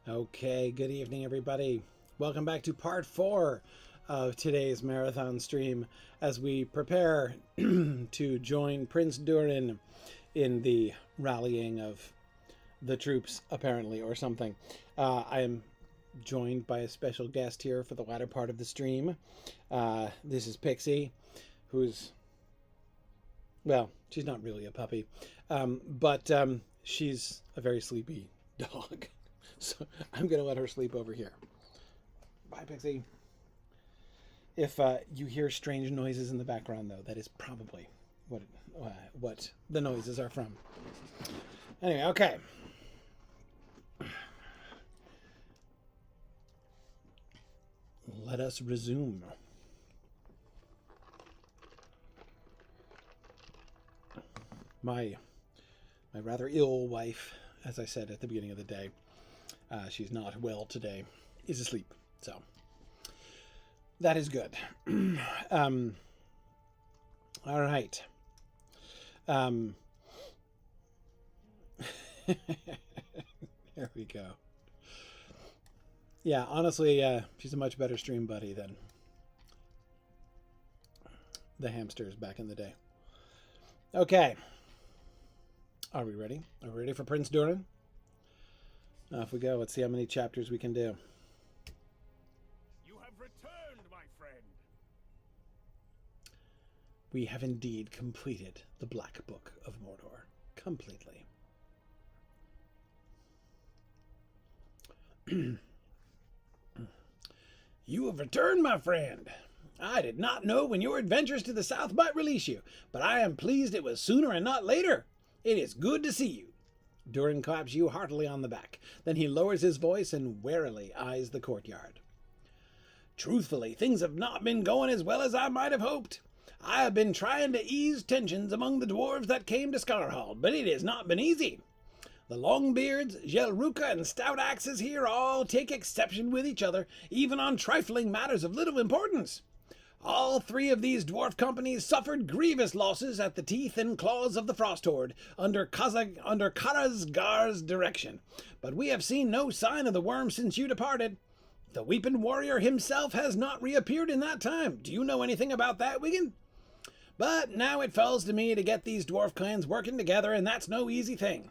Okay, good evening, everybody. Welcome back to part 4 of today's marathon stream as we prepare to join Prince Durin in the rallying of the troops, apparently, or something. I am joined by a special guest here for the latter part of the stream. This is Pixie, who's, well, she's not really a puppy, but she's a very sleepy dog. So I'm going to let her sleep over here. Bye, Pixie. If you hear strange noises in the background, though, that is probably what the noises are from. Anyway, okay. Let us resume. My rather ill wife, as I said at the beginning of the day, she's not well today, is asleep. So that is good. All right. There we go. Yeah, honestly, she's a much better stream buddy than the hamsters back in the day. Okay. Are we ready? Are we ready for Prince Durin? Off we go. Let's see how many chapters we can do. You have returned, my friend. We have indeed completed the Black Book of Mordor. Completely. You have returned, my friend. I did not know when your adventures to the south might release you, but I am pleased it was sooner and not later. It is good to see you. Durin claps you heartily on the back. Then he lowers his voice and warily eyes the courtyard. Truthfully, things have not been going as well as I might have hoped. I have been trying to ease tensions among the dwarves that came to Scarhald, but it has not been easy. The Longbeards, Gelruka, and Stout Axes here all take exception with each other, even on trifling matters of little importance. All three of these dwarf companies suffered grievous losses at the teeth and claws of the Frost Horde under Karazgar's direction, but we have seen no sign of the worm since you departed. The Weeping Warrior himself has not reappeared in that time. Do you know anything about that, Wigend? But now it falls to me to get these dwarf clans working together, and that's no easy thing.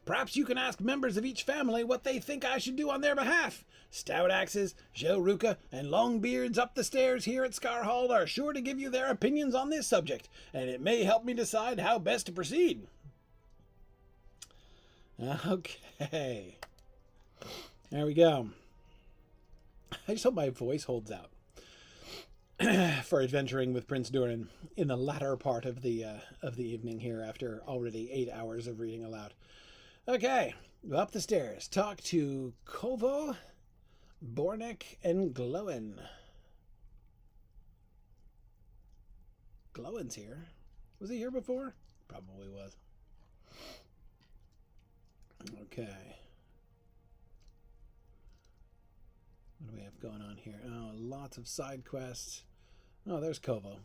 Perhaps you can ask members of each family what they think I should do on their behalf. Stout Axes, Gelruka, and Longbeards up the stairs here at Scarhald are sure to give you their opinions on this subject, and it may help me decide how best to proceed. Okay. There we go. I just hope my voice holds out for adventuring with Prince Durin in the latter part of the evening here after already 8 hours of reading aloud. Okay, up the stairs. Talk to Kovo, Bornek, and Glowin. Glowin's here. Was he here before? Probably was. Okay. What do we have going on here? Oh, lots of side quests. Oh, there's Kovo.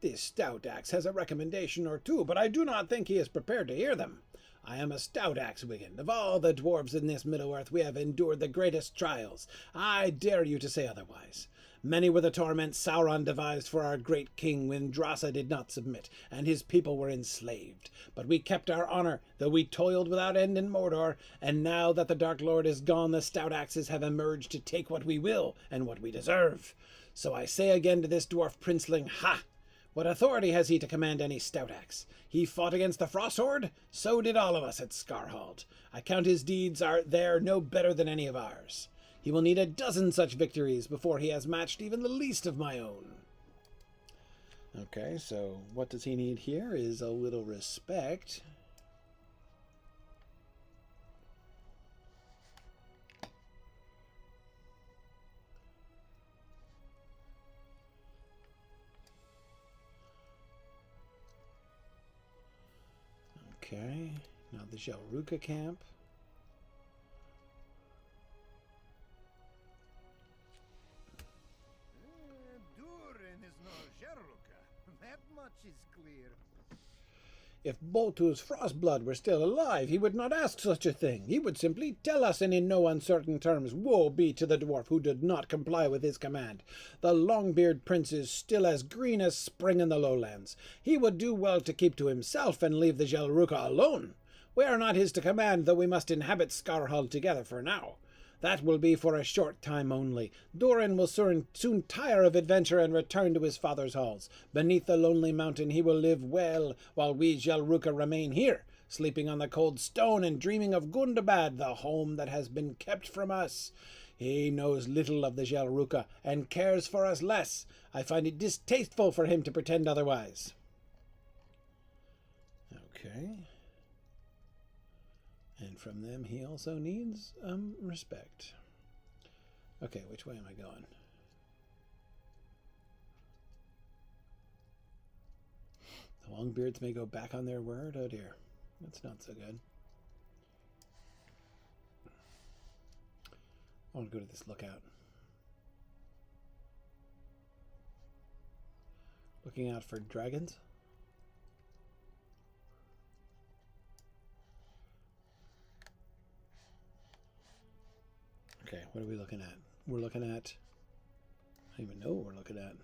This Stout Axe has a recommendation or two, but I do not think he is prepared to hear them. I am a Stout Axe, Wigend. Of all the dwarves in this Middle-earth, we have endured the greatest trials. I dare you to say otherwise. Many were the torments Sauron devised for our great king when Drasa did not submit, and his people were enslaved. But we kept our honor, though we toiled without end in Mordor, and now that the Dark Lord is gone, the Stout Axes have emerged to take what we will and what we deserve. So I say again to this dwarf princeling, ha! What authority has he to command any Stout Axe? He fought against the Frost Horde, so did all of us at Scarhald. I count his deeds are there no better than any of ours. He will need a dozen such victories before he has matched even the least of my own. Okay, so what does he need here is a little respect. Okay, now the Gelruka camp. is clear. If Boltu's Frostblood were still alive, he would not ask such a thing. He would simply tell us, and in no uncertain terms, woe be to the dwarf who did not comply with his command. The Longbeard Prince is still as green as spring in the lowlands. He would do well to keep to himself and leave the Gelruka alone. We are not his to command, though we must inhabit Skarhald together for now. That will be for a short time only. Durin will soon tire of adventure and return to his father's halls. Beneath the lonely mountain he will live well, while we Gelruka remain here, sleeping on the cold stone and dreaming of Gundabad, the home that has been kept from us. He knows little of the Gelruka, and cares for us less. I find it distasteful for him to pretend otherwise. Okay. And from them he also needs respect. Okay, which way am I going? The Longbeards may go back on their word. Oh dear, that's not so good. I want to go to this lookout. Looking out for dragons. Okay, what are we looking at? We're looking at... I don't even know what we're looking at.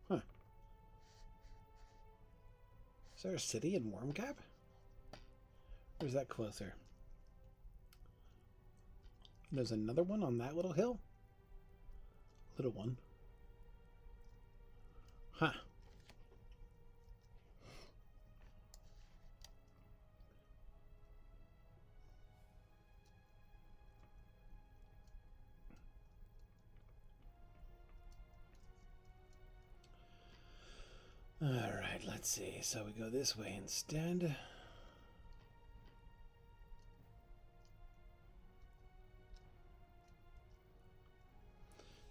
Huh. Is there a city in Wormcap? Or is that closer? There's another one on that little hill? Little one. Huh. Alright, let's see. So we go this way instead.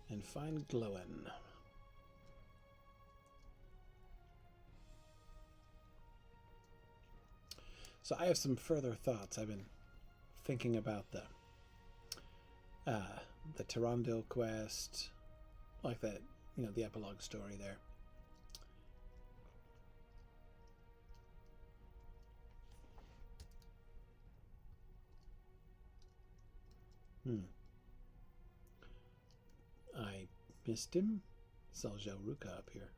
And find Glowin. So I have some further thoughts. I've been thinking about the Tyrondil quest, like that, you know, the epilogue story there. I missed him. Saw Gelruka up here.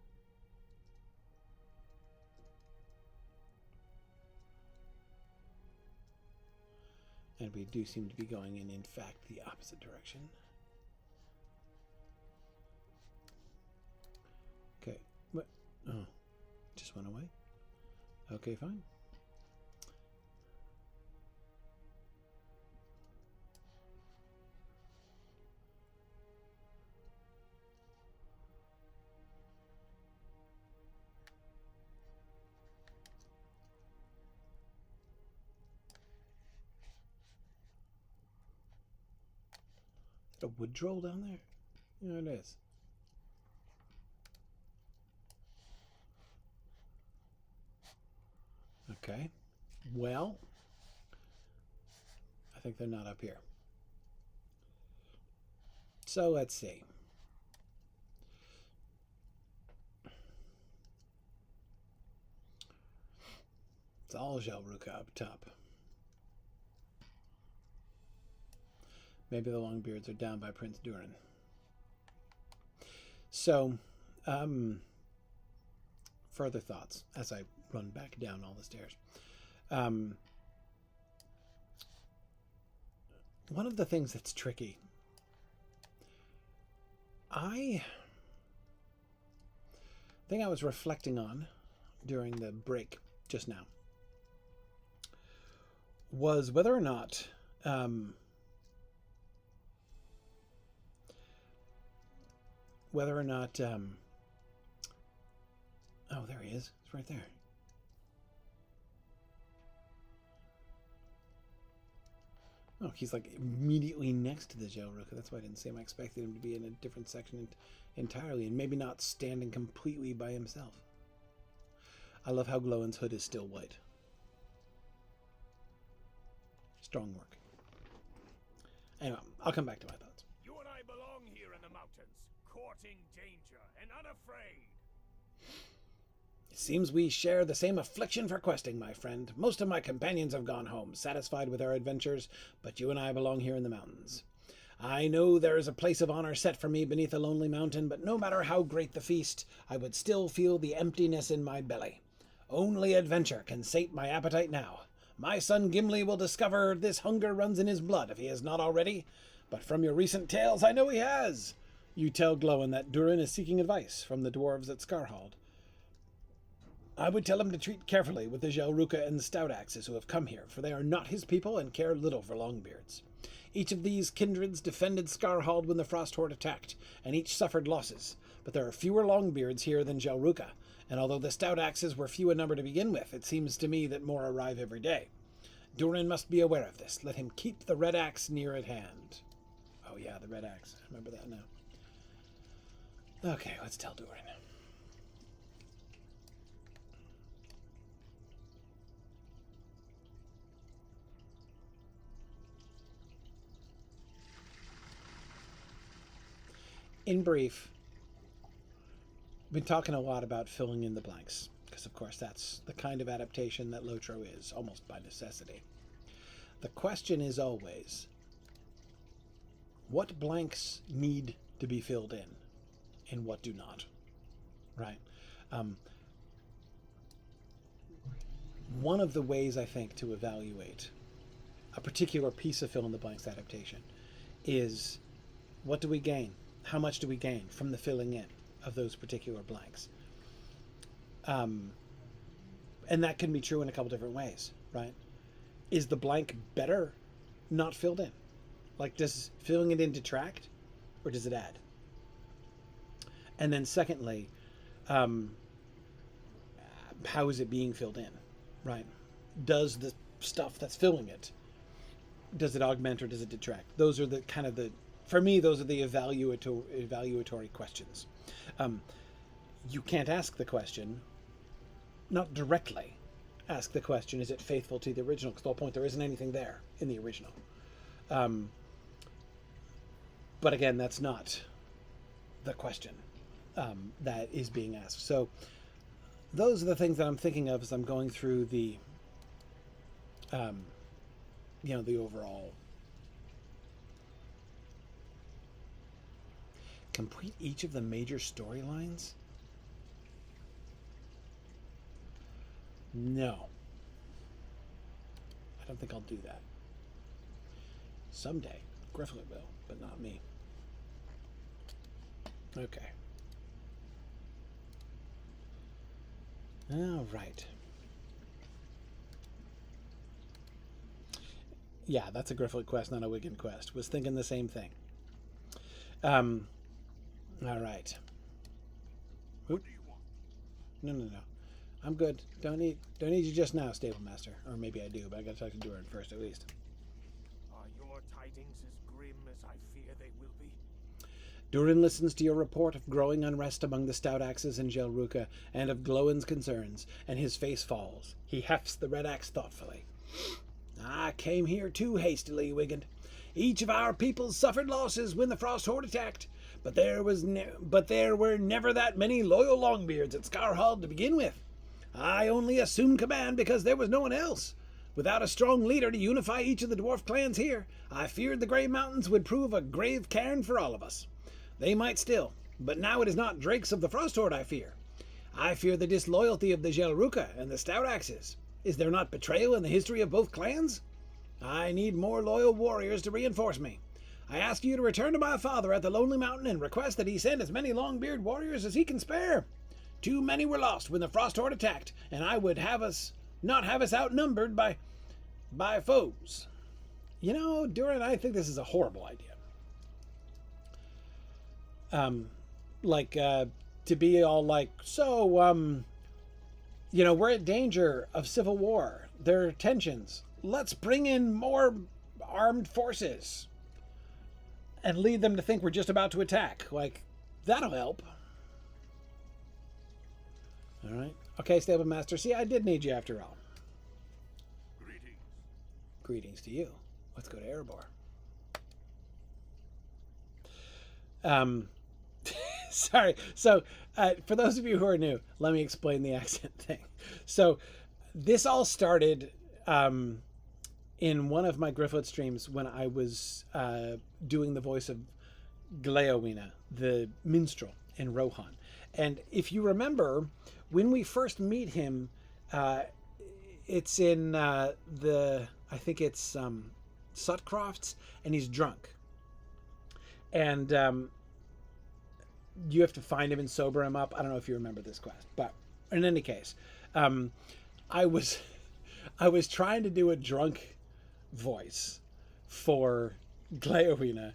And we do seem to be going in fact, the opposite direction. Okay. What? Oh. Just went away? Okay, fine. Is that a wood troll down there? Yeah, it is. Okay. Well, I think they're not up here. So let's see. It's all Gelruka up top. Maybe the Longbeards are down by Prince Durin. So, further thoughts as I run back down all the stairs. One of the things that's tricky, I think I was reflecting on during the break just now was whether or not oh, there he is. It's right there. Oh, he's like immediately next to the Gelruka. That's why I didn't see him. I expected him to be in a different section entirely, and maybe not standing completely by himself. I love how Glowin's hood is still white. Strong work. Anyway, I'll come back to my thoughts. You and I belong here in the mountains. Court courting danger and unafraid. It seems we share the same affliction for questing, my friend. Most of my companions have gone home, satisfied with our adventures, but you and I belong here in the mountains. I know there is a place of honor set for me beneath a lonely mountain, but no matter how great the feast, I would still feel the emptiness in my belly. Only adventure can sate my appetite now. My son Gimli will discover this hunger runs in his blood if he has not already, but from your recent tales I know he has. You tell Glóin that Durin is seeking advice from the dwarves at Skarhald. I would tell him to treat carefully with the Gelruka and Stout Axes who have come here, for they are not his people and care little for Longbeards. Each of these kindreds defended Skarhald when the Frost Horde attacked, and each suffered losses, but there are fewer Longbeards here than Gelruka, and although the Stout Axes were few in number to begin with, it seems to me that more arrive every day. Durin must be aware of this. Let him keep the Red Axe near at hand. Oh yeah, the Red Axe. I remember that now. Okay, let's tell Durin. In brief, I've been talking a lot about filling in the blanks, because of course that's the kind of adaptation that LOTRO is, almost by necessity. The question is always, what blanks need to be filled in, and what do not, right? One of the ways, I think, to evaluate a particular piece of fill-in-the-blanks adaptation is, what do we gain? How much do we gain from the filling in of those particular blanks? And that can be true in a couple different ways, right? Is the blank better not filled in? Like, does filling it in detract, or does it add? And then secondly, how is it being filled in, right? Does the stuff that's filling it, does it augment or does it detract? Those are the kind of for me, those are the evaluatory questions. You can't ask the question, not directly ask the question, is it faithful to the original? Because the whole point, there isn't anything there in the original. But again, that's not the question that is being asked. So those are the things that I'm thinking of as I'm going through the, the overall. Complete each of the major storylines? No. I don't think I'll do that. Someday, Griffith will, but not me. Okay. All right. Yeah, that's a Griffith quest, not a Wigend quest. Was thinking the same thing. All right. What do you want? No. I'm good. Don't need you just now, Stable Master. Or maybe I do, but I gotta talk to Durin first at least. Are your tidings as grim as I fear they will be? Durin listens to your report of growing unrest among the Stout Axes in Gelruka, and of Glóin's concerns, and his face falls. He hefts the Red Axe thoughtfully. I came here too hastily, Wigend. Each of our peoples suffered losses when the Frost Horde attacked, but there were never that many loyal Longbeards at Skarhald to begin with. I only assumed command because there was no one else. Without a strong leader to unify each of the dwarf clans here, I feared the Grey Mountains would prove a grave cairn for all of us. They might still, but now it is not drakes of the Frost Horde I fear. I fear the disloyalty of the Gelruka and the Stout Axes. Is there not betrayal in the history of both clans? I need more loyal warriors to reinforce me. I ask you to return to my father at the Lonely Mountain and request that he send as many Longbeard warriors as he can spare. Too many were lost when the Frost Horde attacked, and I would not have us outnumbered by foes. You know, Durin, I think this is a horrible idea. To be all like, we're at danger of civil war. There are tensions. Let's bring in more armed forces and lead them to think we're just about to attack. Like, that'll help. All right. Okay, Stable Master. See, I did need you after all. Greetings. Greetings to you. Let's go to Erebor. Sorry. So, for those of you who are new, let me explain the accent thing. So, this all started in one of my Griffith streams when I was doing the voice of Gleowina, the minstrel in Rohan. And if you remember, when we first meet him, it's in I think it's Sutcroft's, and he's drunk. And you have to find him and sober him up. I don't know if you remember this quest, but in any case, I was trying to do a drunk voice for Gleowina,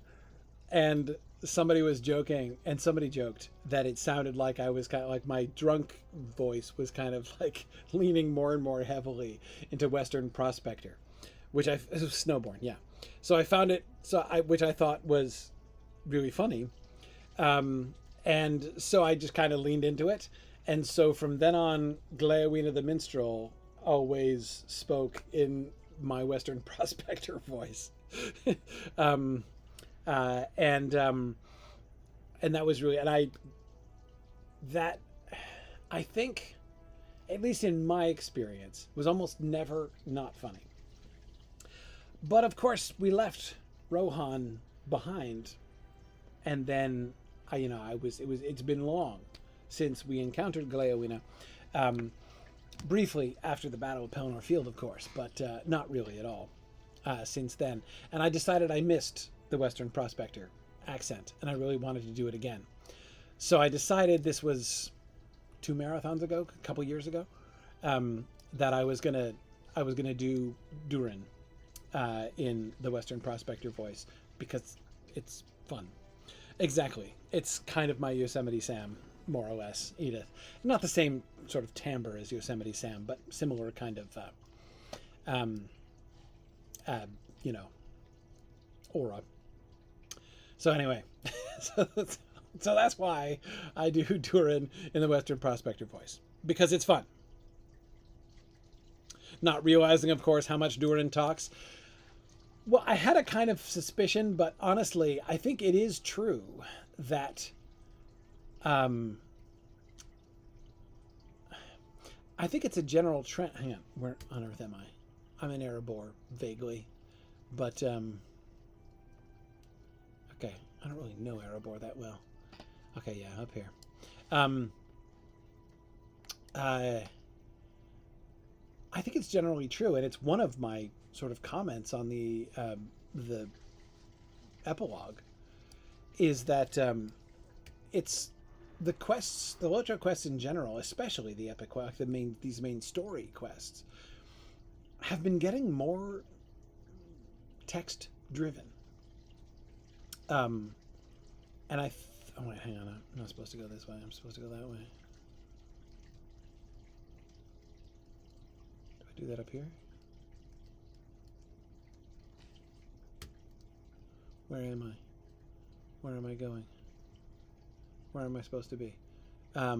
and somebody was joking, and somebody joked that it sounded like I was kind of like my drunk voice was kind of like leaning more and more heavily into Western Prospector, which it was Snowborn, yeah. So I found it, which I thought was really funny, and so I just kind of leaned into it, and so from then on, Gleowina the minstrel always spoke in my Western Prospector voice. And that was really, and I think, at least in my experience, was almost never not funny. But of course, we left Rohan behind, and then it's been long since we encountered Gleowina. Briefly after the Battle of Pelennor Field, of course, but not really at all since then. And I decided I missed the Western Prospector accent, and I really wanted to do it again. So I decided, this was 2 marathons ago, a couple years ago, that I was gonna do Durin in the Western Prospector voice, because it's fun. Exactly, it's kind of my Yosemite Sam, more or less, Edith. Not the same sort of timbre as Yosemite Sam, but similar kind of aura. So anyway, so that's why I do Durin in the Western Prospector voice, because it's fun. Not realizing, of course, how much Durin talks. Well, I had a kind of suspicion, but honestly, I think it is true that I think it's a general trend. Hang on, where on earth am I? I'm in Erebor, vaguely, but okay, I don't really know Erebor that well. Okay, yeah, up here. I think it's generally true, and it's one of my sort of comments on the epilogue, is that it's the quests, the LOTRO quests in general, especially the epic quest, these main story quests, have been getting more text driven. And oh wait, hang on, I'm not supposed to go this way. I'm supposed to go that way. Do I do that up here? Where am I? Where am I going? Where am I supposed to be? Huh.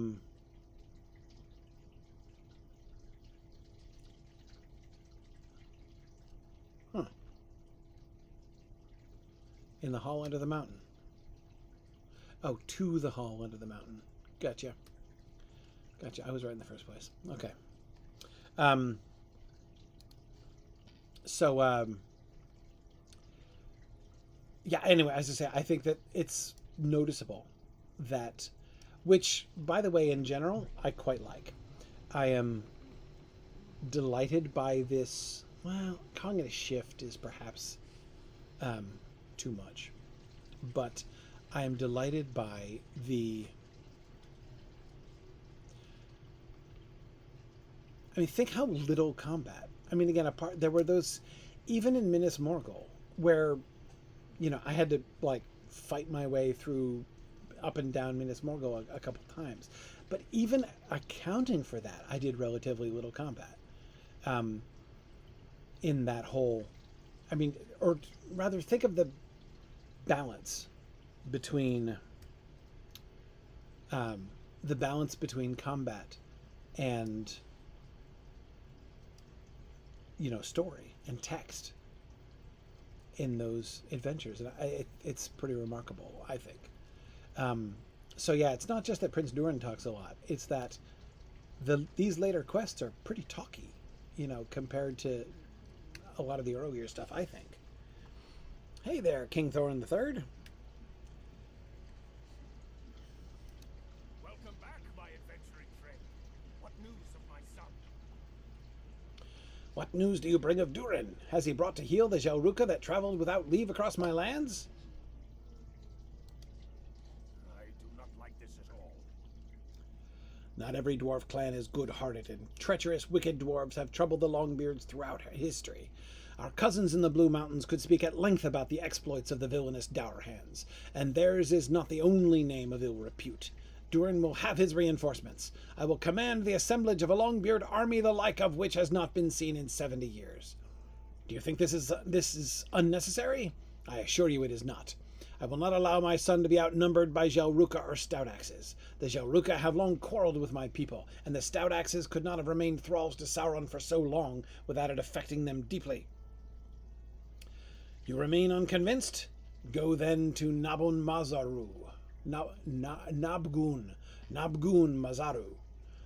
In the hall under the mountain. Oh, to the hall under the mountain. Gotcha. Gotcha. I was right in the first place. Okay. Yeah, anyway, as I say, I think that it's noticeable that, which, by the way, in general, I quite like. I am delighted by this. Well, calling it a shift is perhaps too much, but I am delighted by the. I mean, think how little combat. I mean, again, there were those, even in Minas Morgul, where, I had to like fight my way through up and down Minas Morgul a couple times. But even accounting for that, I did relatively little combat in that whole, I mean, or rather think of the balance between combat and, story and text in those adventures. And it's pretty remarkable, I think. So yeah, it's not just that Prince Durin talks a lot. It's that these later quests are pretty talky, compared to a lot of the earlier stuff, I think. Hey there, King Thorin III. Welcome back, my adventuring friend. What news of my son? What news do you bring of Durin? Has he brought to heel the Jelruka that traveled without leave across my lands? I do not like this at all. Not every dwarf clan is good-hearted, and treacherous, wicked dwarves have troubled the Longbeards throughout history. Our cousins in the Blue Mountains could speak at length about the exploits of the villainous Dourhands, and theirs is not the only name of ill repute. Durin will have his reinforcements. I will command the assemblage of a Longbeard army the like of which has not been seen in 70 years. Do you think this is unnecessary? I assure you it is not. I will not allow my son to be outnumbered by Jelruka or Stoutaxes. The Jelruka have long quarreled with my people, and the Stoutaxes could not have remained thralls to Sauron for so long without it affecting them deeply. You remain unconvinced? Go then to Nabun Mazaru. Nabgun Mazaru,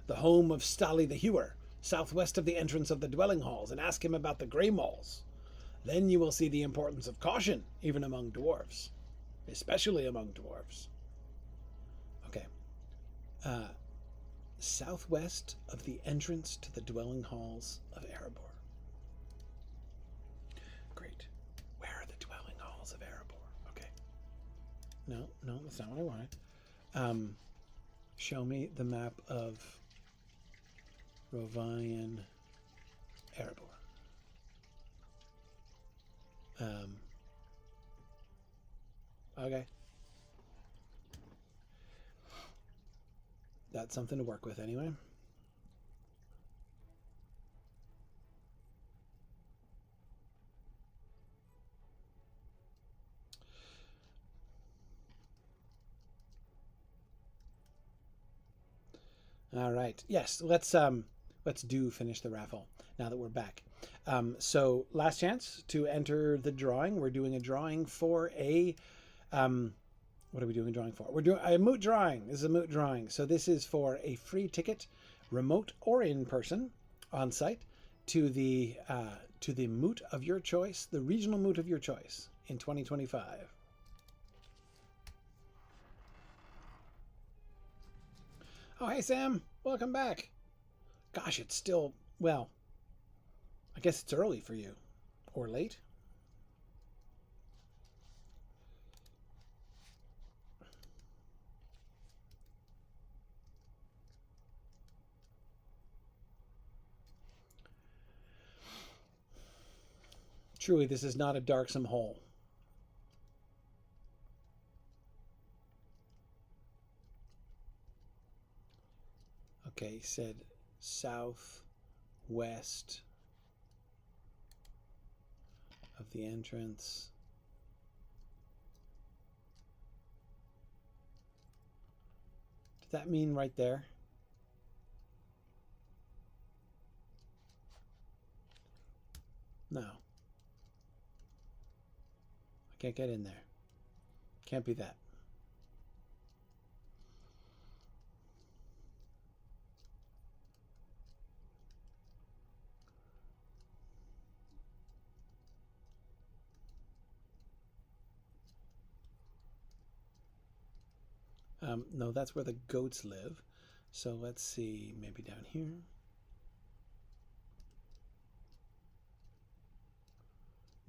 the home of Stali the Hewer, southwest of the entrance of the dwelling halls, and ask him about the Grey Mauls. Then you will see the importance of caution, even among dwarves. Especially among dwarves. Okay. Southwest of the entrance to the dwelling halls of Erebor. Great. Where are the dwelling halls of Erebor? Okay. No, that's not what I wanted. Show me the map of Rovian Erebor. Okay. That's something to work with anyway. All right. Yes, let's finish the raffle now that we're back. So last chance to enter the drawing. We're doing a drawing for a what are we doing a drawing for? We're doing a moot drawing. This is a moot drawing. So this is for a free ticket, remote or in person, on site, to the moot of your choice, the regional moot of your choice in 2025. Oh, hey, Sam. Welcome back. Gosh, it's still, well, I guess it's early for you. Or late. Truly, this is not a darksome hole. Okay, he said southwest of the entrance. Does that mean right there? No. I can't get in there. Can't be that. No, that's where the goats live. So let's see, maybe down here.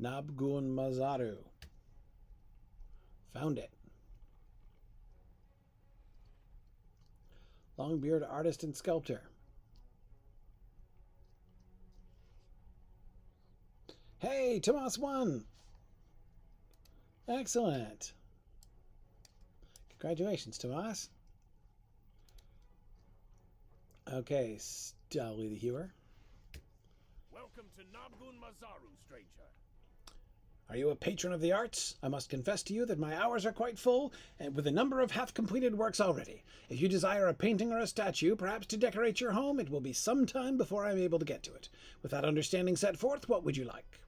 Nabgun Mazaru. Found it. Longbeard artist and sculptor. Hey, Tomas won. Excellent. Congratulations, Tomas. Okay, Stali the Hewer. Welcome to Nabgun Mazaru, stranger. Are you a patron of the arts? I must confess to you that my hours are quite full, and with a number of half-completed works already. If you desire a painting or a statue, perhaps to decorate your home, it will be some time before I am able to get to it. With that understanding set forth, what would you like?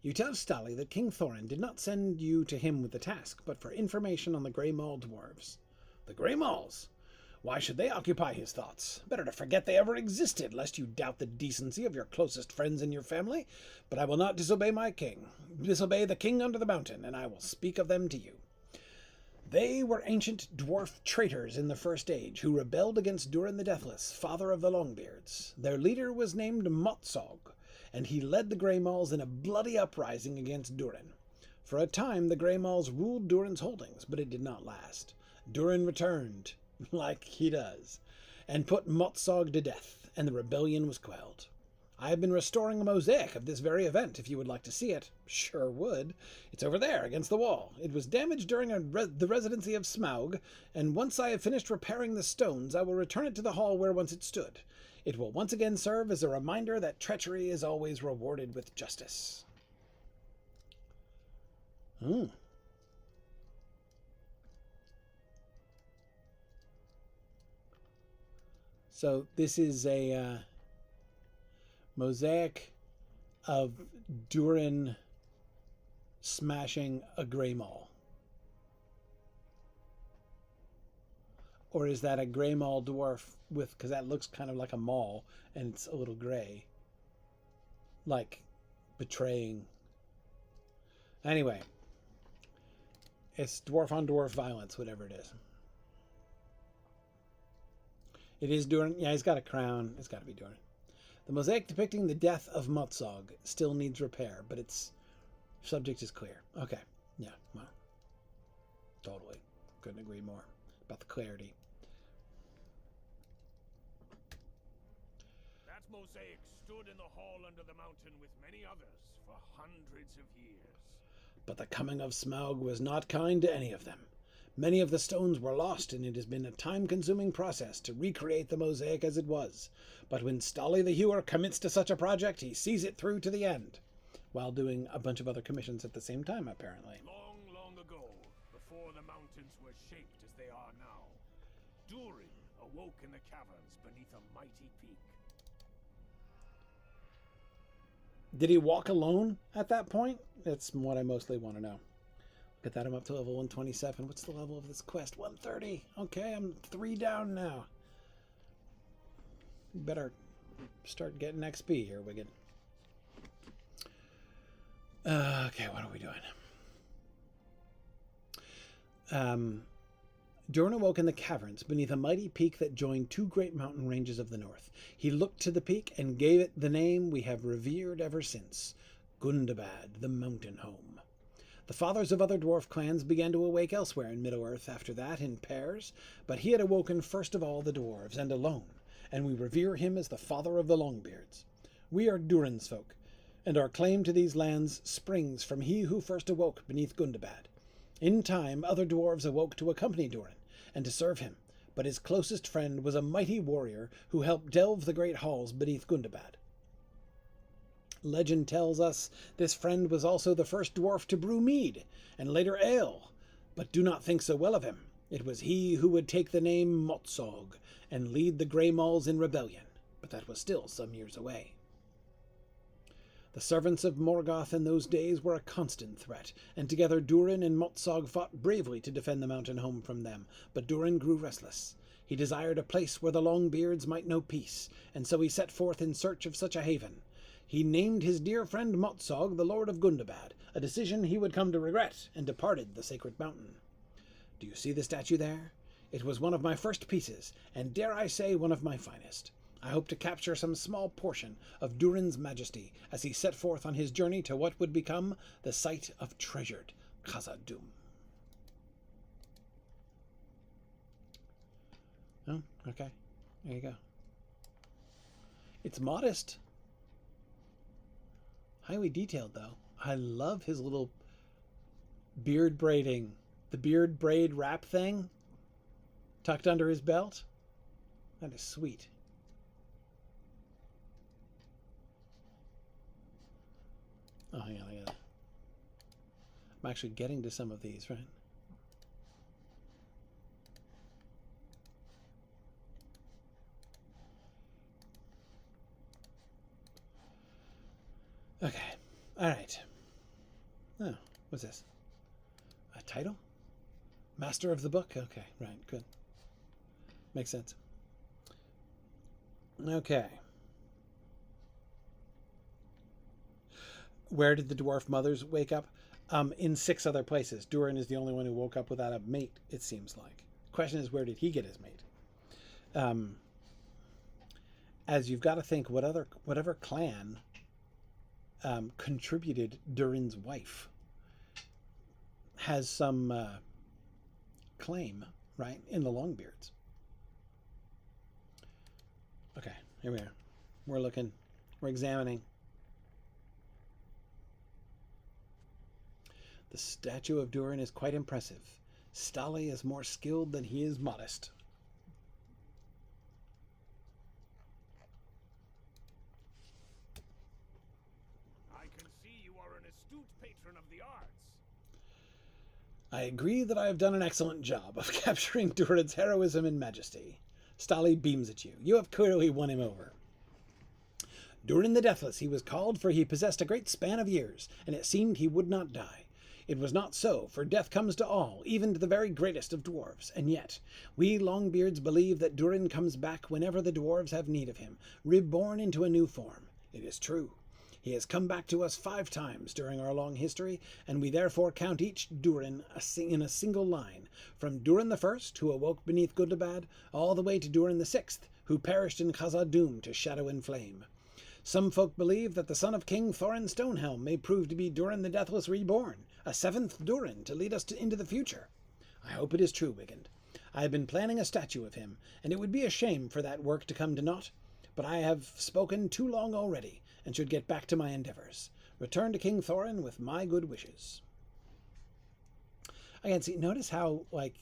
You tell Stali that King Thorin did not send you to him with the task, but for information on the Grey Maul dwarves. The Greymals. Why should they occupy his thoughts? Better to forget they ever existed, lest you doubt the decency of your closest friends in your family. But I will not disobey my king. Disobey the king under the mountain, and I will speak of them to you. They were ancient dwarf traitors in the First Age, who rebelled against Durin the Deathless, father of the Longbeards. Their leader was named Motsog, and he led the Greymals in a bloody uprising against Durin. For a time, the Greymals ruled Durin's holdings, but it did not last. Durin returned, like he does, and put Motsog to death, and the rebellion was quelled. I have been restoring a mosaic of this very event, if you would like to see it. Sure would. It's over there, against the wall. It was damaged during the residency of Smaug, and once I have finished repairing the stones, I will return it to the hall where once it stood. It will once again serve as a reminder that treachery is always rewarded with justice. So this is a mosaic of Durin smashing a Greymaul. Or is that a Greymaul dwarf with, because that looks kind of like a maul and it's a little gray. Like betraying. Anyway. It's dwarf on dwarf violence, whatever it is. It is Durin. Yeah, he's got a crown. It's got to be Durin. The mosaic depicting the death of Motsog still needs repair, but its subject is clear. Okay. Yeah, well. Totally. Couldn't agree more about the clarity. That mosaic stood in the hall under the mountain with many others for hundreds of years. But the coming of Smaug was not kind to any of them. Many of the stones were lost, and it has been a time-consuming process to recreate the mosaic as it was. But when Stolly the Hewer commits to such a project, he sees it through to the end, while doing a bunch of other commissions at the same time, apparently. Long, long ago, before the mountains were shaped as they are now, Durin awoke in the caverns beneath a mighty peak. Did he walk alone at that point? That's what I mostly want to know. Look at that, I'm up to level 127. What's the level of this quest? 130. Okay, I'm 3 down now. Better start getting XP here, Wigend. Okay, what are we doing? Durin awoke in the caverns beneath a mighty peak that joined 2 great mountain ranges of the north. He looked to the peak and gave it the name we have revered ever since, Gundabad, the mountain home. The fathers of other dwarf clans began to awake elsewhere in Middle-earth after that in pairs, but he had awoken first of all the dwarves, and alone, and we revere him as the father of the Longbeards. We are Durin's folk, and our claim to these lands springs from he who first awoke beneath Gundabad. In time, other dwarves awoke to accompany Durin, and to serve him, but his closest friend was a mighty warrior who helped delve the great halls beneath Gundabad. Legend tells us this friend was also the first dwarf to brew mead, and later ale, but do not think so well of him. It was he who would take the name Motsog and lead the Greymals in rebellion, but that was still some years away. The servants of Morgoth in those days were a constant threat, and together Durin and Motsog fought bravely to defend the mountain home from them, but Durin grew restless. He desired a place where the Longbeards might know peace, and so he set forth in search of such a haven. He named his dear friend Motsog the Lord of Gundabad, a decision he would come to regret, and departed the sacred mountain. Do you see the statue there? It was one of my first pieces, and dare I say one of my finest. I hope to capture some small portion of Durin's majesty as he set forth on his journey to what would become the site of treasured Khazad-dûm. Oh, okay. There you go. It's modest. Highly detailed, though. I love his little beard braiding. The beard braid wrap thing tucked under his belt. That is sweet. Oh, hang on, I'm actually getting to some of these, right? Okay, all right. Oh, what's this? A title? Master of the book? Okay, right, good. Makes sense. Okay. Where did the dwarf mothers wake up? In 6 other places. Durin is the only one who woke up without a mate, it seems like. Question is, where did he get his mate? As you've got to think, whatever clan contributed Durin's wife has some claim, right, in the Longbeards. Okay, here we are. We're looking. We're examining. The statue of Durin is quite impressive. Stali is more skilled than he is modest. I can see you are an astute patron of the arts. I agree that I have done an excellent job of capturing Durin's heroism and majesty. Stali beams at you. You have clearly won him over. Durin the Deathless he was called, for he possessed a great span of years, and it seemed he would not die. It was not so, for death comes to all, even to the very greatest of dwarves, and yet we Longbeards believe that Durin comes back whenever the dwarves have need of him, reborn into a new form. It is true. He has come back to us 5 times during our long history, and we therefore count each Durin in a single line, from Durin the First, who awoke beneath Gundabad, all the way to Durin the Sixth, who perished in Khazad-dûm to shadow and flame. Some folk believe that the son of King Thorin Stonehelm may prove to be Durin the Deathless reborn, a 7th Durin to lead us into the future. I hope it is true, Wigend. I have been planning a statue of him, and it would be a shame for that work to come to naught, but I have spoken too long already, and should get back to my endeavors. Return to King Thorin with my good wishes. Again, see, notice how, like,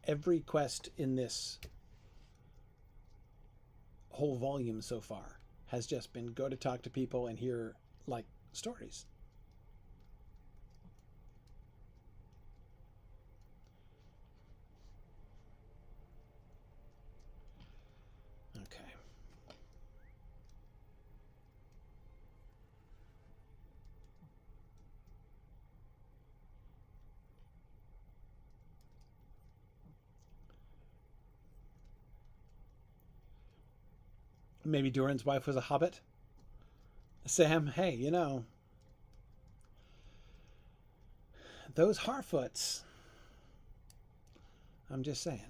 every quest in this whole volume so far has just been go to talk to people and hear, like, stories. Okay. Maybe Durin's wife was a hobbit. Sam, hey, you know, those Harfoots. I'm just saying.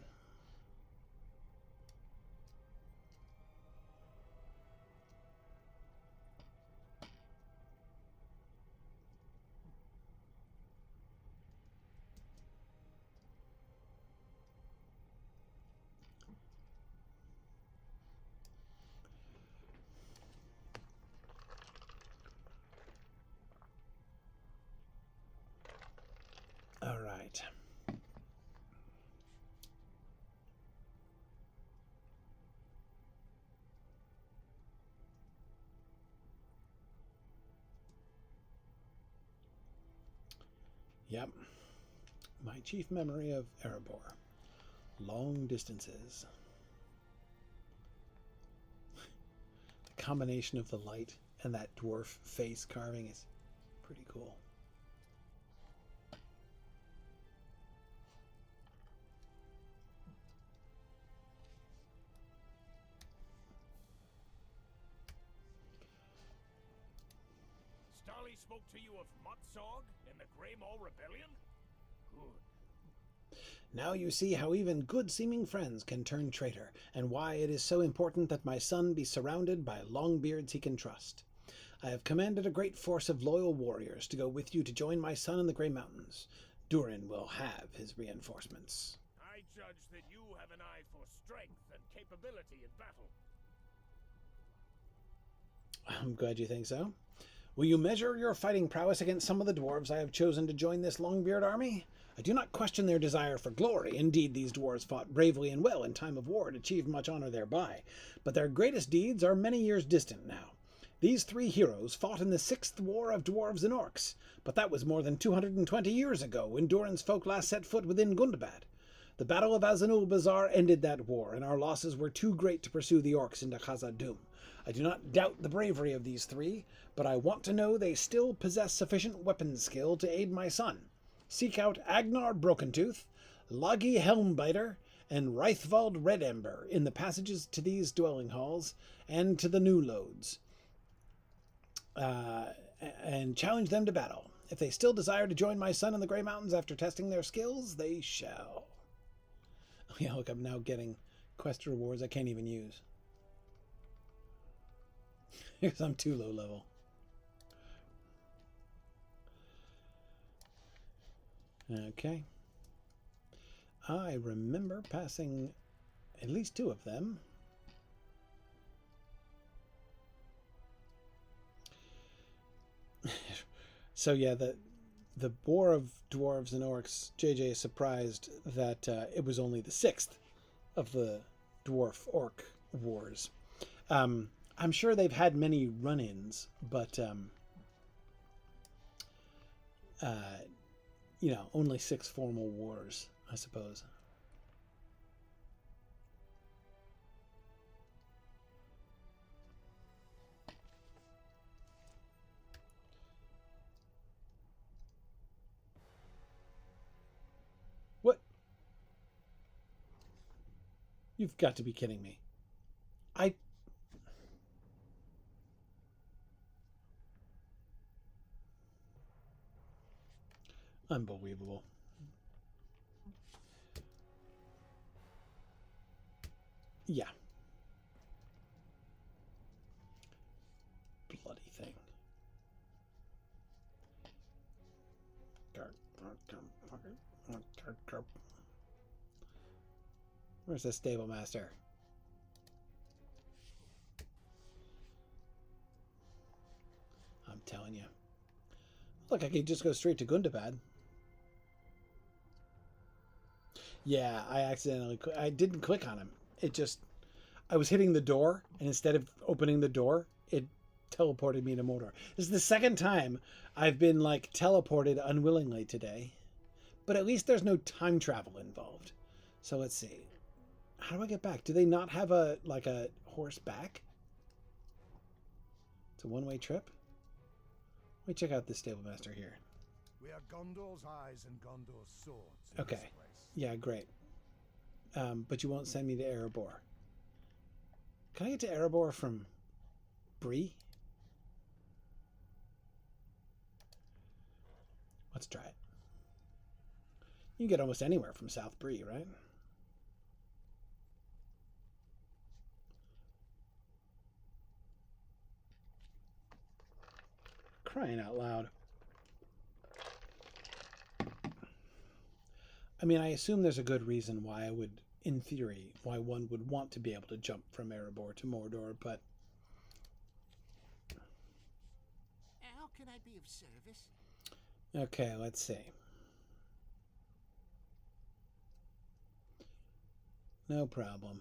All right. Yep. My chief memory of Erebor. Long distances. The combination of the light and that dwarf face carving is pretty cool. Stali spoke to you of Motsog and the Grey Maul Rebellion? Good. Now you see how even good-seeming friends can turn traitor, and why it is so important that my son be surrounded by Longbeards he can trust. I have commanded a great force of loyal warriors to go with you to join my son in the Grey Mountains. Durin will have his reinforcements. I judge that you have an eye for strength and capability in battle. I'm glad you think so. Will you measure your fighting prowess against some of the dwarves I have chosen to join this Longbeard army? I do not question their desire for glory. Indeed, these dwarves fought bravely and well in time of war and achieved much honor thereby. But their greatest deeds are many years distant now. These 3 heroes fought in the 6th War of Dwarves and Orcs, but that was more than 220 years ago when Durin's folk last set foot within Gundabad. The Battle of Azanul Bazaar ended that war, and our losses were too great to pursue the Orcs into Khazad-dûm. I do not doubt the bravery of these 3, but I want to know they still possess sufficient weapon skill to aid my son. Seek out Agnar Brokentooth, Logi Helmbiter, and Reithvald Redember in the passages to these dwelling halls and to the new loads, and challenge them to battle. If they still desire to join my son in the Grey Mountains after testing their skills, they shall. Yeah, look, I'm now getting quest rewards I can't even use. Because I'm too low level. Okay. I remember passing at least 2 of them. So yeah, the War of Dwarves and Orcs, JJ is surprised that it was only the 6th of the Dwarf-Orc Wars. I'm sure they've had many run-ins, but you know, only 6 formal wars, I suppose. What? You've got to be kidding me. Unbelievable. Yeah. Bloody thing. Where's the stable master? I'm telling you. Look, I could just go straight to Gundabad. Yeah, I didn't click on him. I was hitting the door, and instead of opening the door, it teleported me to Mordor. This is the second time I've been, like, teleported unwillingly today. But at least there's no time travel involved. So let's see. How do I get back? Do they not have a horse back? It's a one-way trip? Let me check out this stable master here. We are Gondor's eyes and Gondor's swords. Okay. Yeah, great. But you won't send me to Erebor. Can I get to Erebor from Bree? Let's try it. You can get almost anywhere from South Bree, right? Crying out loud. I mean, I assume there's a good reason why in theory, why one would want to be able to jump from Erebor to Mordor, but... How can I be of service? Okay, let's see. No problem.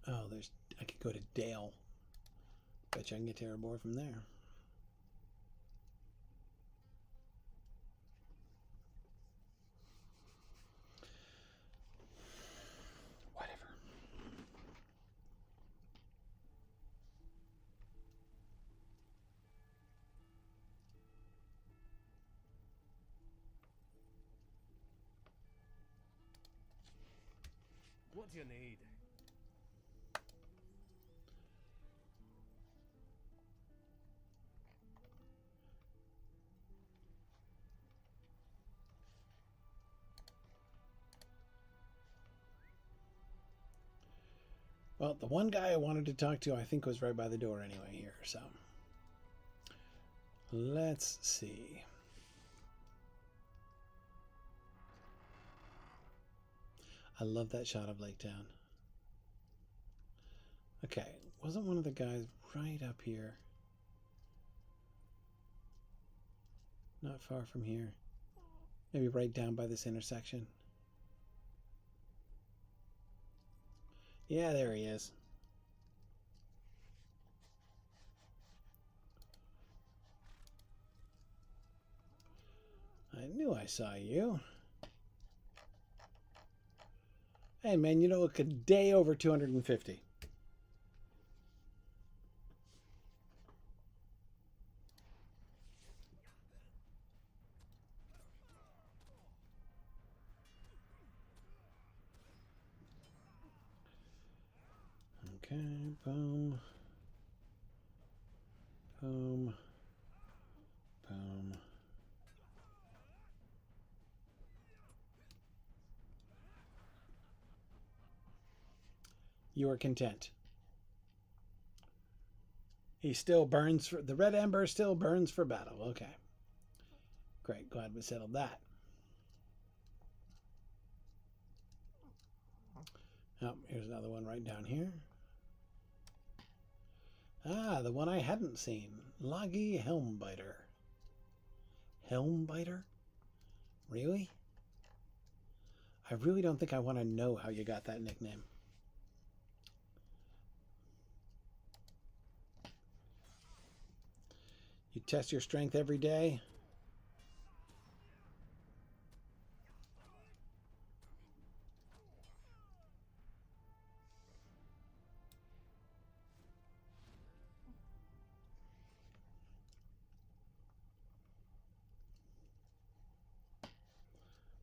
Oh, I could go to Dale. Bet you I can get to Erebor from there. Whatever. What do you need? Well, the one guy I wanted to talk to, I think, was right by the door anyway here, so. Let's see. I love that shot of Lake Town. Okay, wasn't one of the guys right up here? Not far from here. Maybe right down by this intersection. Yeah, there he is. I knew I saw you. Hey man, you don't look a day over 250. Okay, boom. Boom. Boom. You are content. He still burns for the red ember still burns for battle. Okay. Great, glad we settled that. Oh, here's another one right down here. Ah, the one I hadn't seen. Loggy Helmbiter. Helmbiter? Really? I really don't think I want to know how you got that nickname. You test your strength every day?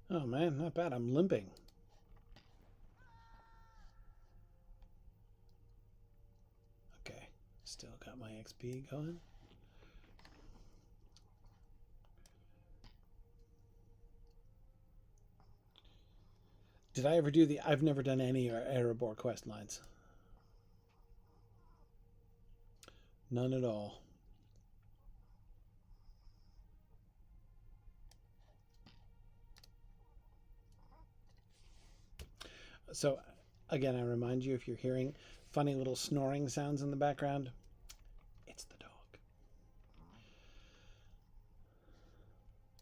Oh man, not bad. I'm limping. Okay, still got my XP going. Did I ever do the... I've never done any Erebor quest lines. None at all. So, again, I remind you, if you're hearing funny little snoring sounds in the background, it's the dog.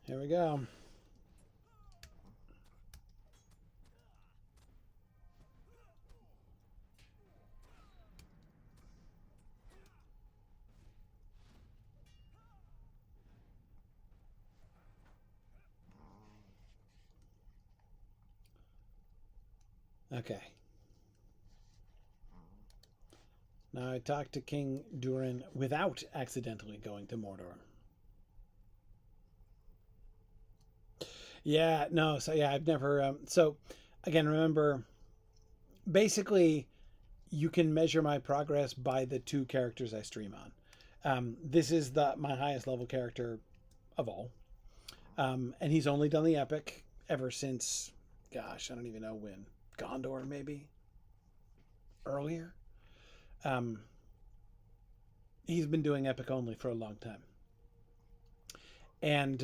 Here we go. Okay. Now I talked to King Durin without accidentally going to Mordor. Yeah, no, so yeah, I've never... so, again, remember, basically, you can measure my progress by the 2 characters I stream on. This is my highest level character of all. And he's only done the epic ever since, gosh, I don't even know when. Gondor, maybe? Earlier? He's been doing epic only for a long time. And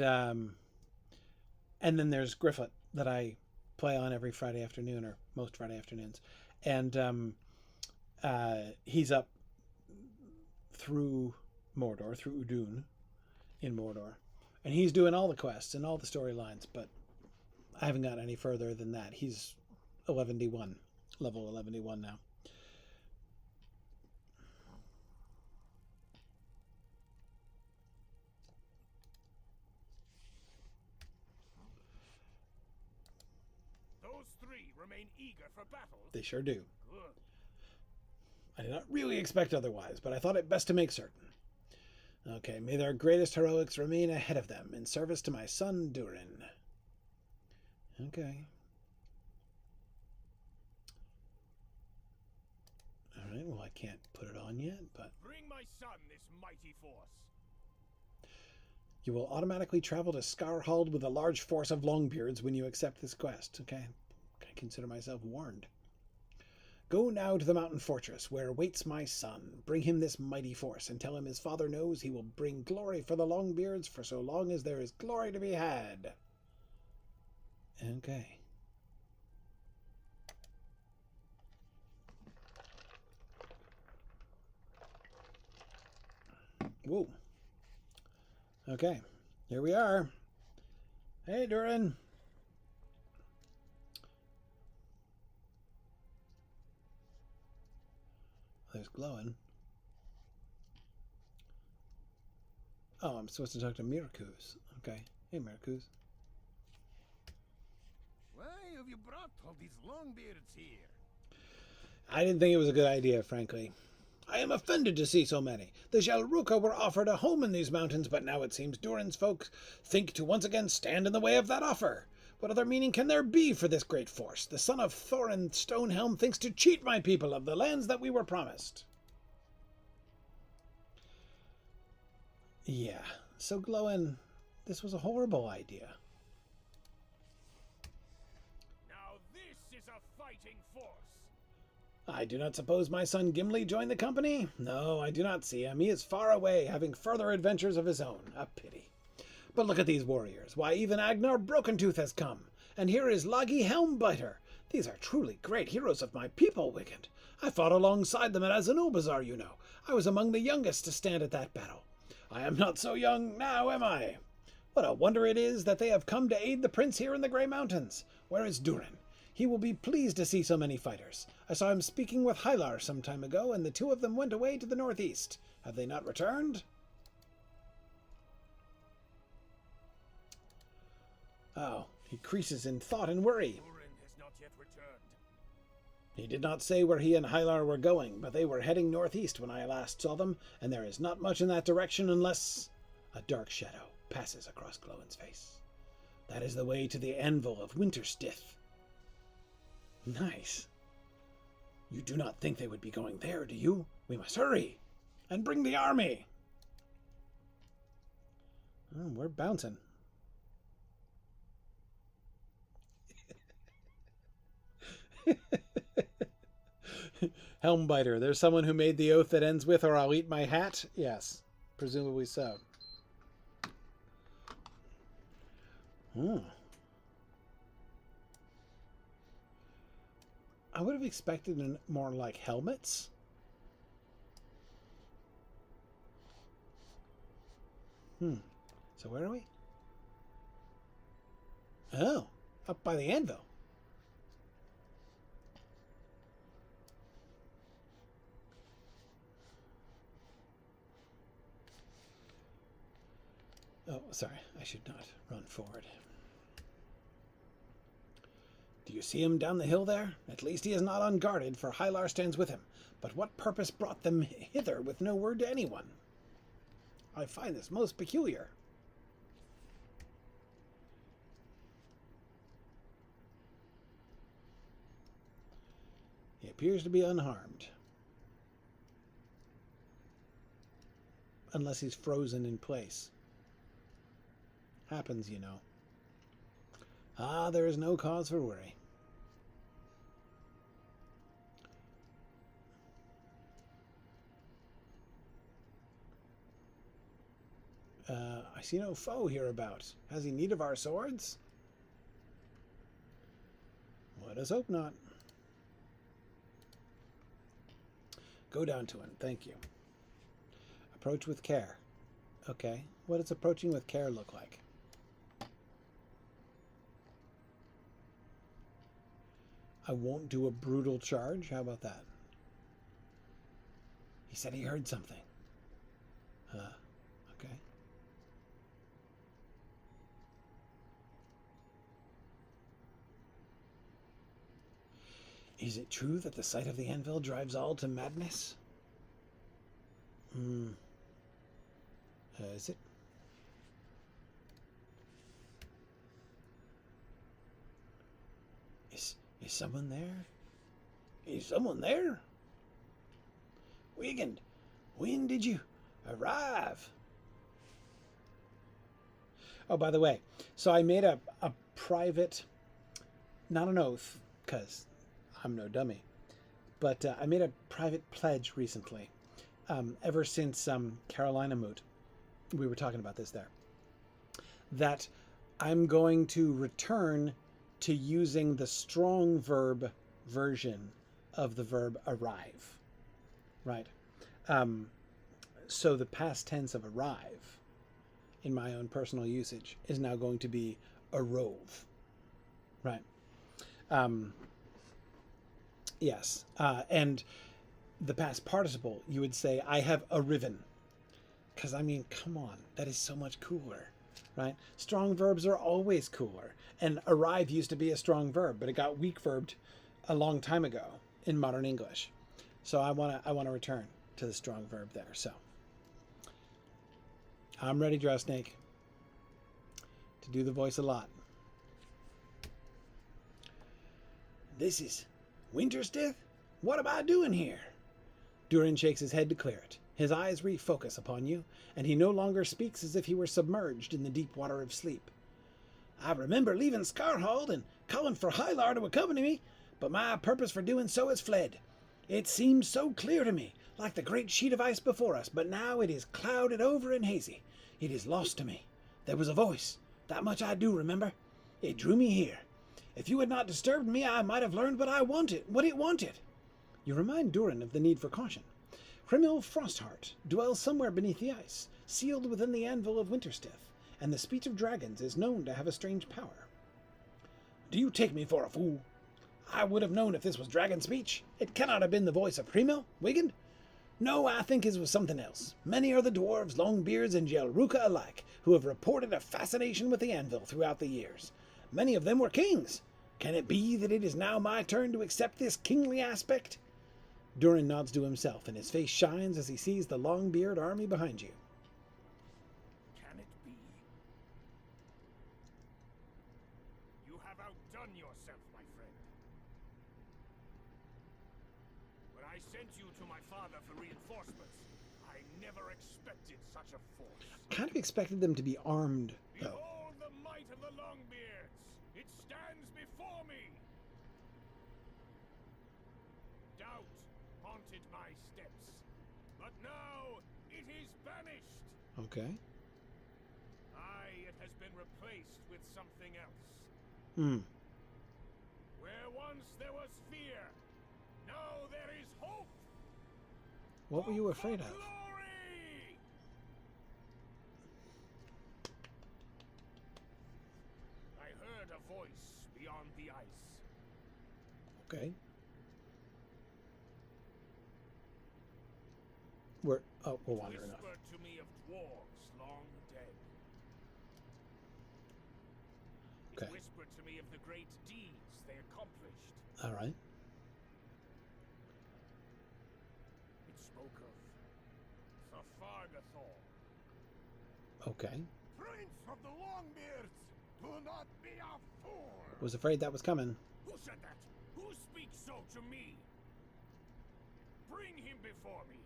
then there's Grifflet that I play on every Friday afternoon, or most Friday afternoons. And he's up through Mordor, through Udun in Mordor. And he's doing all the quests and all the storylines, but I haven't gotten any further than that. He's 11D1, level 11D1 now. Those 3 remain eager for battle. They sure do. Good. I did not really expect otherwise, but I thought it best to make certain. Okay, may their greatest heroics remain ahead of them in service to my son Durin. Okay. Alright, well I can't put it on yet, but... Bring my son this mighty force. You will automatically travel to Skarhald with a large force of Longbeards when you accept this quest. Okay, I consider myself warned. Go now to the mountain fortress where awaits my son. Bring him this mighty force and tell him his father knows he will bring glory for the Longbeards for so long as there is glory to be had. Okay. Whoa. Okay, here we are. Hey, Durin. There's glowing. Oh, I'm supposed to talk to Mirkus. Okay. Hey, Mirkus. Why have you brought all these Longbeards here? I didn't think it was a good idea, frankly. I am offended to see so many. The Jalruka were offered a home in these mountains, but now it seems Durin's folks think to once again stand in the way of that offer. What other meaning can there be for this great force? The son of Thorin Stonehelm thinks to cheat my people of the lands that we were promised. Yeah, so Glóin, this was a horrible idea. Now this is a fighting force. I do not suppose my son Gimli joined the company? No, I do not see him. He is far away, having further adventures of his own. A pity. But look at these warriors. Why, even Agnar Brokentooth has come. And here is Lagi Helmbiter. These are truly great heroes of my people, Wigend. I fought alongside them at Azanulbazar, you know. I was among the youngest to stand at that battle. I am not so young now, am I? What a wonder it is that they have come to aid the prince here in the Grey Mountains. Where is Durin? He will be pleased to see so many fighters. I saw him speaking with Hylar some time ago, and the two of them went away to the northeast. Have they not returned? Oh, he creases in thought and worry. Durin has not yet returned. He did not say where he and Hylar were going, but they were heading northeast when I last saw them, and there is not much in that direction unless a dark shadow passes across Glóin's face. That is the way to the anvil of Winterstith. Nice. You do not think they would be going there, do you? We must hurry and bring the army. Oh, we're bouncing. Helmbiter, there's someone who made the oath that ends with, or I'll eat my hat? Yes, presumably so. I would have expected more like helmets. So where are we? Oh, up by the anvil. Oh, sorry, I should not run forward. Do you see him down the hill there? At least he is not unguarded, for Hylar stands with him. But what purpose brought them hither with no word to anyone? I find this most peculiar. He appears to be unharmed. Unless he's frozen in place. Happens, you know. Ah, there is no cause for worry. I see no foe hereabouts. Has he need of our swords? Let us hope not. Go down to him, thank you. Approach with care. Okay, what does approaching with care look like? I won't do a brutal charge. How about that? He said he heard something. Okay. Is it true that the sight of the anvil drives all to madness? Is it? Is someone there? Is someone there? Wigend, when did you arrive? Oh, by the way, so I made a private, not an oath, because I'm no dummy, but I made a private pledge recently, ever since Carolina Moot. We were talking about this there. That I'm going to return to using the strong verb version of the verb arrive, right? So the past tense of arrive in my own personal usage is now going to be arove, right? Yes, and the past participle, you would say, I have arriven. Because, I mean, come on, that is so much cooler, right? Strong verbs are always cooler. And arrive used to be a strong verb, but it got weak verbed a long time ago in modern English. So I want to return to the strong verb there. So I'm ready, Draw Snake, to do the voice a lot. This is Winterstith? What am I doing here? Durin shakes his head to clear it. His eyes refocus upon you, and he no longer speaks as if he were submerged in the deep water of sleep. I remember leaving Scarhold and calling for Hylar to accompany me, but my purpose for doing so has fled. It seemed so clear to me, like the great sheet of ice before us, but now it is clouded over and hazy. It is lost to me. There was a voice, that much I do remember. It drew me here. If you had not disturbed me, I might have learned what it wanted. You remind Durin of the need for caution. Hrimil Frostheart dwells somewhere beneath the ice, sealed within the anvil of Winterstith, and the speech of dragons is known to have a strange power. Do you take me for a fool? I would have known if this was dragon speech. It cannot have been the voice of Hrimil, Wigend. No, I think it was something else. Many are the dwarves, Longbeards, and Jelruka alike, who have reported a fascination with the anvil throughout the years. Many of them were kings. Can it be that it is now my turn to accept this kingly aspect? Durin nods to himself, and his face shines as he sees the Longbeard army behind you. Can it be? You have outdone yourself, my friend. When I sent you to my father for reinforcements, I never expected such a force. Kind of expected them to be armed, though. Behold the might of the Longbeards! It stands before me! Doubt haunted my steps, but now it is banished! Okay. It has been replaced with something else. Where once there was fear, now there is hope! What were you afraid of? Glory! I heard a voice beyond the ice. Okay. We're wandering off. Whispered to me of dwarves long dead. It Okay. whispered to me of the great deeds they accomplished. All right. It spoke of the Fargathor. Okay. Prince of the Longbeards, do not be a fool! Was afraid that was coming. Who said that? Who speaks so to me? Bring him before me.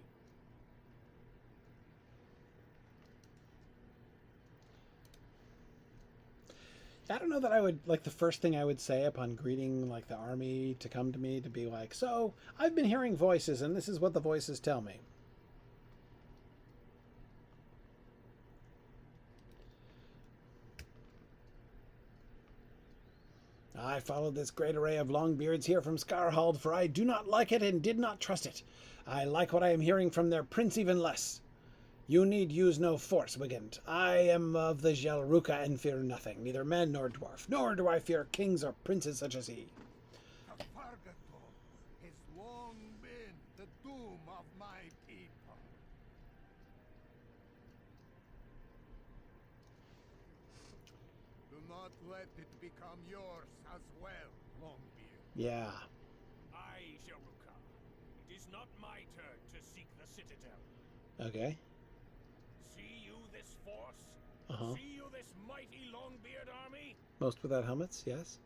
I don't know that I would, like, the first thing I would say upon greeting, like, the army to come to me to be like, so, I've been hearing voices, and this is what the voices tell me. I followed this great array of Longbeards here from Scarhold, for I do not like it and did not trust it. I like what I am hearing from their prince even less. You need use no force, Wigend. I am of the Jelruka and fear nothing, neither man nor dwarf, nor do I fear kings or princes such as he. The Fargathor has long been the doom of my people. Do not let it become yours as well, Longbeard. Yeah. I, Jelruka. It is not my turn to seek the citadel. Okay. See you this force? Uh-huh. See you this mighty Longbeard army? Most without helmets, yes.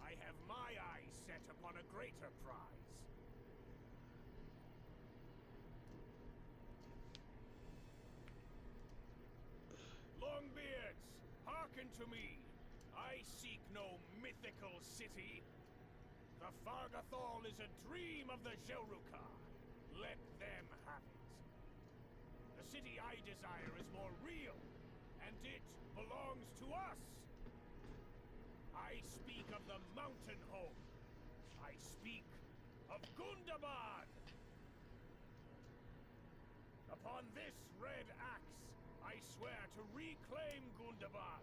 I have my eyes set upon a greater prize. Longbeards, hearken to me. I seek no mythical city. The Fargathor is a dream of the Jelruka. Let them have it. The city I desire is more real, and it belongs to us. I speak of the mountain home. I speak of Gundabad. Upon this red axe, I swear to reclaim Gundabad.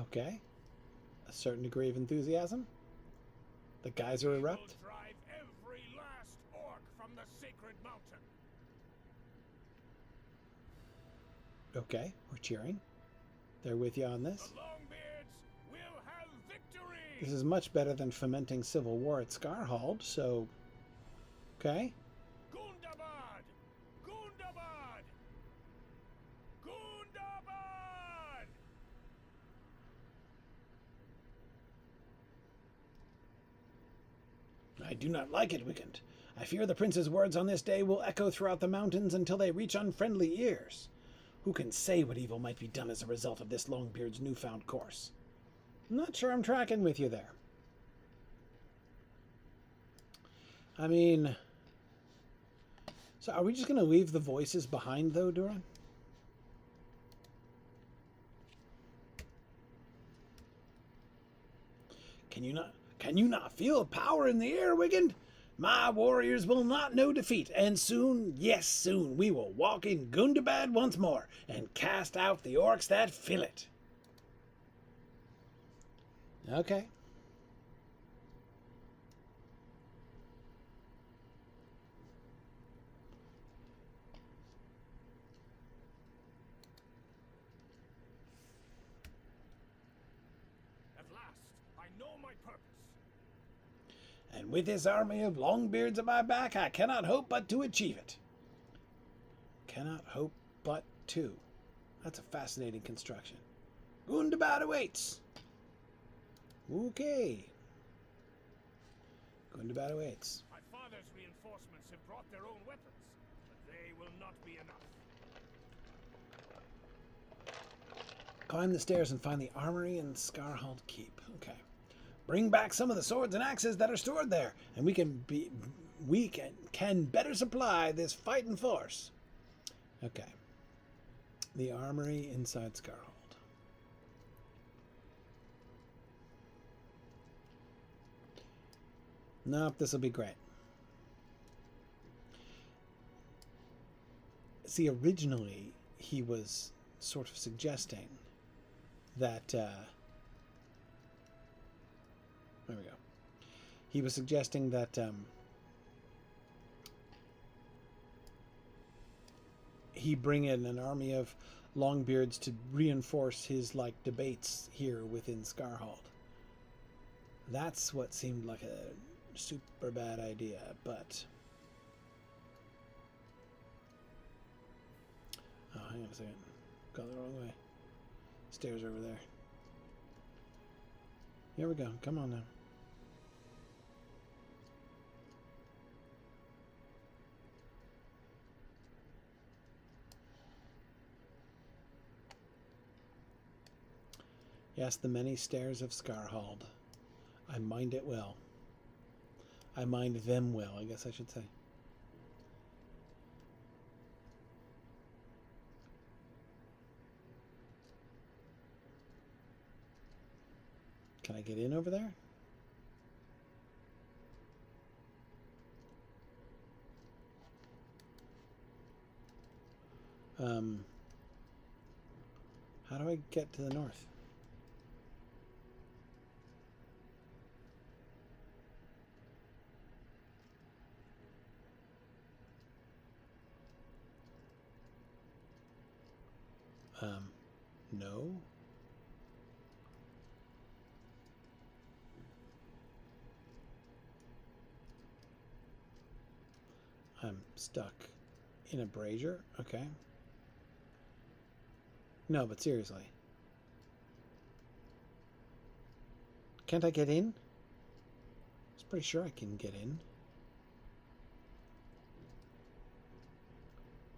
Okay. A certain degree of enthusiasm. The geyser erupt. Will drive every last orc from the sacred mountain. Okay, we're cheering. They're with you on this. The Longbeards will have victory. This is much better than fomenting civil war at Scarhold, so... Okay. Gundabad! Gundabad! Gundabad! I do not like it, Wigend. I fear the prince's words on this day will echo throughout the mountains until they reach unfriendly ears. Who can say what evil might be done as a result of this Longbeard's newfound course? I'm not sure I'm tracking with you there. I mean... So are we just going to leave the voices behind, though, Duran? Can you not feel power in the air, Wigend? My warriors will not know defeat, and soon, yes, soon, we will walk in Gundabad once more and cast out the orcs that fill it. Okay. At last, I know my purpose. And with this army of Longbeards at my back, I cannot hope but to achieve it. Cannot hope but to. That's a fascinating construction. Gundabad awaits. Okay. Gundabad awaits. My father's reinforcements have brought their own weapons, but they will not be enough. Climb the stairs and find the armory in Scarhold Keep. Okay. Bring back some of the swords and axes that are stored there, and we can better supply this fighting force. Okay. The armory inside Scarhold. Nope, this will be great. See, originally he was sort of suggesting that there we go. He was suggesting that he bring in an army of Longbeards to reinforce his debates here within Scarhold. That's what seemed like a super bad idea, but oh, hang on a second. Got the wrong way. Stairs over there. Here we go. Come on now. Yes, the many stairs of Scarhold. I mind it well. I mind them well, I guess I should say. Can I get in over there? How do I get to the north? No. I'm stuck in a brazier? Okay. No, but seriously. Can't I get in? I was pretty sure I can get in.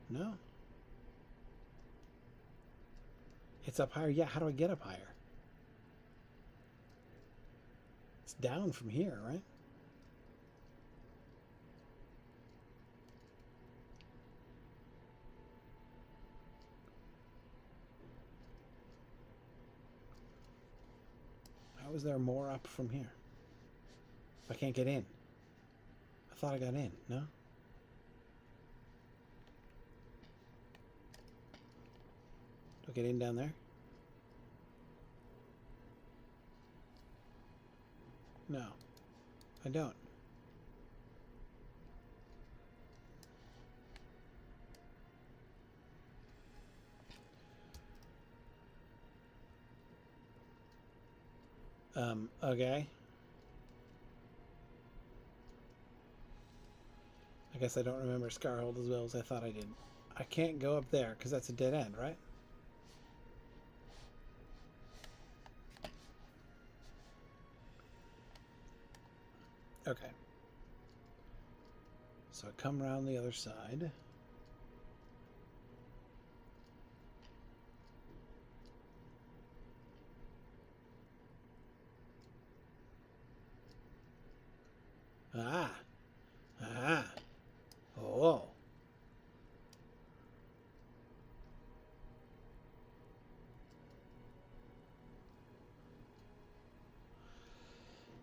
No? It's up higher. Yeah, how do I get up higher? It's down from here, right? How is there more up from here? I can't get in. I thought I got in, no? Do I get in down there? No, I don't. Okay. I guess I don't remember Scarhold as well as I thought I did. I can't go up there because that's a dead end, right? Okay. So I come around the other side. Ah. Ah. Oh.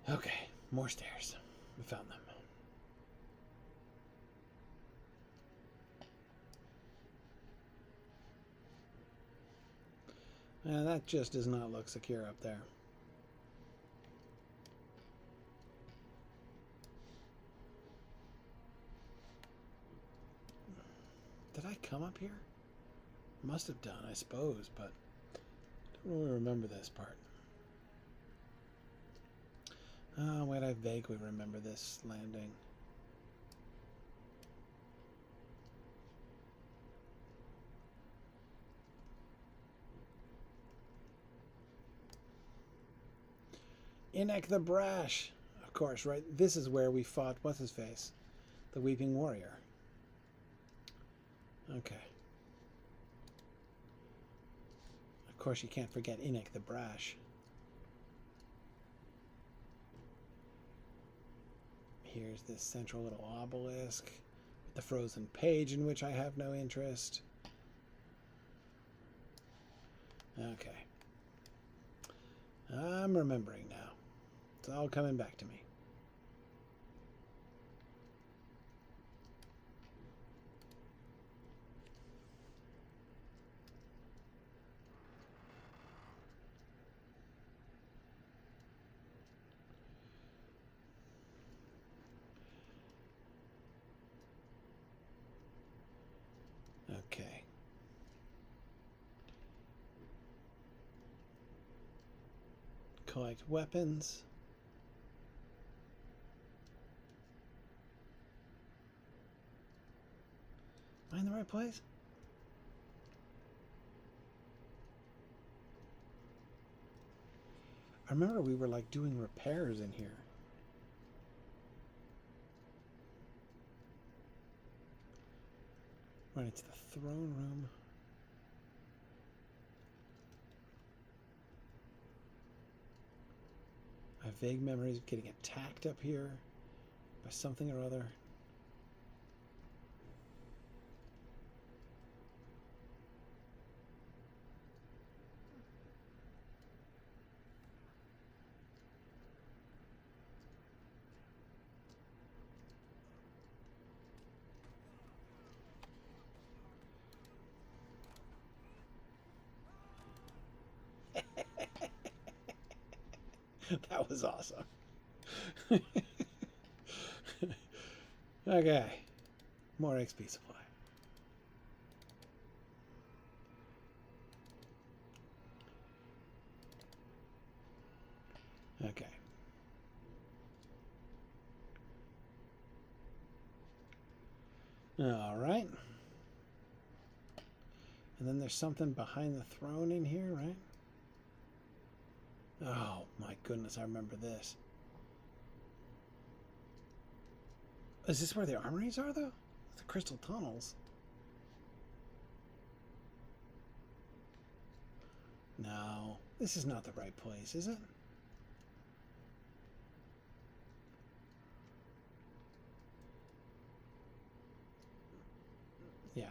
Okay, more stairs. We found them. That just does not look secure up there. Did I come up here? Must have done, I suppose, but I don't really remember this part. Oh, wait, I vaguely remember this landing. Inek the Brash. Of course, right? This is where we fought what's-his-face? The Weeping Warrior. Okay. Of course, you can't forget Inek the Brash. Here's this central little obelisk with the frozen page in which I have no interest. Okay. I'm remembering now. It's all coming back to me. Okay. Collect weapons. Am I in the right place? I remember we were like doing repairs in here. Right, it's the throne room. I have vague memories of getting attacked up here by something or other. That was awesome. Okay. More XP supply. Okay. All right. And then there's something behind the throne in here, right? Oh, my goodness, I remember this. Is this where the armories are, though? The crystal tunnels. No, this is not the right place, is it? Yeah.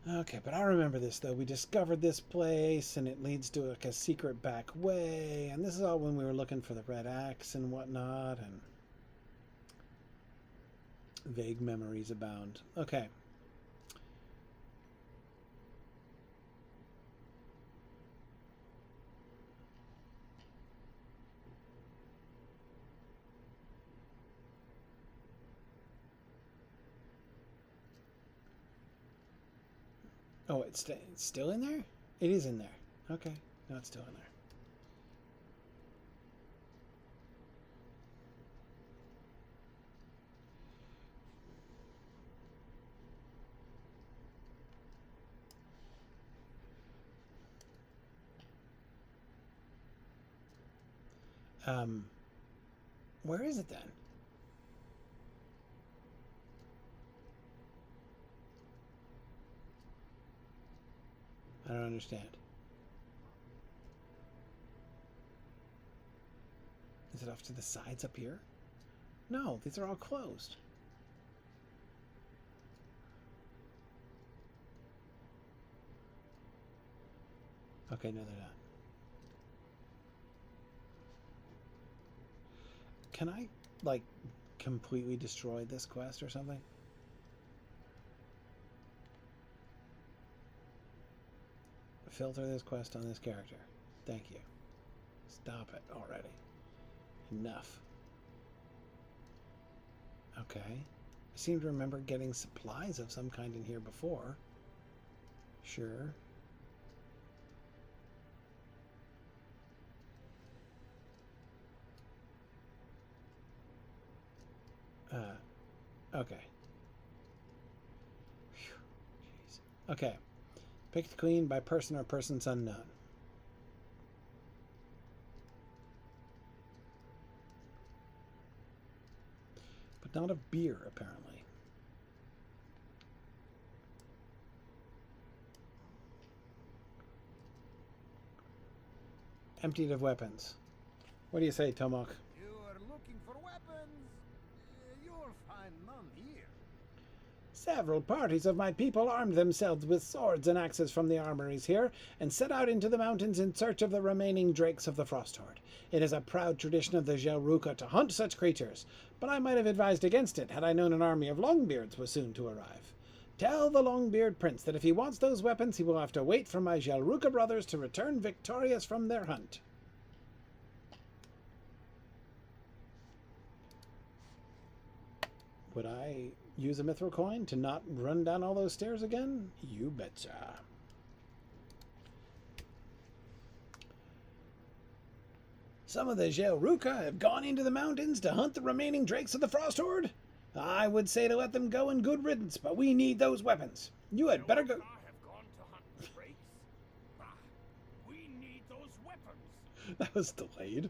Okay, but I remember this, though. We discovered this place, and it leads to like a secret back way. And this is all when we were looking for the red axe and whatnot, and vague memories abound. Okay. Oh, it's still in there? It is in there. Okay. No, it's still in there. Where is it then? understand. Is it off to the sides up here? No, these are all closed. Okay, no, they're not. Can I, like, completely destroy this quest or something? Filter this quest on this character. Thank you. Stop it already. Enough. Okay. I seem to remember getting supplies of some kind in here before. Sure. Okay. Whew. Jeez. Okay. Pick the queen by person or persons unknown. But not of beer, apparently. Emptied of weapons. What do you say, Tomok? You are looking for weapons? You'll find none here. Several parties of my people armed themselves with swords and axes from the armories here, and set out into the mountains in search of the remaining drakes of the Frost Horde. It is a proud tradition of the Gelruka to hunt such creatures, but I might have advised against it had I known an army of Longbeards was soon to arrive. Tell the Longbeard Prince that if he wants those weapons, he will have to wait for my Gelruka brothers to return victorious from their hunt. Would I use a mithril coin to not run down all those stairs again? You betcha. Some of the Gelruka have gone into the mountains to hunt the remaining drakes of the Frost Horde. I would say to let them go in good riddance, but we need those weapons. You had better go... have gone to hunt the drakes? We need those weapons. That was delayed.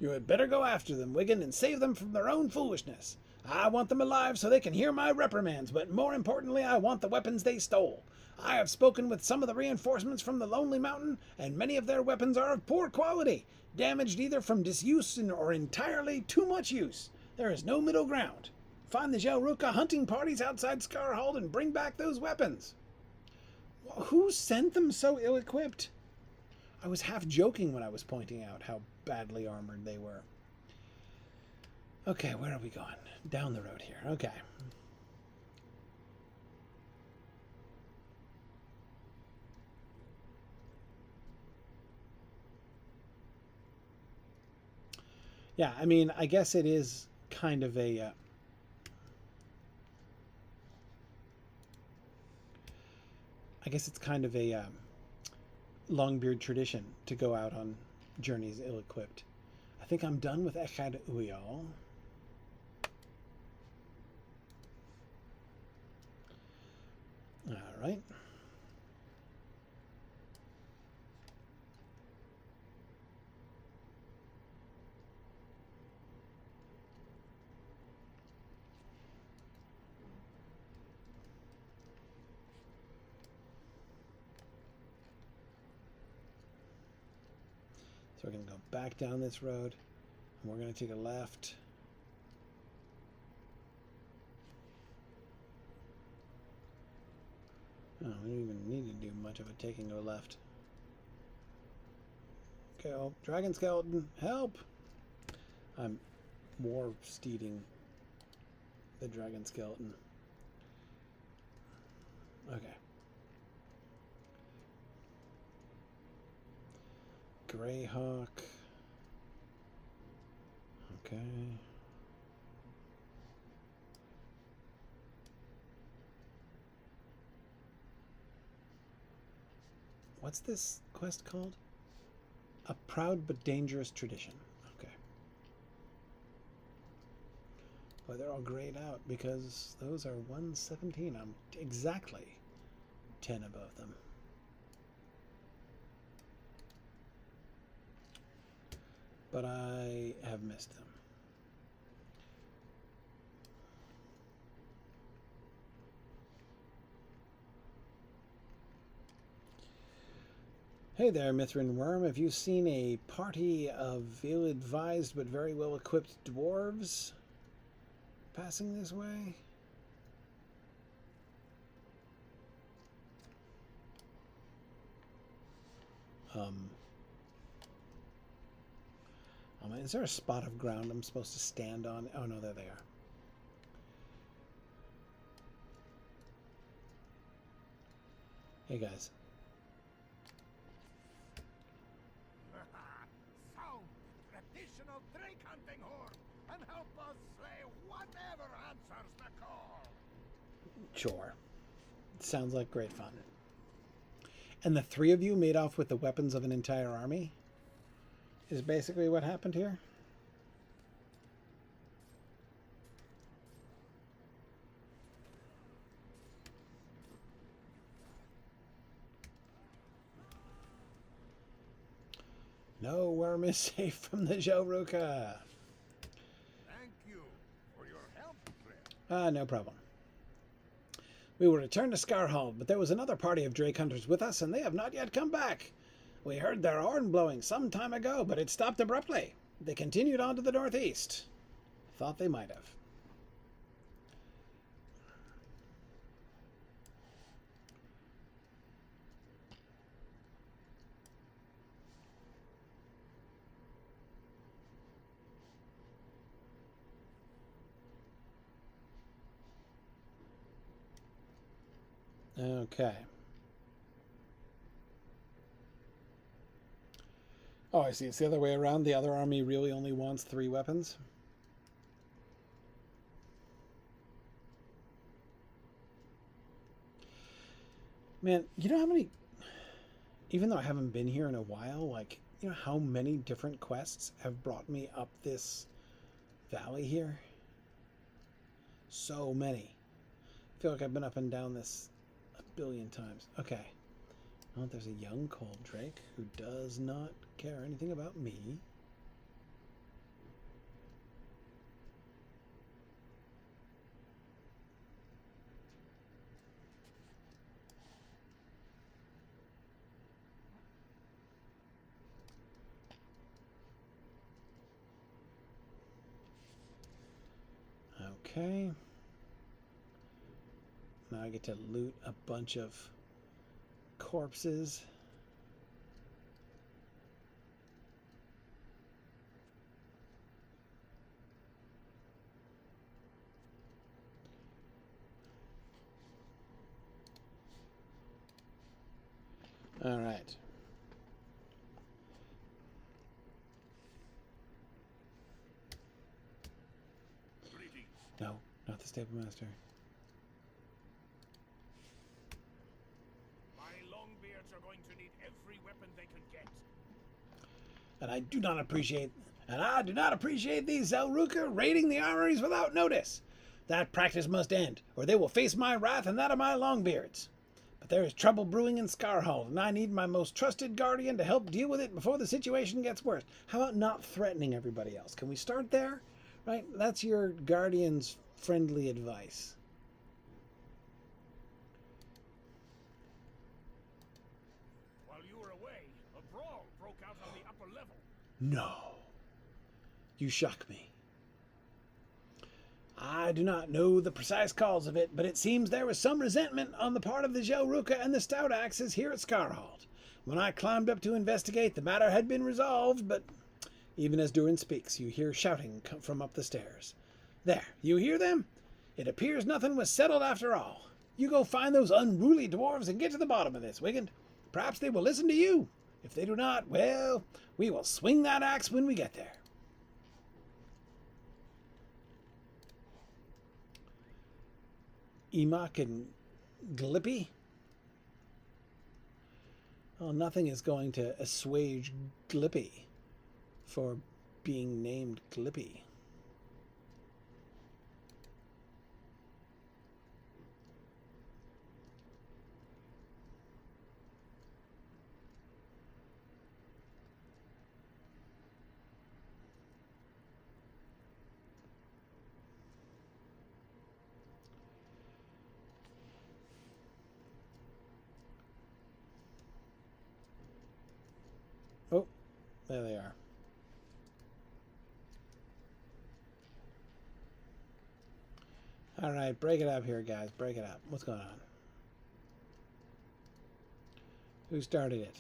You had better go after them, Wigend, and save them from their own foolishness. I want them alive so they can hear my reprimands, but more importantly, I want the weapons they stole. I have spoken with some of the reinforcements from the Lonely Mountain, and many of their weapons are of poor quality, damaged either from disuse or entirely too much use. There is no middle ground. Find the Gelruka hunting parties outside Scarhold and bring back those weapons. Who sent them so ill-equipped? I was half joking when I was pointing out how badly armored they were. Okay, where are we going? Down the road here. Okay. Yeah, I mean, I guess it is kind of a... I guess it's kind of a Longbeard tradition to go out on journeys ill-equipped. I think I'm done with Echad Uyal. All right. So we're going to go back down this road, and we're going to take a left. Oh, we don't even need to do much of a taking to a left. Okay, oh, dragon skeleton, help! I'm war steeding the dragon skeleton. Okay. Greyhawk. Okay. What's this quest called? A proud but dangerous tradition. Okay. Well, they're all grayed out because those are 117. I'm exactly 10 above them. But I have missed them. Hey there, Mithrin Worm. Have you seen a party of ill-advised but very well-equipped dwarves passing this way? Is there a spot of ground I'm supposed to stand on? Oh no, there they are. Hey guys. Sound the traditional drake hunting horn and help us slay whatever answers the call. Sure. Sounds like great fun. And the three of you made off with the weapons of an entire army? Is basically what happened here? No worm is safe from the Jelruka. Thank you for your help, friend. No problem. We will return to Scarhold, but there was another party of Drake hunters with us, and they have not yet come back. We heard their horn blowing some time ago, but it stopped abruptly. They continued on to the northeast. Thought they might have. Okay. Oh, I see. It's the other way around. The other army really only wants 3 weapons. Man, you know how many... Even though I haven't been here in a while, like, you know how many different quests have brought me up this valley here? So many. I feel like I've been up and down this a billion times. Okay. Oh, there's a young cold drake who does not care anything about me. Okay. Now I get to loot a bunch of corpses. All right. No, not the stable master. My longbeards are going to need every weapon they can get. And I do not appreciate these Zelruka raiding the armories without notice. That practice must end, or they will face my wrath and that of my longbeards. But there is trouble brewing in Scarhold, and I need my most trusted guardian to help deal with it before the situation gets worse. How about not threatening everybody else? Can we start there? Right? That's your guardian's friendly advice. While you were away, a brawl broke out on the upper level. No. You shock me. I do not know the precise cause of it, but it seems there was some resentment on the part of the Jelruka and the Stout Axes here at Scarhold. When I climbed up to investigate, the matter had been resolved, but even as Durin speaks, you hear shouting come from up the stairs. There, you hear them? It appears nothing was settled after all. You go find those unruly dwarves and get to the bottom of this, Wigend. Perhaps they will listen to you. If they do not, well, we will swing that axe when we get there. Emok and Glippy? Well, nothing is going to assuage Glippy for being named Glippy. There they are. All right, break it up here, guys. Break it up. What's going on? Who started it?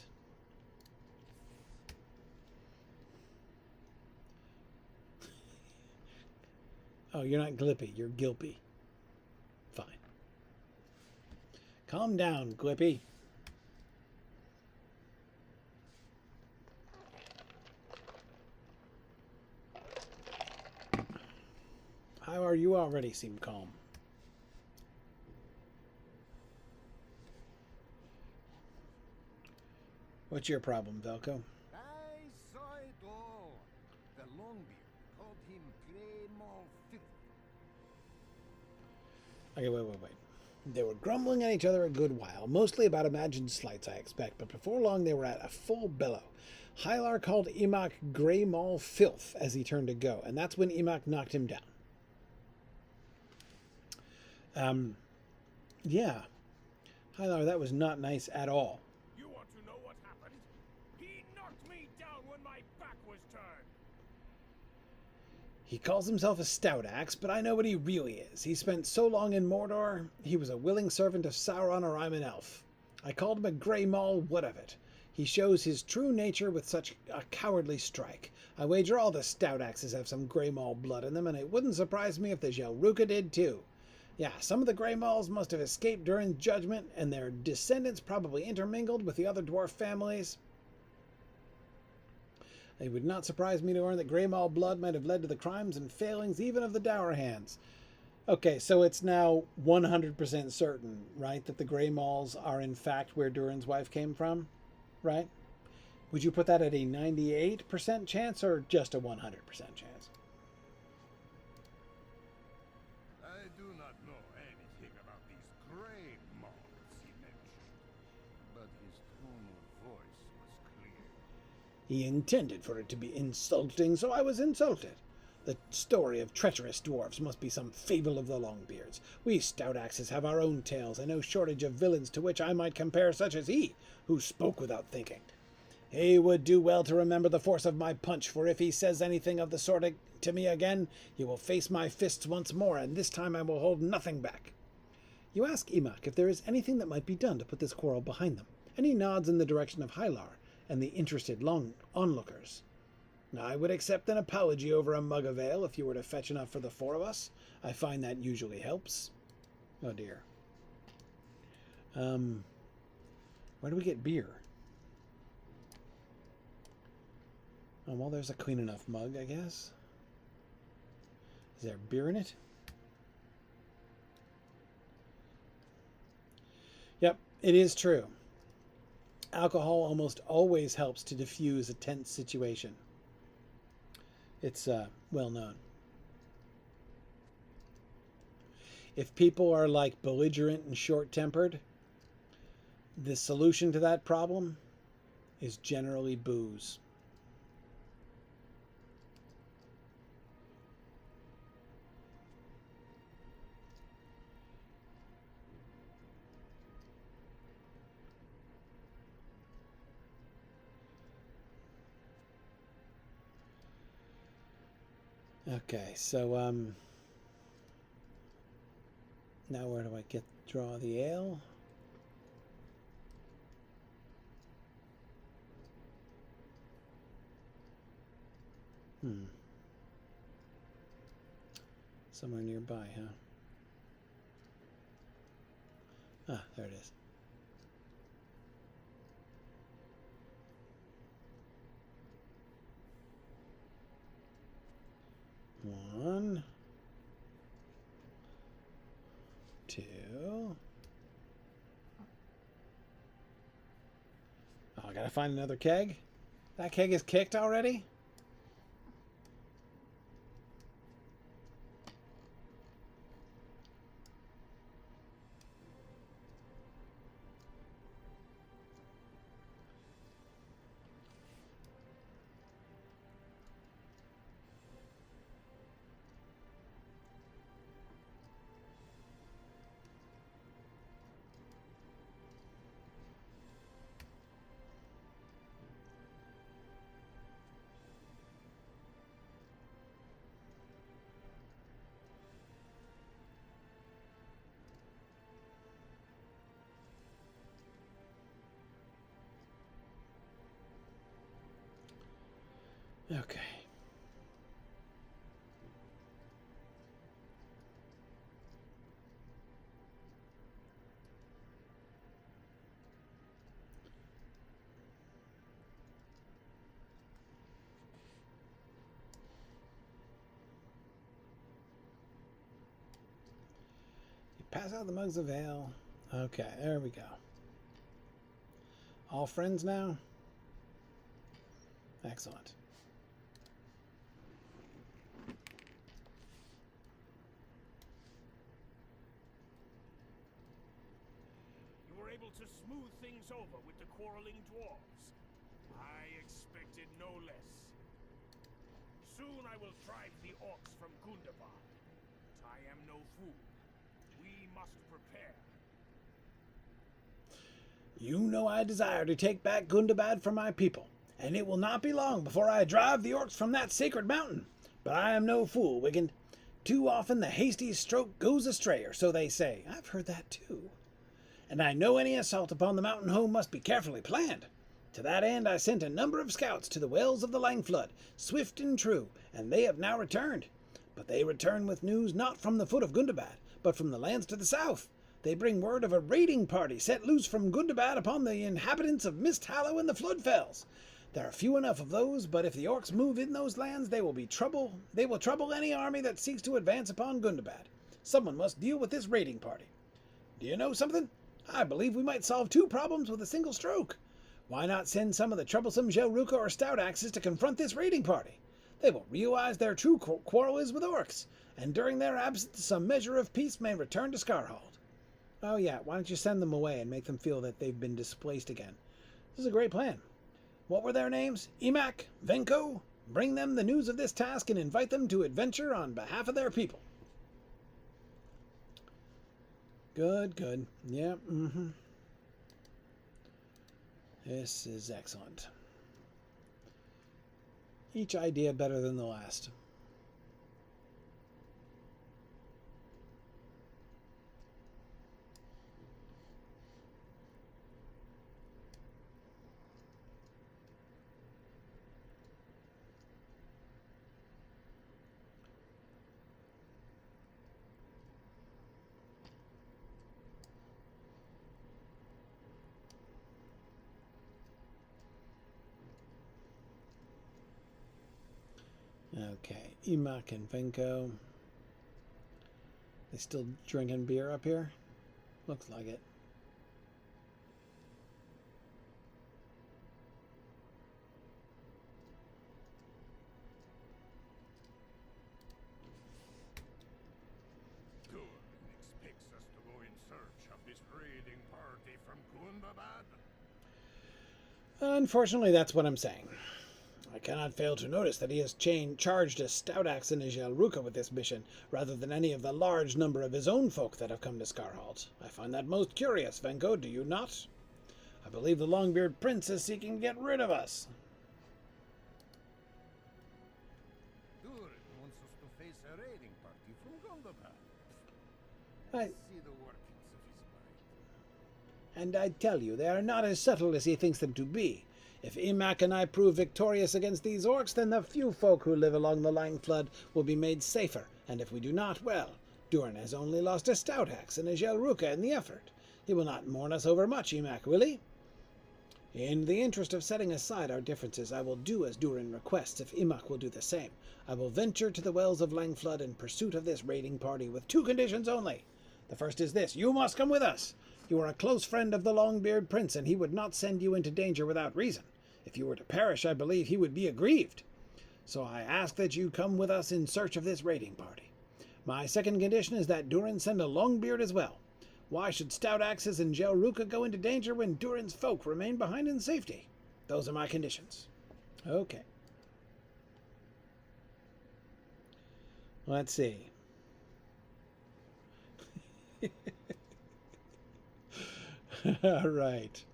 Oh, you're not Glippy. You're Gilpy. Fine. Calm down, Glippy. How are you already seem calm? What's your problem, Velko? I saw it all. The Longbeard called him Grey Mall Filth. Okay, wait. They were grumbling at each other a good while, mostly about imagined slights, I expect, but before long they were at a full bellow. Hylar called Emac Grey Mall Filth as he turned to go, and that's when Emac knocked him down. Yeah. Hylar, that was not nice at all. You want to know what happened? He knocked me down when my back was turned. He calls himself a stout axe, but I know what he really is. He spent so long in Mordor, he was a willing servant of Sauron, or I'm an elf. I called him a Grey Mall, what of it? He shows his true nature with such a cowardly strike. I wager all the stout axes have some Grey Mall blood in them, and it wouldn't surprise me if the Jelruka did too. Yeah, some of the Grey Malls must have escaped during Judgment, and their descendants probably intermingled with the other dwarf families. It would not surprise me to learn that Grey Mall blood might have led to the crimes and failings even of the Dour Hands. Okay, so it's now 100% certain, right, that the Grey Malls are in fact where Durin's wife came from, right? Would you put that at a 98% chance or just a 100% chance? I do not know anything about these Grey Malls he mentioned, but his tone of voice was clear. He intended for it to be insulting, so I was insulted. The story of treacherous dwarfs must be some fable of the Longbeards. We stout axes have our own tales, and no shortage of villains to which I might compare such as he, who spoke without thinking. He would do well to remember the force of my punch, for if he says anything of the sort to me again, he will face my fists once more, and this time I will hold nothing back. You ask Emac if there is anything that might be done to put this quarrel behind them, and he nods in the direction of Hylar and the interested onlookers. I would accept an apology over a mug of ale if you were to fetch enough for the four of us. I find that usually helps. Oh dear. Where do we get beer? Oh, well, there's a clean enough mug, I guess. Is there beer in it? Yep, it is true. Alcohol almost always helps to diffuse a tense situation. It's well known. If people are like belligerent and short-tempered, the solution to that problem is generally booze. Okay, so now where do I draw the ale? Somewhere nearby, huh? Ah, there it is. One, two. Oh, I gotta find another keg. That keg is kicked already? Okay. You pass out the mugs of ale. Okay, there we go. All friends now? Excellent. You were able to smooth things over with the quarreling dwarves. I expected no less. Soon I will drive the orcs from Gundabad. But I am no fool. We must prepare. You know I desire to take back Gundabad for my people, and it will not be long before I drive the orcs from that sacred mountain. But I am no fool, Wigend. Too often the hasty stroke goes astray, or so they say. I've heard that too. And I know any assault upon the mountain home must be carefully planned. To that end I sent a number of scouts to the wells of the Langflood, swift and true, and they have now returned. But they return with news not from the foot of Gundabad, but from the lands to the south. They bring word of a raiding party set loose from Gundabad upon the inhabitants of Mist Hallow and the Floodfells. There are few enough of those, but if the orcs move in those lands, they will trouble any army that seeks to advance upon Gundabad. Someone must deal with this raiding party. Do you know something? I believe we might solve two problems with a single stroke. Why not send some of the troublesome Gelruka or Stout Axes to confront this raiding party? They will realize their true quarrel is with orcs, and during their absence some measure of peace may return to Scarhold. Oh yeah, why don't you send them away and make them feel that they've been displaced again? This is a great plan. What were their names? Emac? Venko? Bring them the news of this task and invite them to adventure on behalf of their people. Good, good. Yeah, This is excellent. Each idea better than the last. Okay, Emak and Venko. They still drinking beer up here? Looks like it. Good. Expects us to go in search of this raiding party from Gundabad? Unfortunately, that's what I'm saying. I cannot fail to notice that he has charged a Stout Axe and a Gelruka with this mission, rather than any of the large number of his own folk that have come to Scarhold. I find that most curious, Venko, do you not? I believe the Longbeard Prince is seeking to get rid of us. Durin wants us to face a raiding party from Gundabad. I See the workings of his mind. And I tell you, they are not as subtle as he thinks them to be. If Emac and I prove victorious against these orcs, then the few folk who live along the Langflood will be made safer, and if we do not, well, Durin has only lost a Stout Axe and a Gelruka in the effort. He will not mourn us over much, Emac, will he? In the interest of setting aside our differences, I will do as Durin requests if Emac will do the same. I will venture to the wells of Langflood in pursuit of this raiding party with two conditions only. The first is this: you must come with us. You are a close friend of the Longbeard Prince, and he would not send you into danger without reason. If you were to perish, I believe he would be aggrieved. So I ask that you come with us in search of this raiding party. My second condition is that Durin send a Longbeard as well. Why should Stout Axes and Gelruka go into danger when Durin's folk remain behind in safety? Those are my conditions. Okay. Let's see. All right.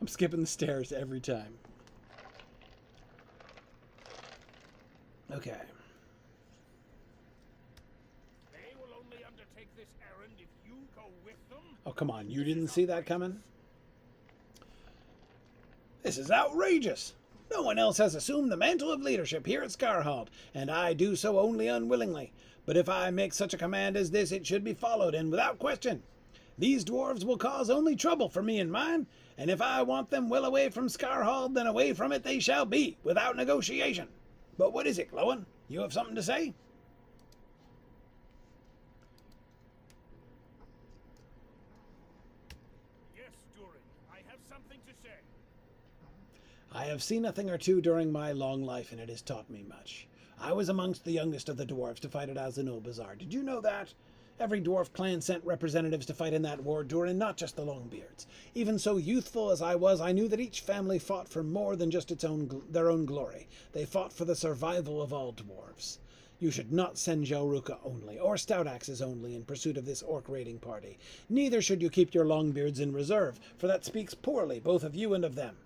I'm skipping the stairs every time. Okay. They will only undertake this errand if you go with them. Oh, come on. You didn't see that coming? This is outrageous. No one else has assumed the mantle of leadership here at Scarhald, and I do so only unwillingly. But if I make such a command as this, it should be followed, and without question. These dwarves will cause only trouble for me and mine, and if I want them well away from Scarhald, then away from it they shall be, without negotiation. But what is it, Glowen? You have something to say? Yes, Durin, I have something to say. I have seen a thing or two during my long life, and it has taught me much. I was amongst the youngest of the dwarves to fight at Azanul Bazaar. Did you know that? Every dwarf clan sent representatives to fight in that war, Durin, not just the Longbeards. Even so youthful as I was, I knew that each family fought for more than just their own glory. They fought for the survival of all dwarves. You should not send Jelruka only, or Stout Axes only, in pursuit of this orc raiding party. Neither should you keep your Longbeards in reserve, for that speaks poorly both of you and of them.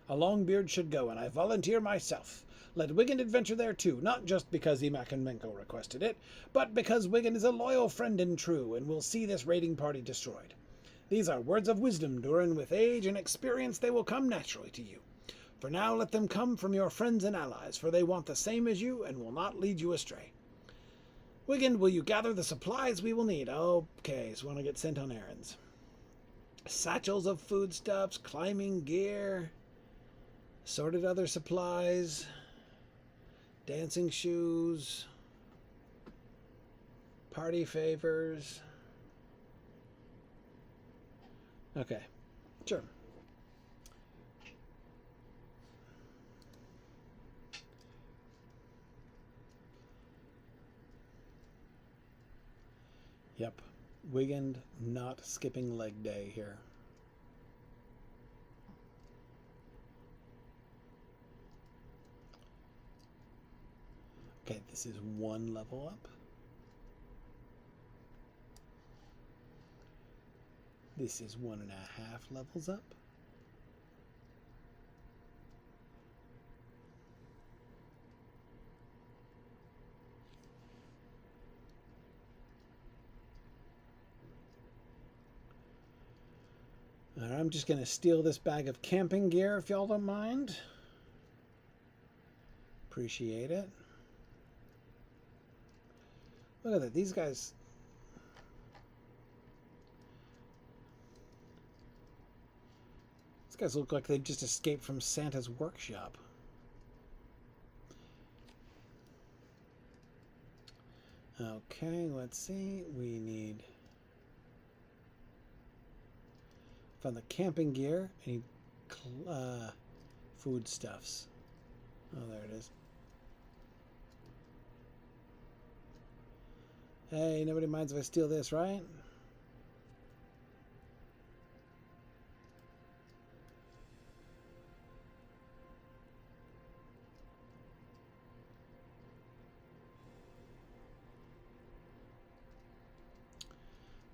A Longbeard should go, and I volunteer myself. Let Wigend adventure there too, not just because Emak and Menko requested it, but because Wigend is a loyal friend and true, and will see this raiding party destroyed. These are words of wisdom, Durin. With age and experience they will come naturally to you. For now let them come from your friends and allies, for they want the same as you, and will not lead you astray. Wigend, will you gather the supplies we will need? Okay, so want to get sent on errands. Satchels of foodstuffs, climbing gear, assorted other supplies, dancing shoes, party favors. Okay, sure. Yep, Wigend not skipping leg day here. Okay, this is 1 level up. This is 1.5 levels up. Alright, I'm just going to steal this bag of camping gear if y'all don't mind. Appreciate it. Look at that, these guys. These guys look like they've just escaped from Santa's workshop. Okay, let's see. We need, found the camping gear. I need foodstuffs. Oh, there it is. Hey, nobody minds if I steal this, right?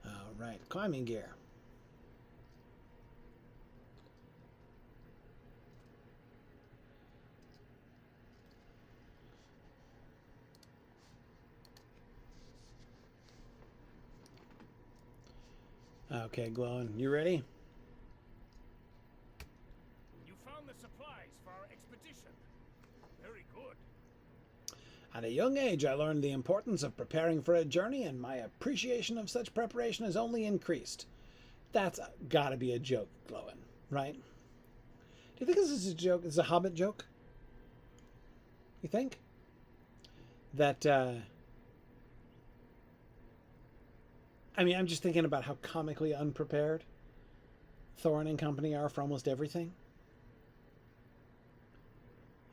All right, climbing gear. Okay, Glowin, you ready? You found the supplies for our expedition. Very good. At a young age, I learned the importance of preparing for a journey, and my appreciation of such preparation has only increased. That's gotta be a joke, Glowin, right? Do you think this is a joke? This is a Hobbit joke? You think? That, I mean, I'm just thinking about how comically unprepared Thorin and company are for almost everything.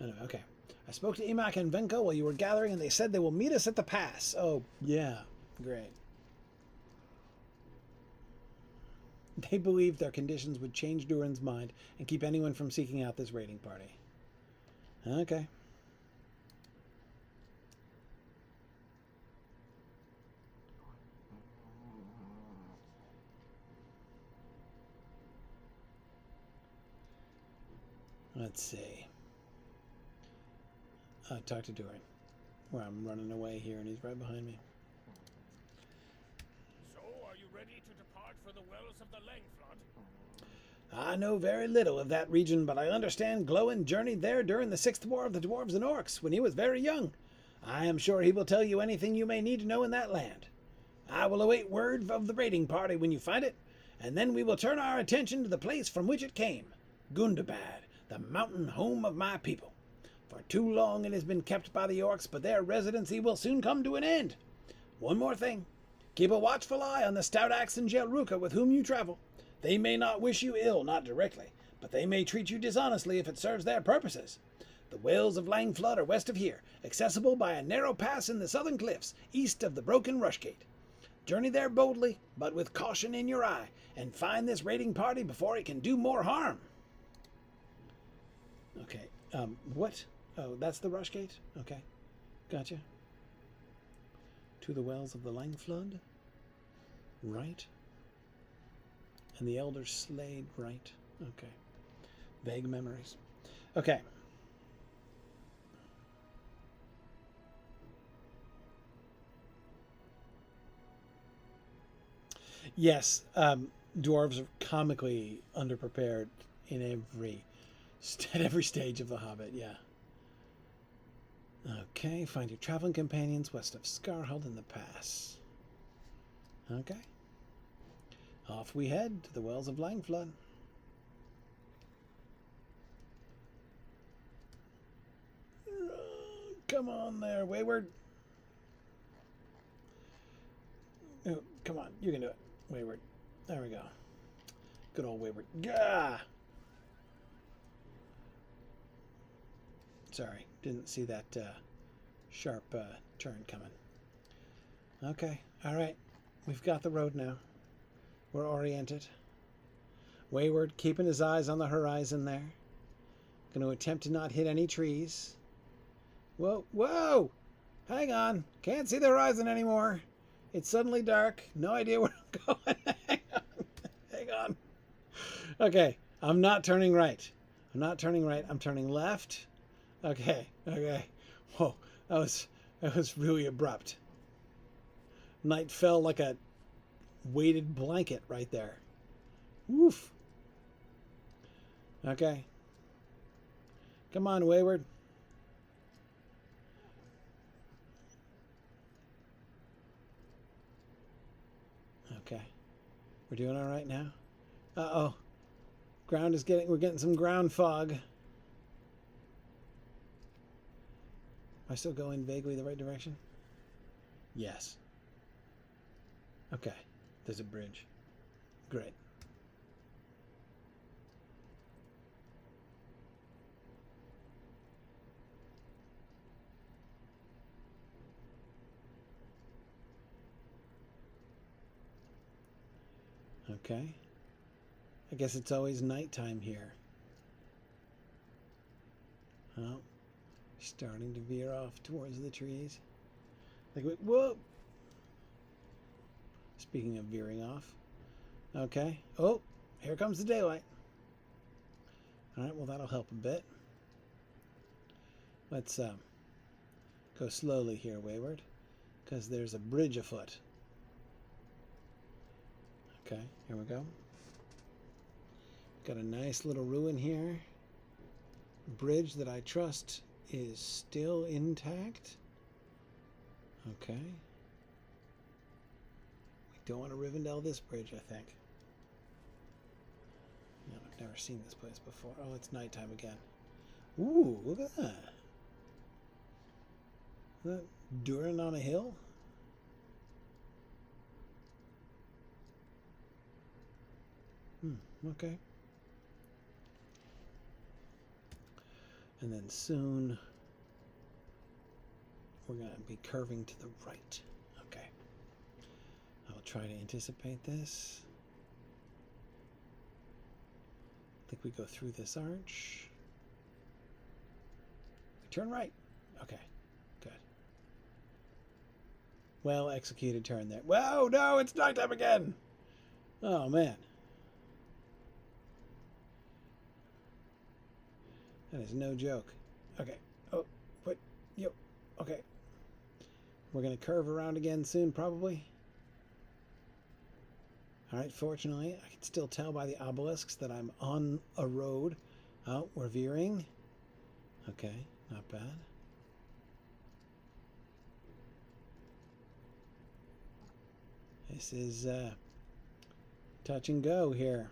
Anyway, okay. I spoke to Emak and Venko while you were gathering, and they said they will meet us at the pass. Oh, yeah. Great. They believed their conditions would change Durin's mind and keep anyone from seeking out this raiding party. Okay. Let's see. Talk to Durin. Where I'm running away here and he's right behind me. So, are you ready to depart for the wells of the Langflood? I know very little of that region, but I understand Glowin journeyed there during the 6th War of the Dwarves and Orcs when he was very young. I am sure he will tell you anything you may need to know in that land. I will await word of the raiding party when you find it, and then we will turn our attention to the place from which it came, Gundabad, the mountain home of my people. For too long it has been kept by the Orcs, but their residency will soon come to an end. One more thing. Keep a watchful eye on the stout axe and Jelruka with whom you travel. They may not wish you ill, not directly, but they may treat you dishonestly if it serves their purposes. The Wells of Langflood are west of here, accessible by a narrow pass in the southern cliffs, east of the broken Rushgate. Journey there boldly, but with caution in your eye, and find this raiding party before it can do more harm. Okay, what? Oh, that's the Rushgate? Okay, gotcha. To the Wells of the Langflood? Right. And the Elder Slade, right. Okay. Vague memories. Okay. Yes, dwarves are comically underprepared in at every stage of The Hobbit, yeah. Okay, find your traveling companions west of Scarhold in the pass. Okay. Off we head to the Wells of Langflood. Come on there, Wayward. Oh, come on, you can do it, Wayward. There we go. Good old Wayward. Gah! Sorry, didn't see that sharp turn coming. Okay, all right. We've got the road now. We're oriented. Wayward keeping his eyes on the horizon there. Going to attempt to not hit any trees. Whoa, whoa! Hang on. Can't see the horizon anymore. It's suddenly dark. No idea where I'm going. Hang on. Hang on. Okay, I'm not turning right. I'm not turning right. I'm turning left. Okay, okay. Whoa, that was really abrupt. Night fell like a weighted blanket right there. Woof. Okay. Come on, Wayward. Okay. We're doing all right now. Uh-oh. We're getting some ground fog. Am I still going vaguely the right direction? Yes. Okay. There's a bridge. Great. Okay. I guess it's always nighttime here. Oh. Starting to veer off towards the trees. Like, whoa! Speaking of veering off. Okay. Oh, here comes the daylight. Alright, well that'll help a bit. Let's go slowly here, Wayward, because there's a bridge afoot. Okay, here we go. Got a nice little ruin here. Bridge that I trust is still intact. Okay. We don't want to Rivendell this bridge, I think. No, I've never seen this place before. Oh, it's nighttime again. Ooh, look at that. Is that Durin on a hill? Okay. And then soon we're going to be curving to the right. Okay. I'll try to anticipate this. I think we go through this arch. We turn right. Okay. Good. Well executed turn there. Whoa, no, it's nighttime again. Oh, man. That is no joke. Okay. Oh, what? Yo. Okay. We're going to curve around again soon, probably. Alright, fortunately, I can still tell by the obelisks that I'm on a road. Oh, we're veering. Okay, not bad. This is touch and go here.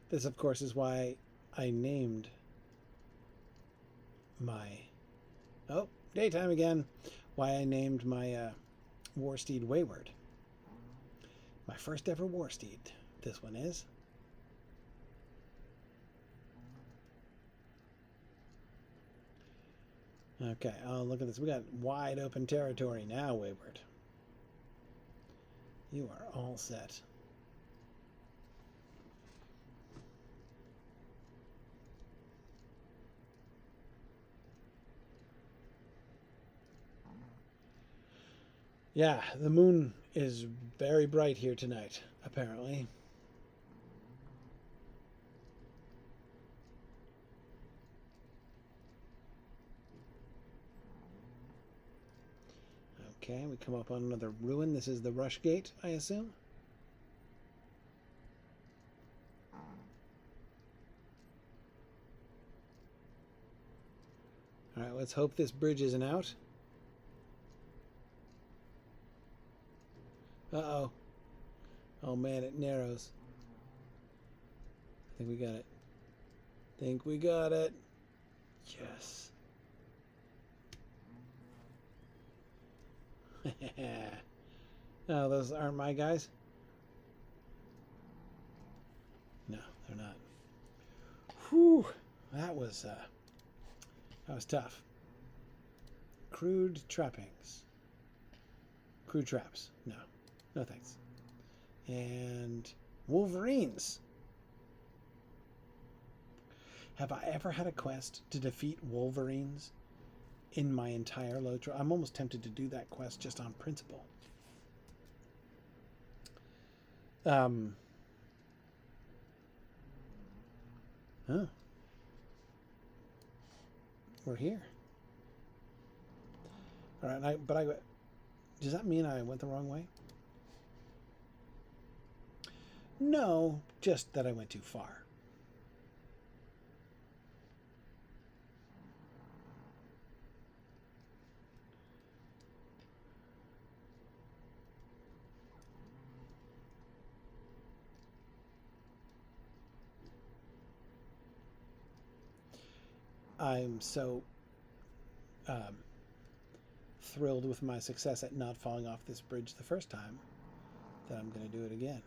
This, of course, is why I named my... Oh, daytime again. Why I named my war steed Wayward. My first ever war steed, this one is. Okay, oh, look at this. We got wide open territory now, Wayward. You are all set. Yeah, the moon is very bright here tonight, apparently. Okay, we come up on another ruin. This is the Rush Gate, I assume. Alright, let's hope this bridge isn't out. Uh-oh. Oh man, it narrows. I think we got it. Think we got it. Yes. Oh, those aren't my guys? No, they're not. Whew. That was tough. Crude trappings. Crude traps. No. No thanks. And Wolverines. Have I ever had a quest to defeat Wolverines in my entire LOTRO? I'm almost tempted to do that quest just on principle. Oh. We're here. All right, does that mean I went the wrong way? No, just that I went too far. I'm so thrilled with my success at not falling off this bridge the first time that I'm going to do it again.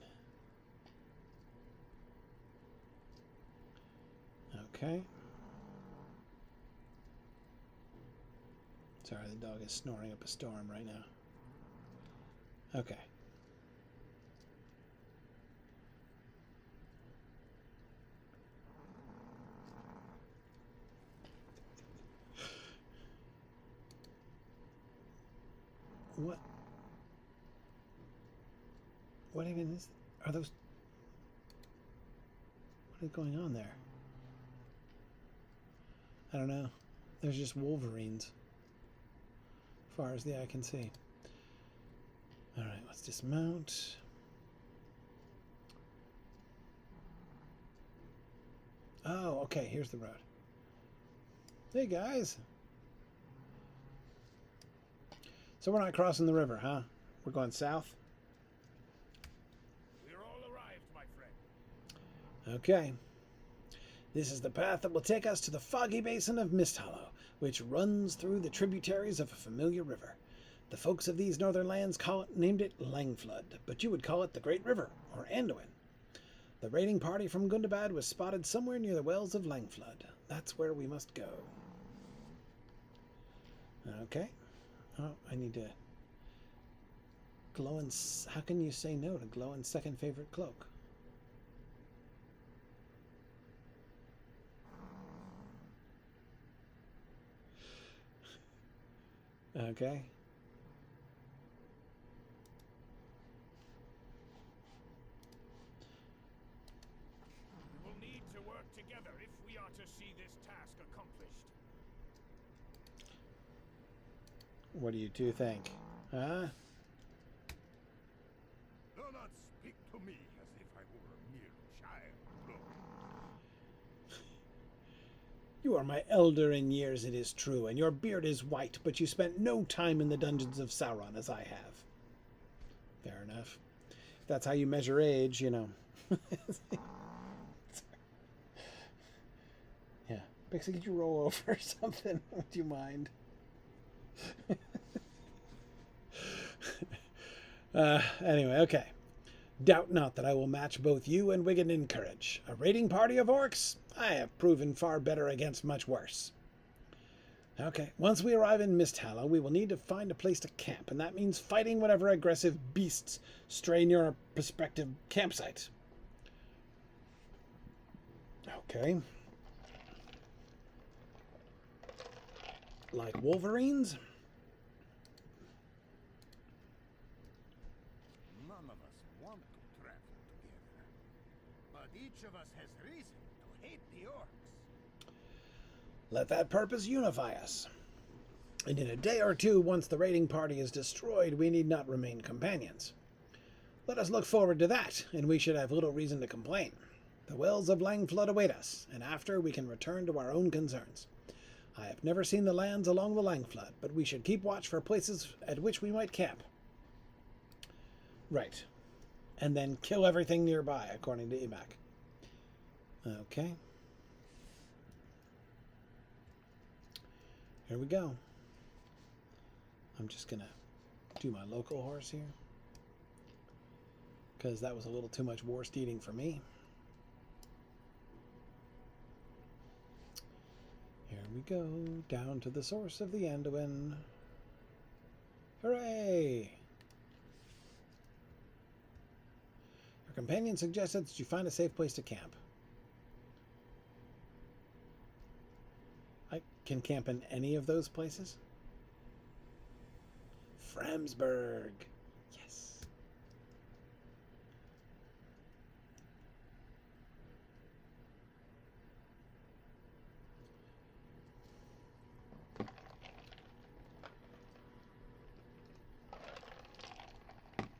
Okay. Sorry, the dog is snoring up a storm right now. Okay. What even are those? What is going on there? I don't know. There's just Wolverines, as far as the eye can see. All right, let's dismount. Oh, okay, here's the road. Hey, guys. So we're not crossing the river, huh? We're going south? We're all arrived, my friend. Okay. This is the path that will take us to the foggy basin of Mist Hollow, which runs through the tributaries of a familiar river. The folks of these northern lands named it Langflood, but you would call it the Great River, or Anduin. The raiding party from Gundabad was spotted somewhere near the wells of Langflood. That's where we must go. Okay. Oh, I need to glow in... How can you say no to glow in second favorite cloak? Okay. We will need to work together if we are to see this task accomplished. What do you two think? Huh? not speak to me as if I were a mere child, Chloe. You are my elder in years, it is true, and your beard is white, but you spent no time in the dungeons of Sauron as I have. Fair enough. If that's how you measure age, you know. Yeah. Bixie, could you roll over or something? Would you mind? Anyway, okay. Doubt not that I will match both you and Wigend in courage. A raiding party of orcs? I have proven far better against much worse. Okay, once we arrive in Misthallow, we will need to find a place to camp, and that means fighting whatever aggressive beasts stray near our prospective campsite. Okay. Like wolverines? None of us want to travel together, but each of us has reason to hate the orcs. Let that purpose unify us. And in a day or two, once the raiding party is destroyed, we need not remain companions. Let us look forward to that, and we should have little reason to complain. The wells of Langflood await us, and after we can return to our own concerns. I have never seen the lands along the Langflood, but we should keep watch for places at which we might camp. Right. And then kill everything nearby, according to Emac. Okay. Here we go. I'm just going to do my local horse here, because that was a little too much war steeding for me. Here we go, down to the source of the Anduin. Hooray! Your companion suggested that you find a safe place to camp. I can camp in any of those places? Framsburg. Yes.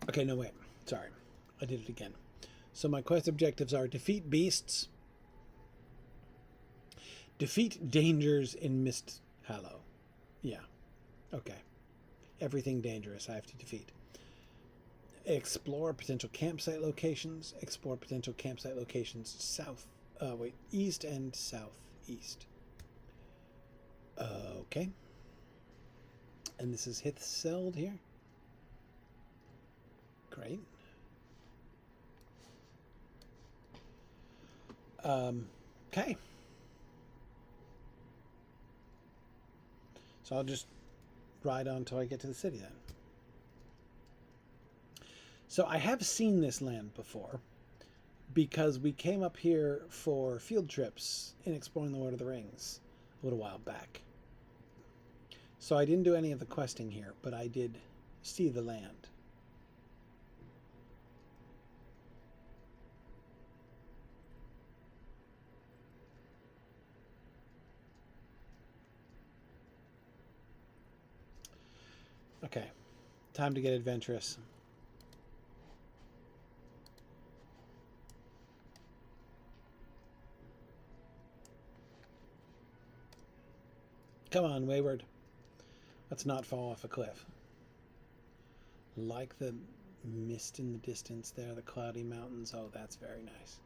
Okay, no, wait. Sorry. I did it again. So my quest objectives are defeat beasts, defeat dangers in Misthallow. Yeah. Okay. Everything dangerous I have to defeat. Explore potential campsite locations. Explore potential campsite locations east and southeast. Okay. And this is Hithseld here. Great. Okay. So I'll just ride on until I get to the city then. So I have seen this land before because we came up here for field trips in exploring the Lord of the Rings a little while back. So I didn't do any of the questing here, but I did see the land. Okay, time to get adventurous. Come on, Wayward. Let's not fall off a cliff. Like the mist in the distance there, the cloudy mountains. Oh, that's very nice.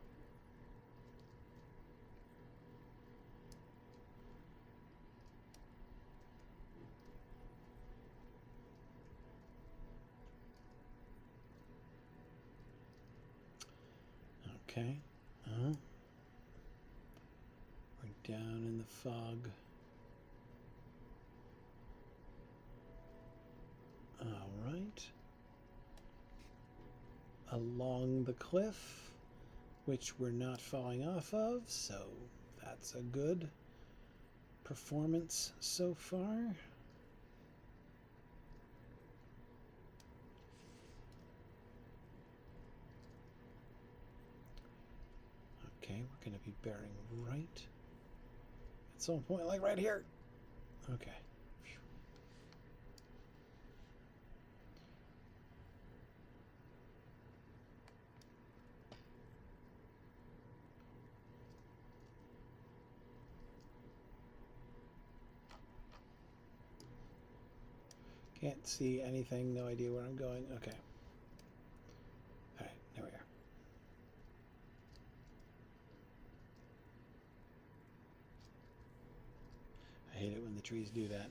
Okay. We're down in the fog. All right. Along the cliff, which we're not falling off of, so that's a good performance so far. Okay, we're going to be bearing right at some point, like right here. Okay. Can't see anything, no idea where I'm going. Okay. Alright, there we are. I hate it when the trees do that.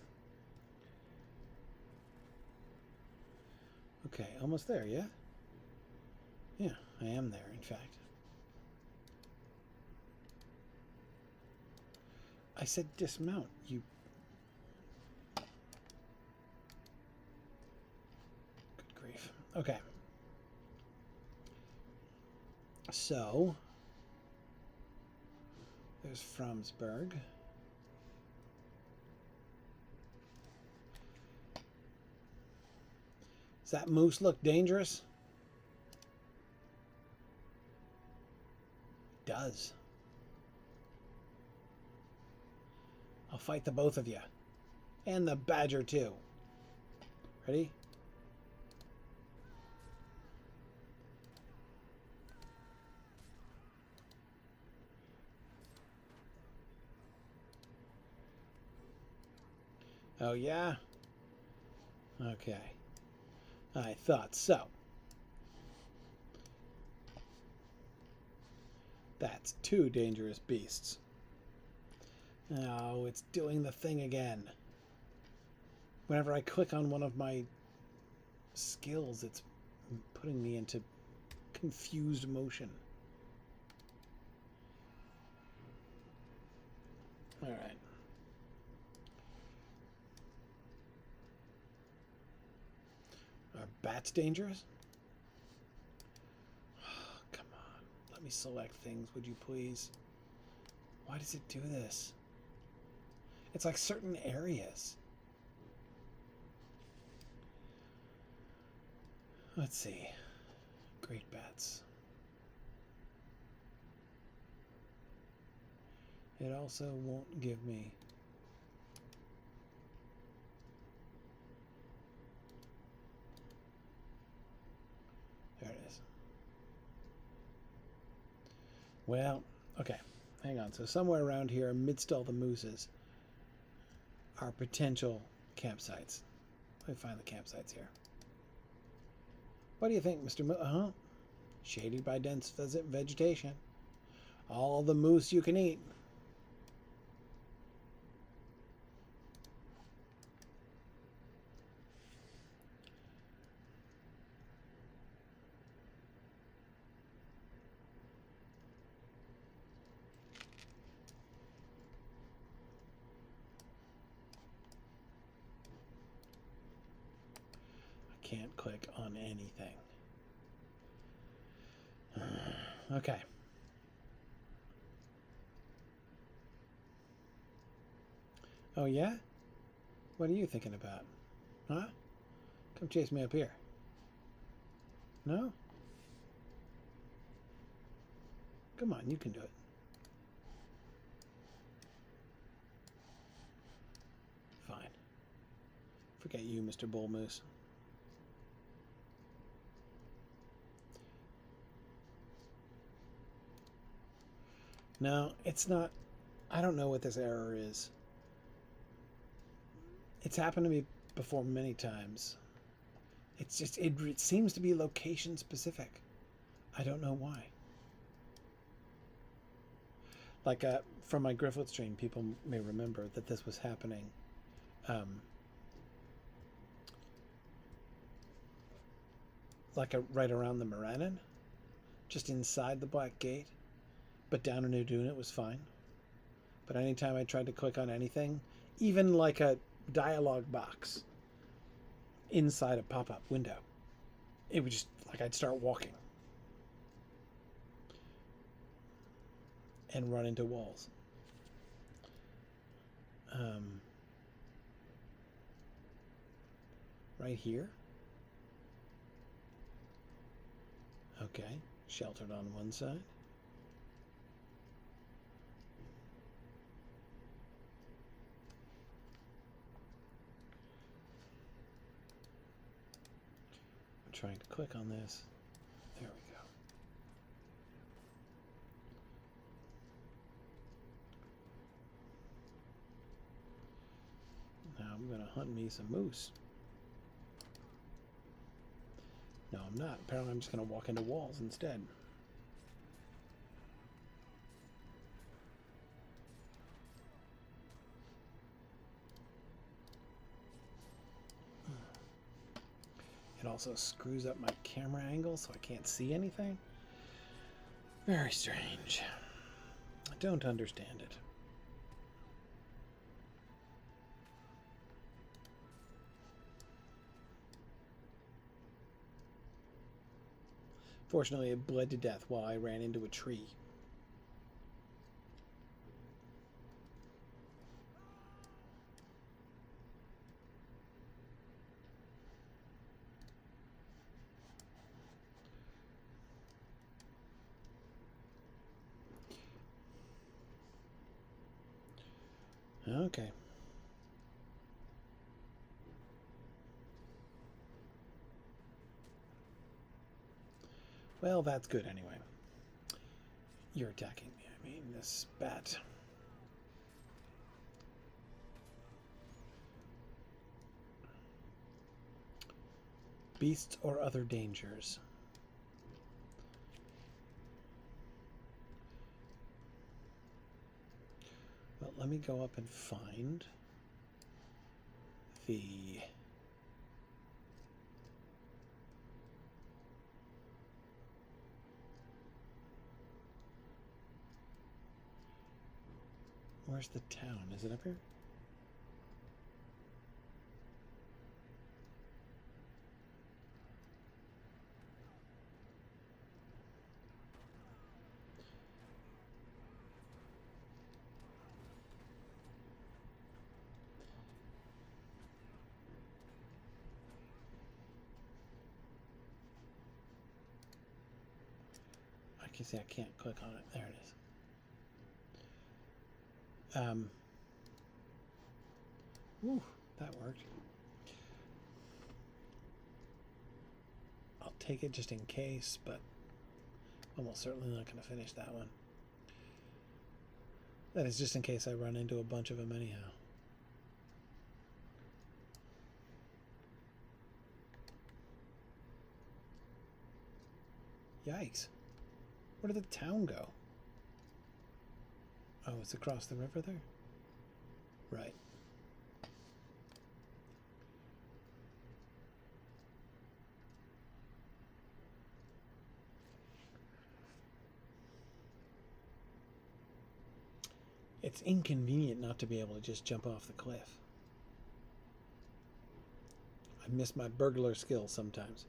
Okay, almost there, yeah? Yeah, I am there, in fact. I said dismount, you... Good grief. Okay. So... There's Fromsburg. Does that moose look dangerous? It does. I'll fight the both of you. And the badger too. Ready? Oh yeah? Okay. I thought so. That's two dangerous beasts. Oh, it's doing the thing again. Whenever I click on one of my skills, it's putting me into confused motion. All right. Are bats dangerous? Oh, come on. Let me select things, would you please? Why does it do this? It's like certain areas. Let's see. Great bats. It also won't give me... There it is. Well, okay. Hang on. So somewhere around here, amidst all the mooses, are potential campsites. Let me find the campsites here. What do you think, Mr. Moose? Shaded by dense vegetation. All the moose you can eat. Can't click on anything. Okay. Oh yeah? What are you thinking about? Huh? Come chase me up here. No? Come on, you can do it. Fine. Forget you, Mr. Bull Moose. No, it's not. I don't know what this error is. It's happened to me before many times. It's just, it seems to be location specific. I don't know why. Like from my Griffith stream, people may remember that this was happening. Like right around the Morannon, just inside the Black Gate. But down in Udun it was fine. But anytime I tried to click on anything, even like a dialogue box inside a pop-up window, it would just, like, I'd start walking and run into walls. Right here. Okay, sheltered on one side. Trying to click on this. There we go. Now I'm going to hunt me some moose. No, I'm not. Apparently I'm just going to walk into walls instead. It also screws up my camera angle so I can't see anything. Very strange. I don't understand it. Fortunately, it bled to death while I ran into a tree. Okay. Well, that's good anyway. You're attacking me. I mean, this bat. Beasts or other dangers. Well, let me go up and find the... Where's the town? Is it up here? I can see I can't click on it. There it is. Ooh, that worked. I'll take it just in case, but I'm almost certainly not going to finish that one. That is just in case I run into a bunch of them anyhow. Yikes. Where did the town go? Oh, it's across the river there? Right. It's inconvenient not to be able to just jump off the cliff. I miss my burglar skills sometimes.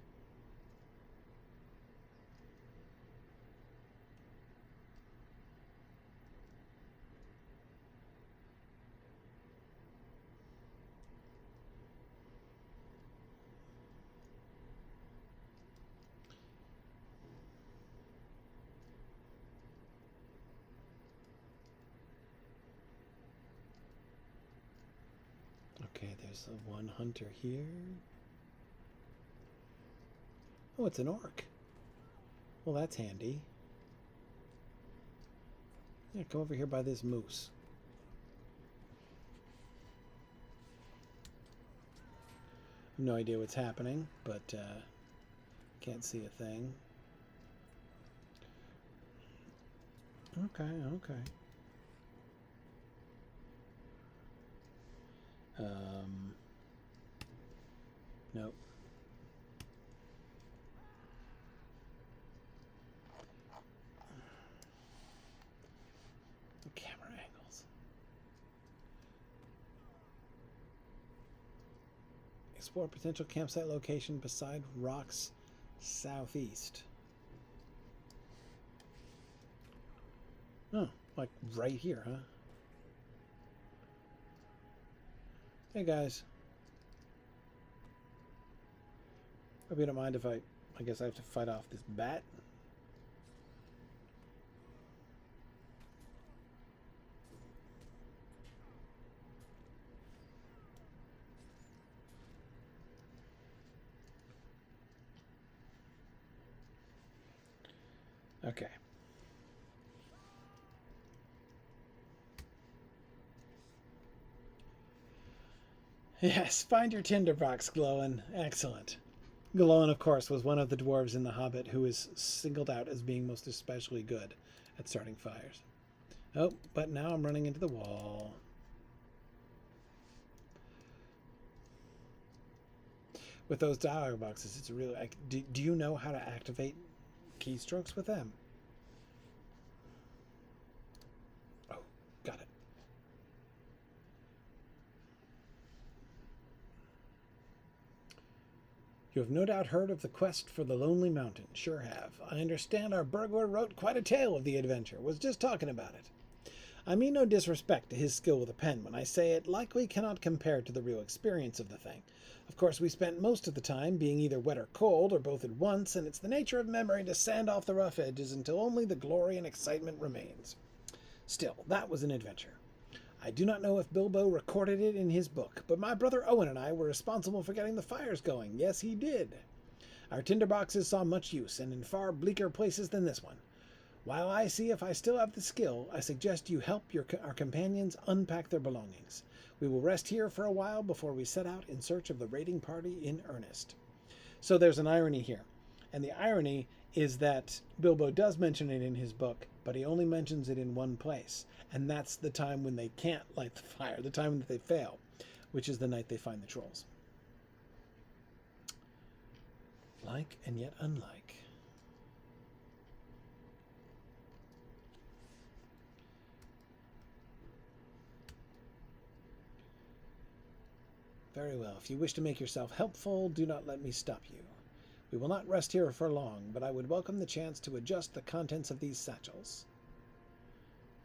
Okay, there's the one hunter here. Oh, it's an orc. Well, that's handy. Yeah, come over here by this moose. No idea what's happening, but can't see a thing. Okay, okay. Nope. Camera angles. Explore potential campsite location beside rocks southeast. Oh, like right here, huh? Hey guys. Hope you don't mind if I guess I have to fight off this bat. Okay. Yes, find your tinderbox glowing. Excellent. Galon, of course, was one of the dwarves in The Hobbit who is singled out as being most especially good at starting fires. Oh, but now I'm running into the wall. With those dialogue boxes, it's really... Do you know how to activate keystrokes with them? Oh, got it. You have no doubt heard of the quest for the Lonely Mountain. Sure have. I understand our burglar wrote quite a tale of the adventure. Was just talking about it. I mean no disrespect to his skill with a pen when I say it likely cannot compare to the real experience of the thing. Of course, we spent most of the time being either wet or cold, or both at once, and it's the nature of memory to sand off the rough edges until only the glory and excitement remains. Still, that was an adventure. I do not know if Bilbo recorded it in his book, but my brother Owen and I were responsible for getting the fires going. Yes, he did. Our tinderboxes saw much use, and in far bleaker places than this one. While I see if I still have the skill, I suggest you help our companions unpack their belongings. We will rest here for a while before we set out in search of the raiding party in earnest. So there's an irony here. And the irony is that Bilbo does mention it in his book, but he only mentions it in one place. And that's the time when they can't light the fire, the time that they fail, which is the night they find the trolls. Like and yet unlike. Very well. If you wish to make yourself helpful, do not let me stop you. We will not rest here for long, but I would welcome the chance to adjust the contents of these satchels.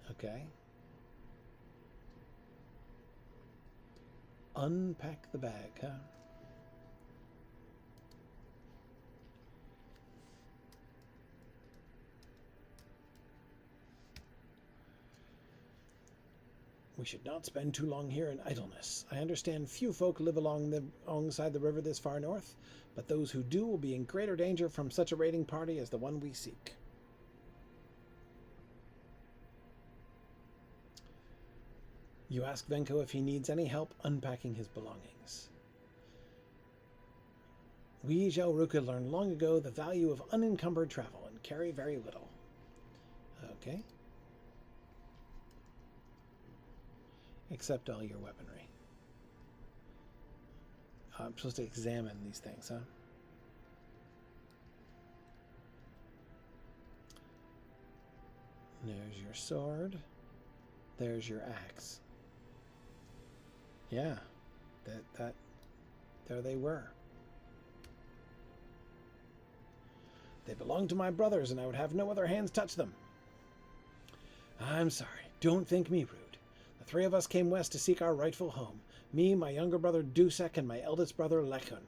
Okay. Unpack the bag, huh? We should not spend too long here in idleness. I understand few folk live alongside the river this far north, but those who do will be in greater danger from such a raiding party as the one we seek. You ask Venko if he needs any help unpacking his belongings. We Zhelruka learned long ago the value of unencumbered travel and carry very little. Okay. Except all your weaponry. I'm supposed to examine these things, huh? There's your sword. There's your axe. Yeah, there they were. They belonged to my brothers, and I would have no other hands touch them. I'm sorry. Don't think me rude. The three of us came west to seek our rightful home. Me, my younger brother Dusek, and my eldest brother Lechun.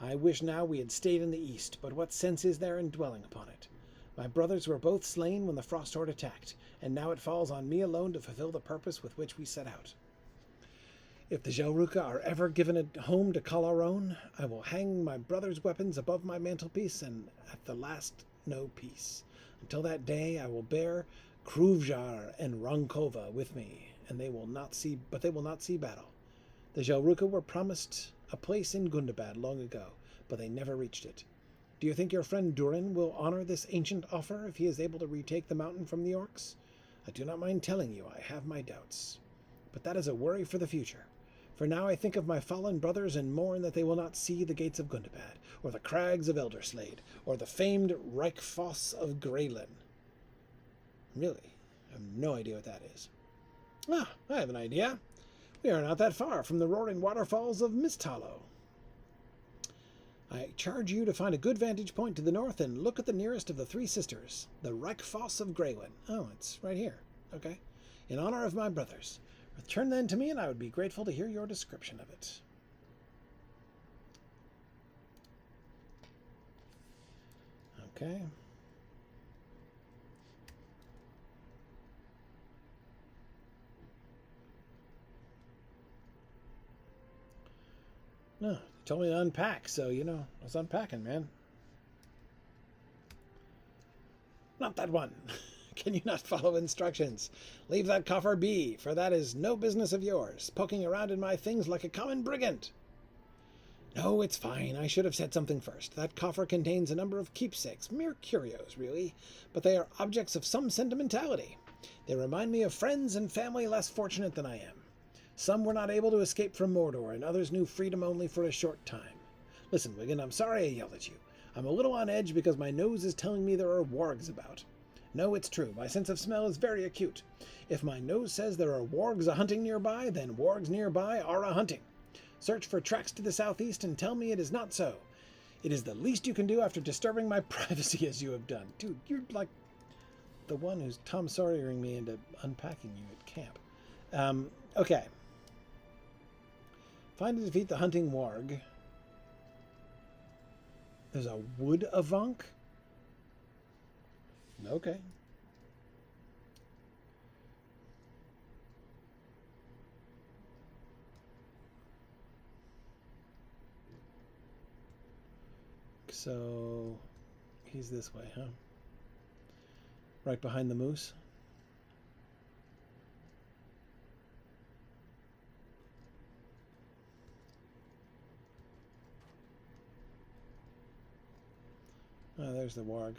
I wish now we had stayed in the east, but what sense is there in dwelling upon it? My brothers were both slain when the Frost Horde attacked, and now it falls on me alone to fulfill the purpose with which we set out. If the Zhelruka are ever given a home to call our own, I will hang my brother's weapons above my mantelpiece and at the last know peace. Until that day I will bear Kruvjar and Ronkova with me, and they will not see battle. The Zhelruka were promised a place in Gundabad long ago, but they never reached it. Do you think your friend Durin will honor this ancient offer if he is able to retake the mountain from the orcs? I do not mind telling you I have my doubts. But that is a worry for the future. For now I think of my fallen brothers and mourn that they will not see the gates of Gundabad, or the crags of Elderslade, or the famed Reichfoss of Greylin. Really? I have no idea what that is. Ah, I have an idea. We are not that far from the roaring waterfalls of Misthallow. I charge you to find a good vantage point to the north and look at the nearest of the three sisters, the Reichfoss of Greylin. Oh, it's right here. Okay. In honor of my brothers. Return then to me, and I would be grateful to hear your description of it. Okay. No, you told me to unpack, so, I was unpacking, man. Not that one. Can you not follow instructions? Leave that coffer be, for that is no business of yours, poking around in my things like a common brigand. No, it's fine. I should have said something first. That coffer contains a number of keepsakes, mere curios, really, but they are objects of some sentimentality. They remind me of friends and family less fortunate than I am. Some were not able to escape from Mordor, and others knew freedom only for a short time. Listen, Wigend, I'm sorry I yelled at you. I'm a little on edge because my nose is telling me there are wargs about. No, it's true. My sense of smell is very acute. If my nose says there are wargs a-hunting nearby, then wargs nearby are a-hunting. Search for tracks to the southeast and tell me it is not so. It is the least you can do after disturbing my privacy as you have done. Dude, you're like the one who's Tom Sawyering me into unpacking you at camp. Okay. Find and defeat the hunting warg. There's a wood avunk? Okay. So, he's this way, huh? Right behind the moose? Oh, there's the warg.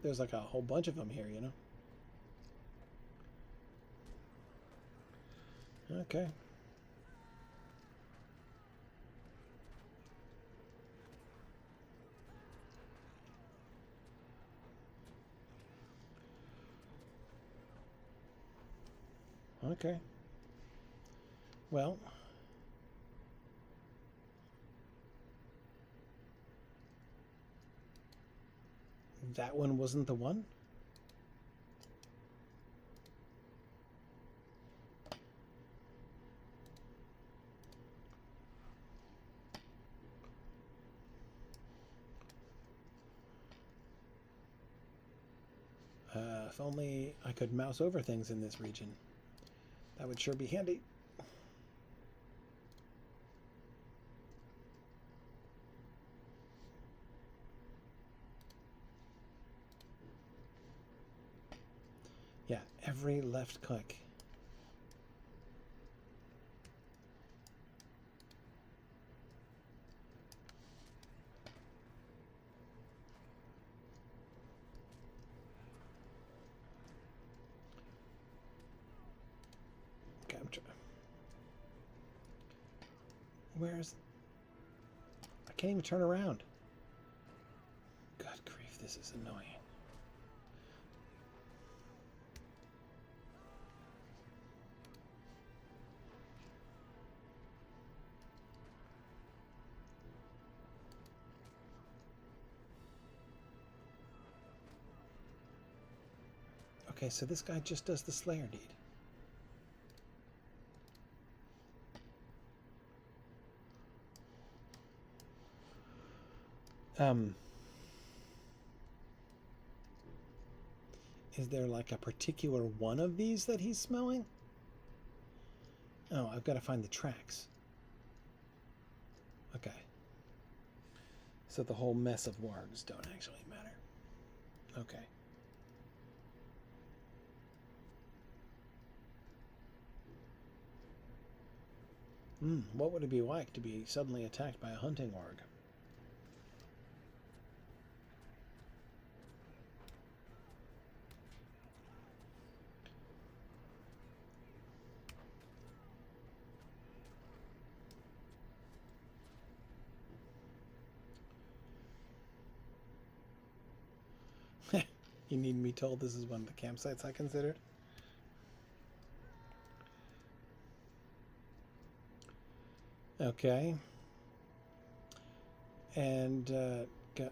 There's like a whole bunch of them here, you know? Okay. Okay. Well. That one wasn't the one? If only I could mouse over things in this region. That would sure be handy. Yeah, every left click. Okay, I'm trying. Where's... I can't even turn around. God grief, this is annoying. Okay, so this guy just does the Slayer deed. Is there like a particular one of these that he's smelling? Oh, I've got to find the tracks. Okay. So the whole mess of wargs don't actually matter. Okay. What would it be like to be suddenly attacked by a hunting warg? You need me told this is one of the campsites I considered? Okay. And, got...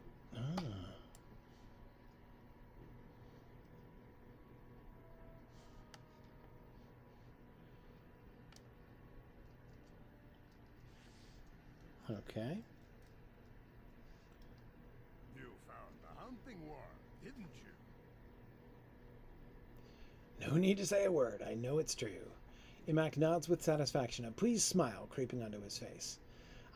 Okay. You found the hunting war, didn't you? No need to say a word. I know it's true. Imak nods with satisfaction, a pleased smile creeping onto his face.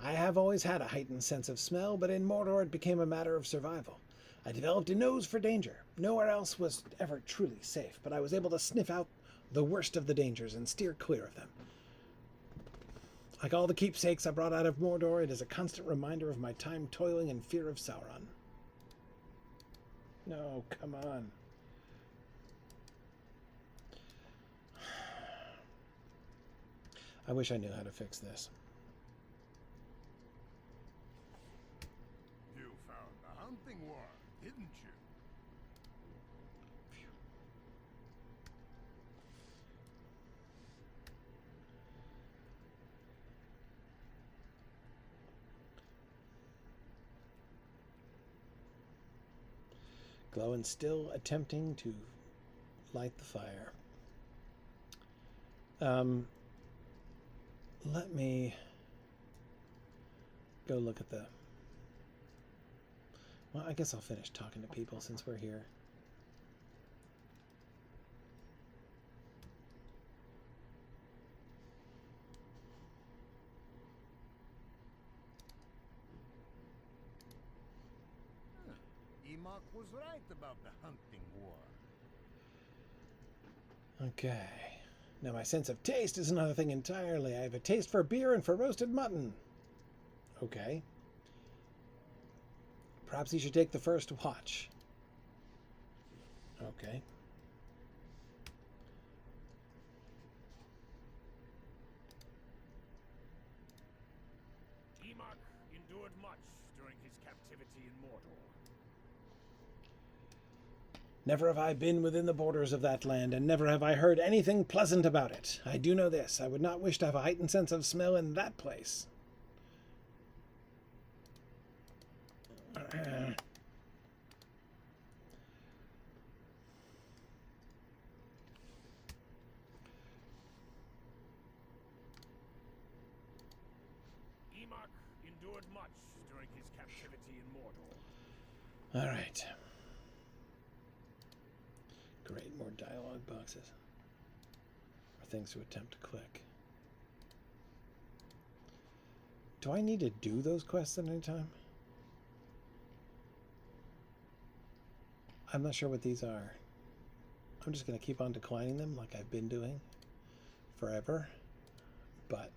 I have always had a heightened sense of smell, but in Mordor it became a matter of survival. I developed a nose for danger. Nowhere else was ever truly safe, but I was able to sniff out the worst of the dangers and steer clear of them. Like all the keepsakes I brought out of Mordor, it is a constant reminder of my time toiling in fear of Sauron. No, come on. I wish I knew how to fix this. You found the hunting war, didn't you? Glowin still attempting to light the fire. Let me go look at the... Well, I guess I'll finish talking to people since we're here. Enoch was right about the hunting war. Okay. Now my sense of taste is another thing entirely. I have a taste for beer and for roasted mutton. Okay. Perhaps he should take the first watch. Okay. Enoch endured much during his captivity in Mordor. Never have I been within the borders of that land, and never have I heard anything pleasant about it. I do know this. I would not wish to have a heightened sense of smell in that place. Enoch endured much during his captivity in Mordor. All right. Great, more dialogue boxes. Or things to attempt to click. Do I need to do those quests at any time? I'm not sure what these are. I'm just going to keep on declining them like I've been doing forever. But...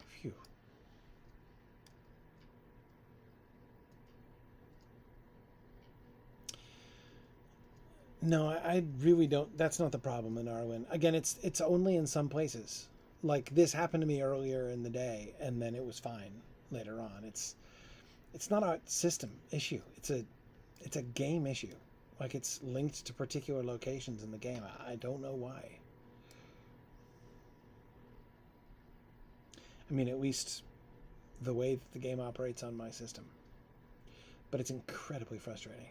Phew. No, I really don't. That's not the problem in Arwen. Again, it's only in some places. Like this happened to me earlier in the day, and then it was fine later on. It's not a system issue. It's a game issue. Like it's linked to particular locations in the game. I don't know why. I mean, at least the way that the game operates on my system. But it's incredibly frustrating.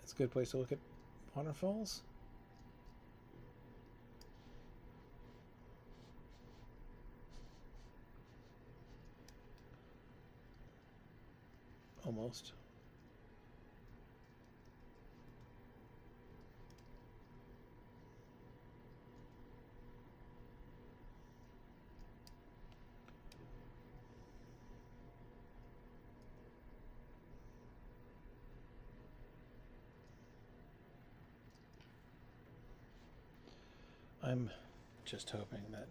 It's a good place to look at waterfalls. Almost. I'm just hoping that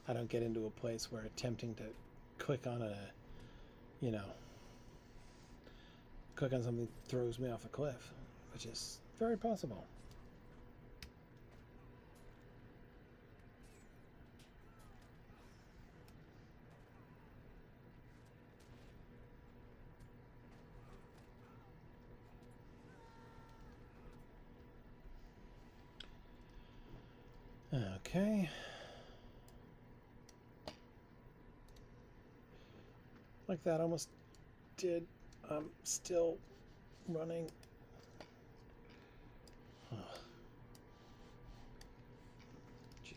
I don't get into a place where attempting to click on click on something throws me off a cliff, which is very possible. Okay. Like that almost did. I'm still running. Oh. Jeez.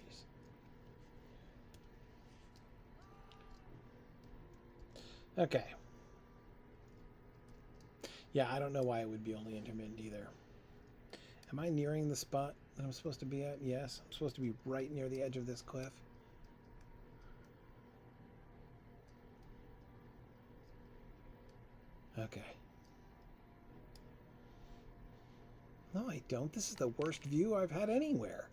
Okay. Yeah, I don't know why it would be only intermittent either. Am I nearing the spot that I'm supposed to be at? Yes, I'm supposed to be right near the edge of this cliff. Okay. No, I don't. This is the worst view I've had anywhere.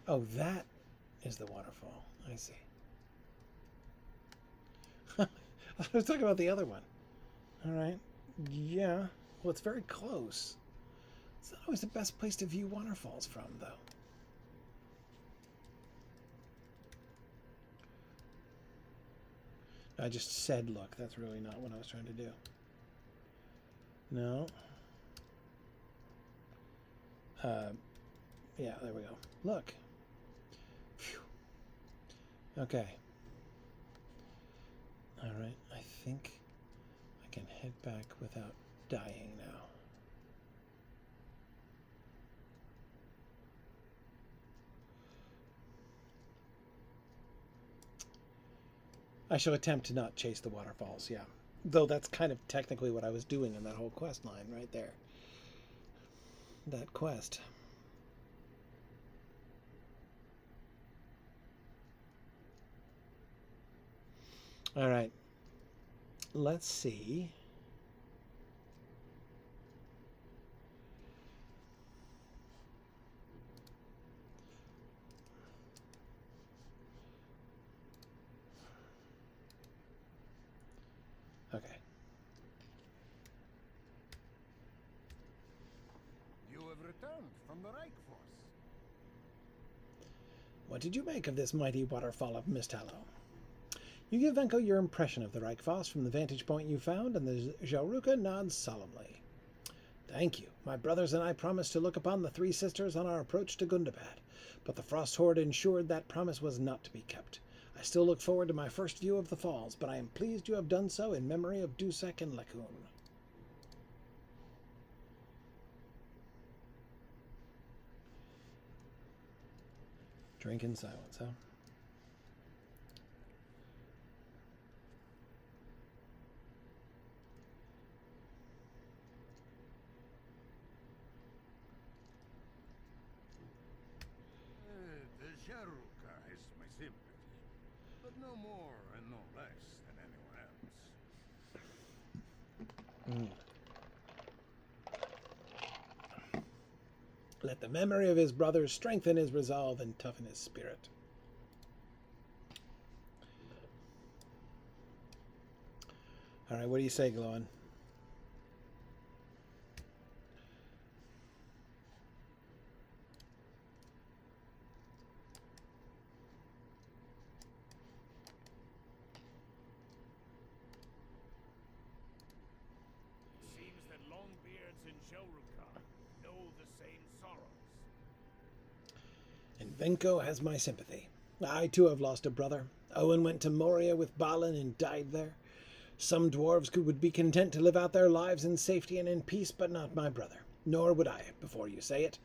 Oh, that is the waterfall. I see. I was talking about the other one. All right. Yeah. Well, it's very close. It's not always the best place to view waterfalls from, though. I just said look. That's really not what I was trying to do. No. Yeah, there we go. Look. Phew. Okay. All right. I think I can head back without dying now. I shall attempt to not chase the waterfalls, yeah. Though that's kind of technically what I was doing in that whole quest line right there. That quest. All right. Let's see. Okay. You have returned from the Reich Force. What did you make of this mighty waterfall of Misthallow? You give Venko your impression of the Reichfoss from the vantage point you found, and the Jauruka nods solemnly. Thank you. My brothers and I promised to look upon the three sisters on our approach to Gundabad, but the Frost Horde ensured that promise was not to be kept. I still look forward to my first view of the falls, but I am pleased you have done so in memory of Dusek and Lekun. Drink in silence, huh? The Jaruka has my sympathy, but no more and no less than anyone else. Let the memory of his brothers strengthen his resolve and toughen his spirit. All right, what do you say, Glowin? Seems that Longbeards and Jauruka know the same sorrows. And Venko has my sympathy. I, too, have lost a brother. Owen went to Moria with Balin and died there. Some dwarves would be content to live out their lives in safety and in peace, but not my brother. Nor would I, before you say it.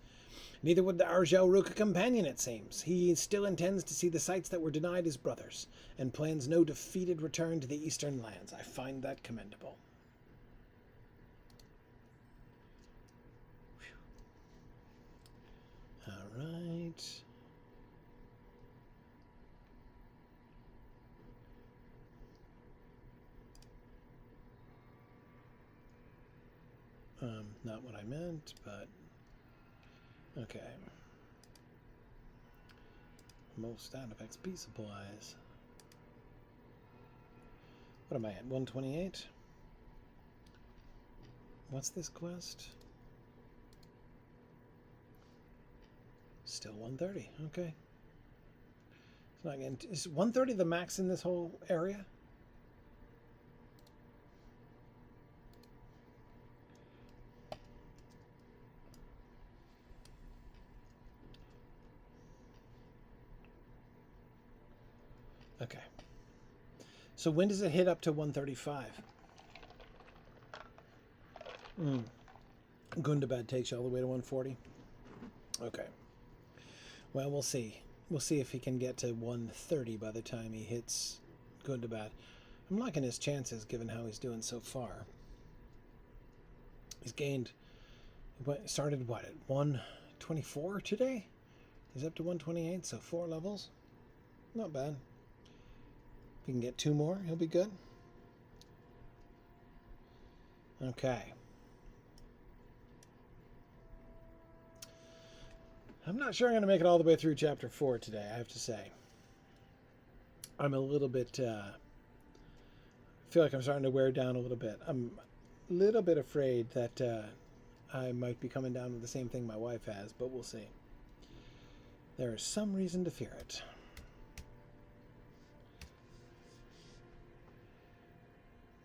Neither would our Jauruka companion, it seems. He still intends to see the sights that were denied his brothers, and plans no defeated return to the eastern lands. I find that commendable. All right. Not what I meant, but okay. Most out of XP supplies. What am I at? 128? What's this quest? Still 130. Okay. It's not getting. Is 130 the max in this whole area? Okay. So when does it hit up to 135? Gundabad takes you all the way to 140. Okay. Well, we'll see. We'll see if he can get to 130 by the time he hits Gundabad. I'm liking his chances given how he's doing so far. He's gained... started what, at 124 today? He's up to 128, so 4 levels. Not bad. If he can get 2 more, he'll be good. Okay. I'm not sure I'm going to make it all the way through chapter 4 today, I have to say. I'm a little bit, feel like I'm starting to wear down a little bit. I'm a little bit afraid that I might be coming down with the same thing my wife has, but we'll see. There is some reason to fear it.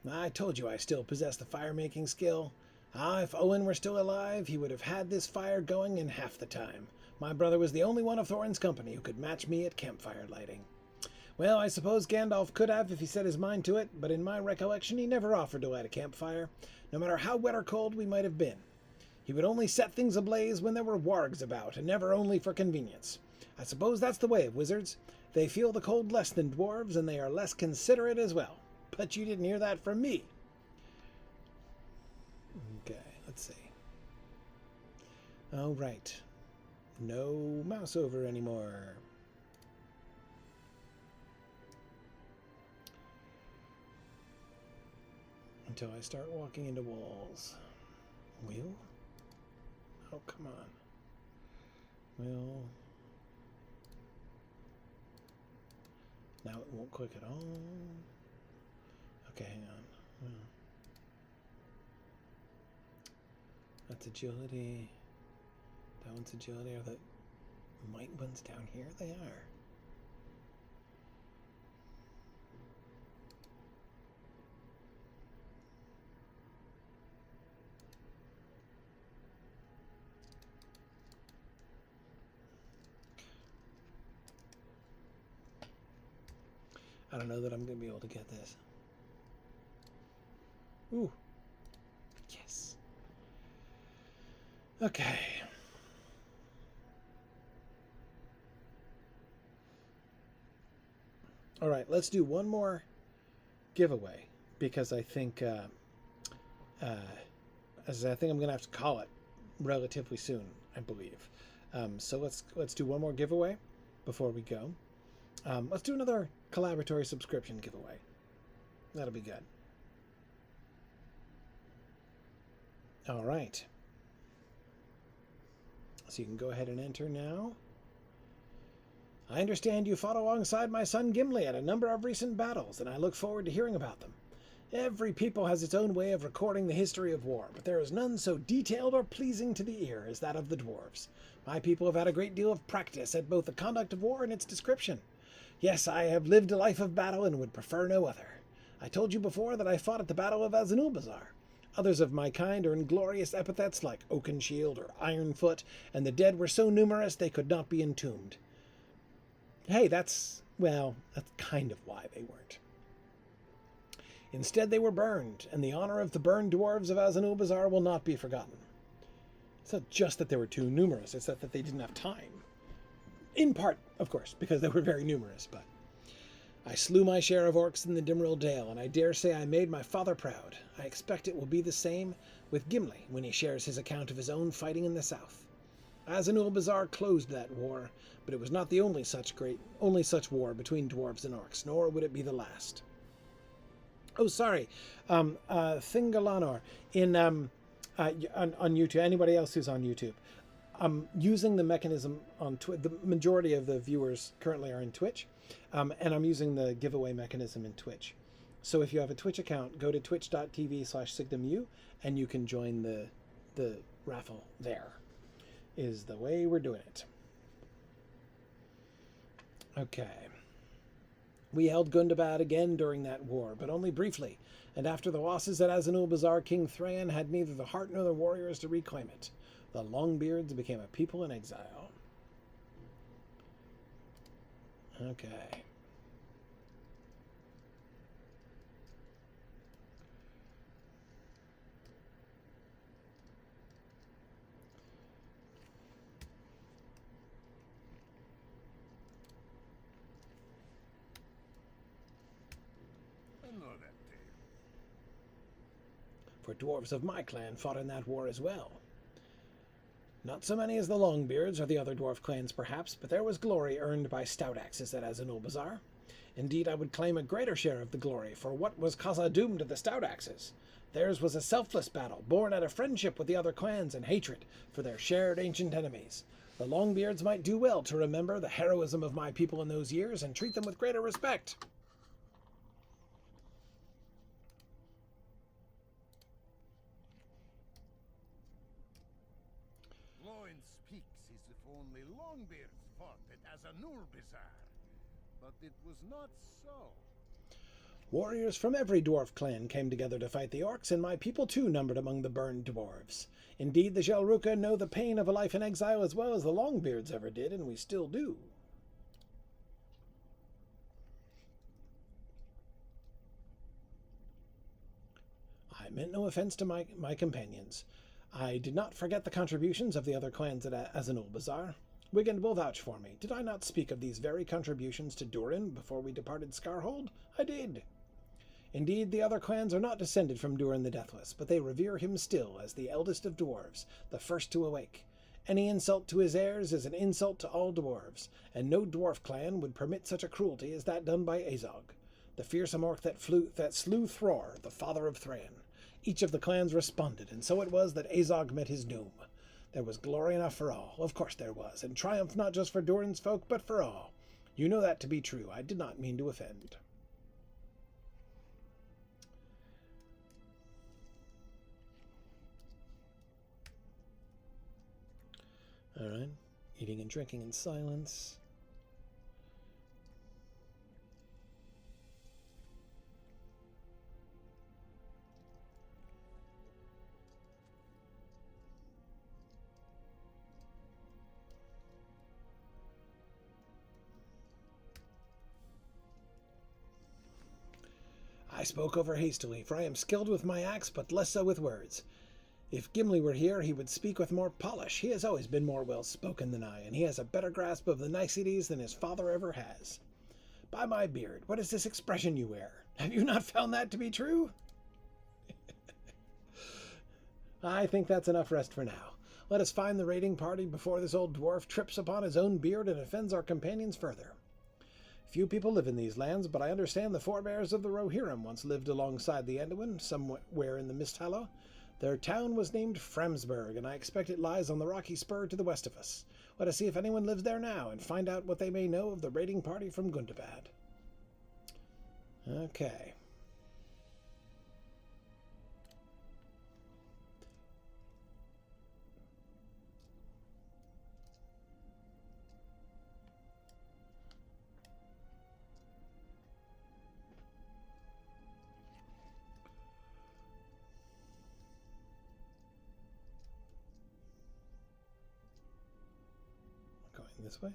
I told you I still possess the fire-making skill. If Owen were still alive, he would have had this fire going in half the time. My brother was the only one of Thorin's company who could match me at campfire lighting. Well, I suppose Gandalf could have if he set his mind to it, but in my recollection he never offered to light a campfire, no matter how wet or cold we might have been. He would only set things ablaze when there were wargs about, and never only for convenience. I suppose that's the way of wizards. They feel the cold less than dwarves, and they are less considerate as well. But you didn't hear that from me. Okay, let's see. All right. No mouse over anymore. Until I start walking into walls. Wheel? Oh, come on. Wheel. Now it won't click at all. Okay, hang on. Well, that's agility. That one's agility. Are the might ones down here? They are. I don't know that I'm going to be able to get this. Ooh. Yes. Okay. All right, let's do one more giveaway because I think as I think I'm going to have to call it relatively soon, I believe. So let's do one more giveaway before we go. Let's do another collaboratory subscription giveaway. That'll be good. All right. So you can go ahead and enter now. I understand you fought alongside my son Gimli at a number of recent battles, and I look forward to hearing about them. Every people has its own way of recording the history of war, but there is none so detailed or pleasing to the ear as that of the dwarves. My people have had a great deal of practice at both the conduct of war and its description. Yes, I have lived a life of battle and would prefer no other. I told you before that I fought at the Battle of Azanulbazar. Others of my kind earned glorious epithets like Oaken Shield or Iron Foot, and the dead were so numerous they could not be entombed. Hey, that's kind of why they weren't. Instead, they were burned, and the honor of the burned dwarves of Azanulbazar will not be forgotten. It's not just that they were too numerous, it's that they didn't have time. In part, of course, because they were very numerous, but I slew my share of orcs in the Dimrill Dale, and I dare say I made my father proud. I expect it will be the same with Gimli when he shares his account of his own fighting in the south. Azanulbazar closed that war, but it was not the only such war between dwarves and orcs, nor would it be the last. Oh, sorry, Thingalanor on YouTube. Anybody else who's on YouTube, I'm using the mechanism on Twitch. The majority of the viewers currently are in Twitch, and I'm using the giveaway mechanism in Twitch. So if you have a Twitch account, go to twitch.tv/SignumU, and you can join the raffle there. Is the way we're doing it. Okay. We held Gundabad again during that war, but only briefly, and after the losses at Azanulbazar, King Thrain had neither the heart nor the warriors to reclaim it. The Longbeards became a people in exile. Okay. For dwarves of my clan fought in that war as well. Not so many as the Longbeards or the other dwarf clans perhaps, but there was glory earned by stout axes at Azanulbazar. Indeed, I would claim a greater share of the glory, for what was Khazad-dûm to the Stout Axes? Theirs was a selfless battle, born out of friendship with the other clans and hatred for their shared ancient enemies. The Longbeards might do well to remember the heroism of my people in those years and treat them with greater respect. Loin speaks as if only Longbeards fought at Azanur-Bizarre, but it was not so. Warriors from every dwarf clan came together to fight the orcs, and my people too numbered among the burned dwarves. Indeed, the Gelruka know the pain of a life in exile as well as the Longbeards ever did, and we still do. I meant no offense to my companions. I did not forget the contributions of the other clans at Azanul-Bizarre. Wigend will vouch for me. Did I not speak of these very contributions to Durin before we departed Scarhold? I did. Indeed, the other clans are not descended from Durin the Deathless, but they revere him still as the eldest of dwarves, the first to awake. Any insult to his heirs is an insult to all dwarves, and no dwarf clan would permit such a cruelty as that done by Azog, the fearsome orc that slew Thror, the father of Thrain. Each of the clans responded, and so it was that Azog met his doom. There was glory enough for all, of course there was, and triumph not just for Durin's folk, but for all. You know that to be true. I did not mean to offend. All right, eating and drinking in silence. I spoke over hastily, for I am skilled with my axe, but less so with words. If Gimli were here, he would speak with more polish. He has always been more well-spoken than I, and he has a better grasp of the niceties than his father ever has. By my beard, what is this expression you wear? Have you not found that to be true? I think that's enough rest for now. Let us find the raiding party before this old dwarf trips upon his own beard and offends our companions further. Few people live in these lands, but I understand the forebears of the Rohirrim once lived alongside the Anduin, somewhere in the Misthallow. Their town was named Framsburg, and I expect it lies on the rocky spur to the west of us. Let us see if anyone lives there now, and find out what they may know of the raiding party from Gundabad. Okay. This way?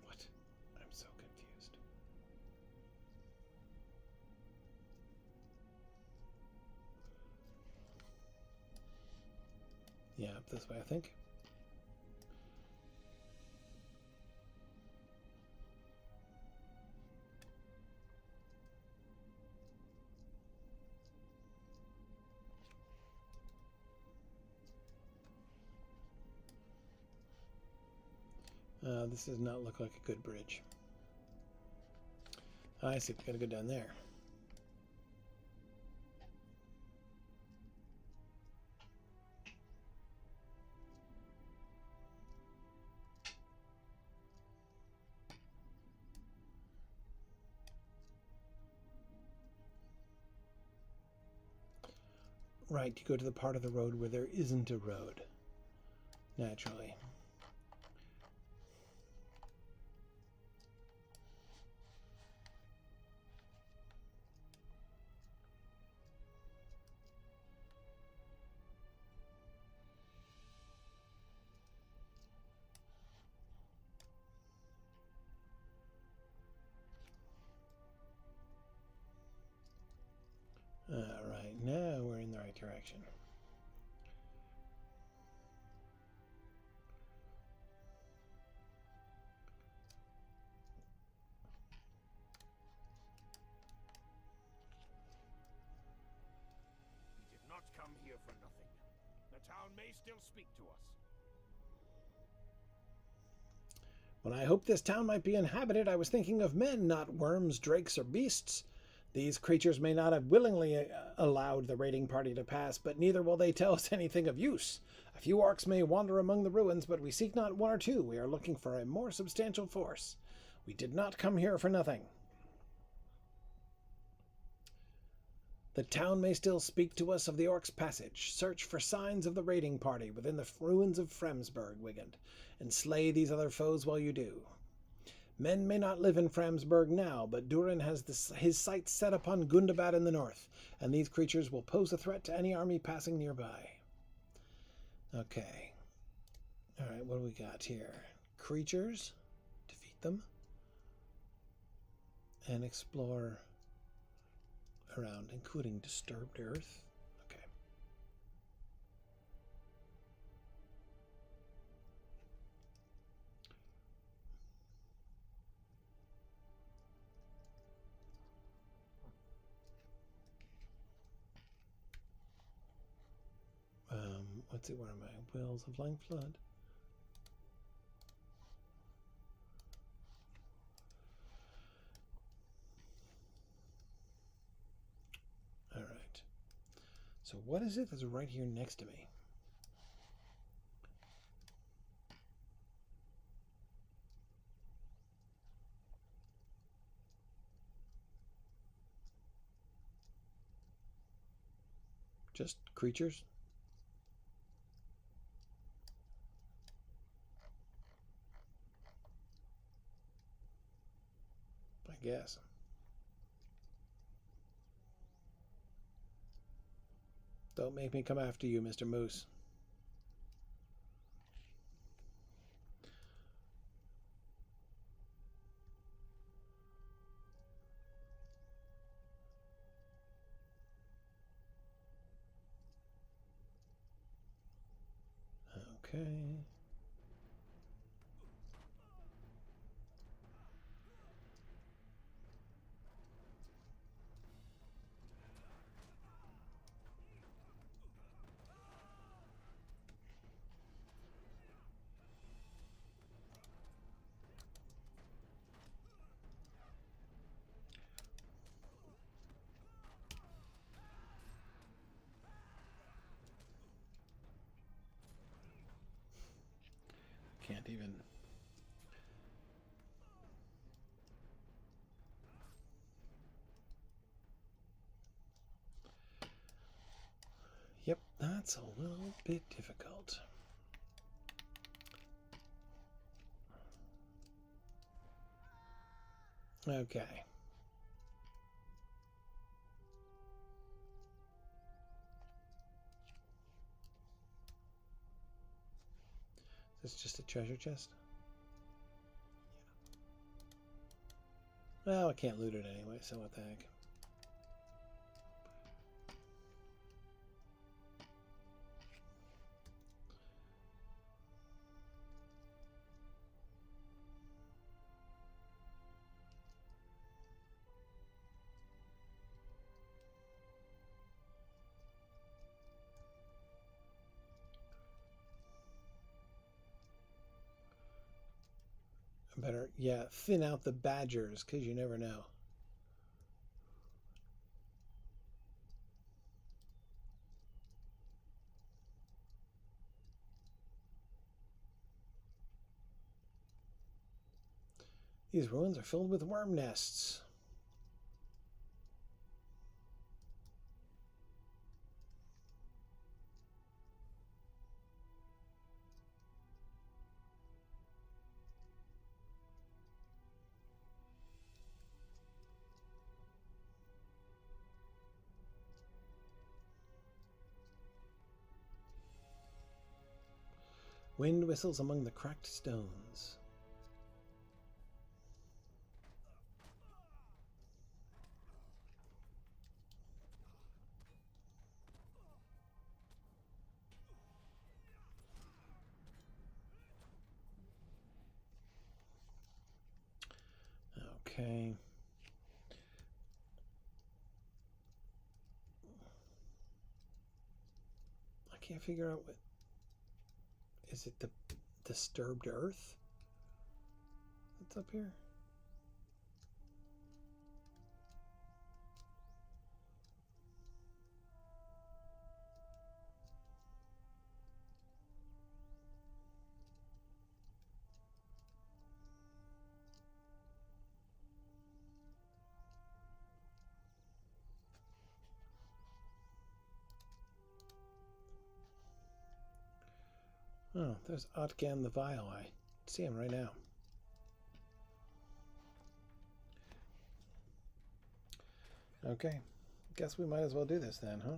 What? I'm so confused. Yeah, up this way, I think. This does not look like a good bridge. I see, we gotta go down there. Right, you go to the part of the road where there isn't a road. Naturally. Alright, now we're in the right direction. We did not come here for nothing. The town may still speak to us. When I hoped this town might be inhabited, I was thinking of men, not worms, drakes, or beasts. These creatures may not have willingly allowed the raiding party to pass, but neither will they tell us anything of use. A few orcs may wander among the ruins, but we seek not one or two. We are looking for a more substantial force. We did not come here for nothing. The town may still speak to us of the Orcs' Passage. Search for signs of the raiding party within the ruins of Framsburg, Wigend, and slay these other foes while you do. Men may not live in Framsburg now, but Durin has his sights set upon Gundabad in the north, and these creatures will pose a threat to any army passing nearby. Okay. Alright, what do we got here? Creatures. Defeat them. And explore around, including disturbed earth. Okay. Let's see, where am I? Wills of Lang Flood. All right. So what is it that's right here next to me? Just creatures? I guess. Don't make me come after you, Mr. Moose. Okay. Can't even. Yep, that's a little bit difficult. Okay. Is this just a treasure chest? Yeah. Well, I can't loot it anyway, so what the heck. Better, yeah, thin out the badgers, because you never know. These ruins are filled with worm nests. Wind whistles among the cracked stones. Okay. I can't figure out what... Is it the disturbed earth? that's up here? Oh, there's Otgan the Vile. I see him right now. Okay, guess we might as well do this then, huh?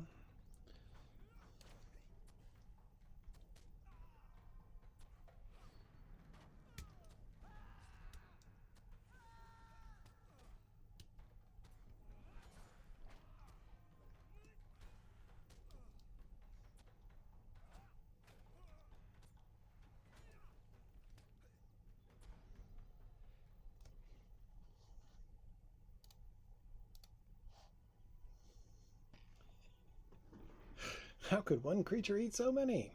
How could one creature eat so many?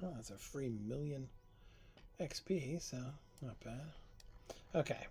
Oh, that's a free million XP, so not bad. Okay.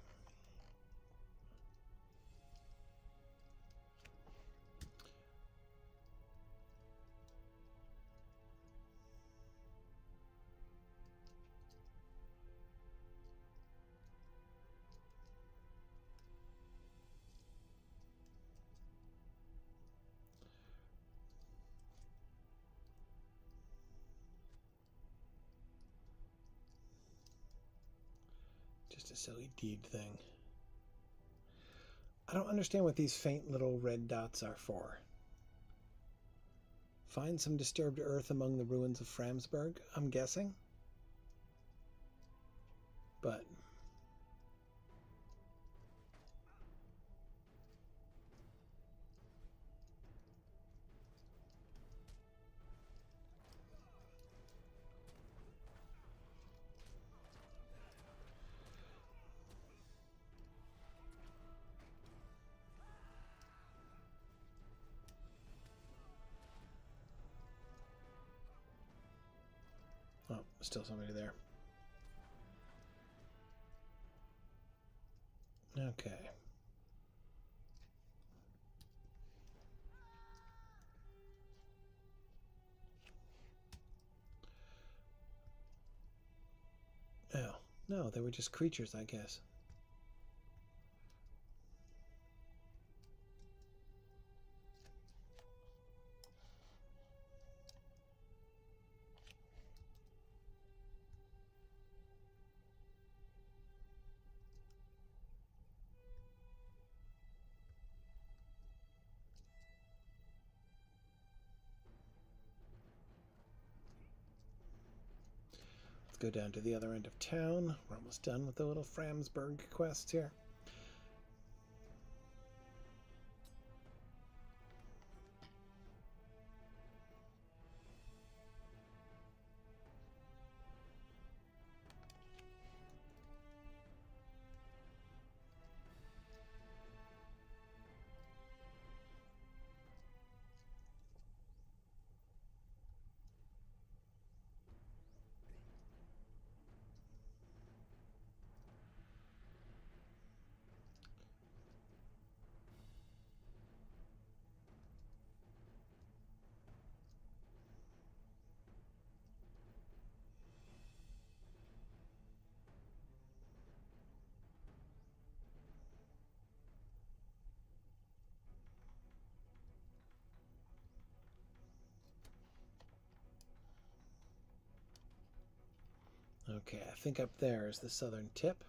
Just a silly deed thing. I don't understand what these faint little red dots are for. Find some disturbed earth among the ruins of Framsburg, I'm guessing. But oh, still somebody there. Okay. Oh, no, they were just creatures, I guess. Let's go down to the other end of town. We're almost done with the little Framsburg quest here. Okay, I think up there is the southern tip.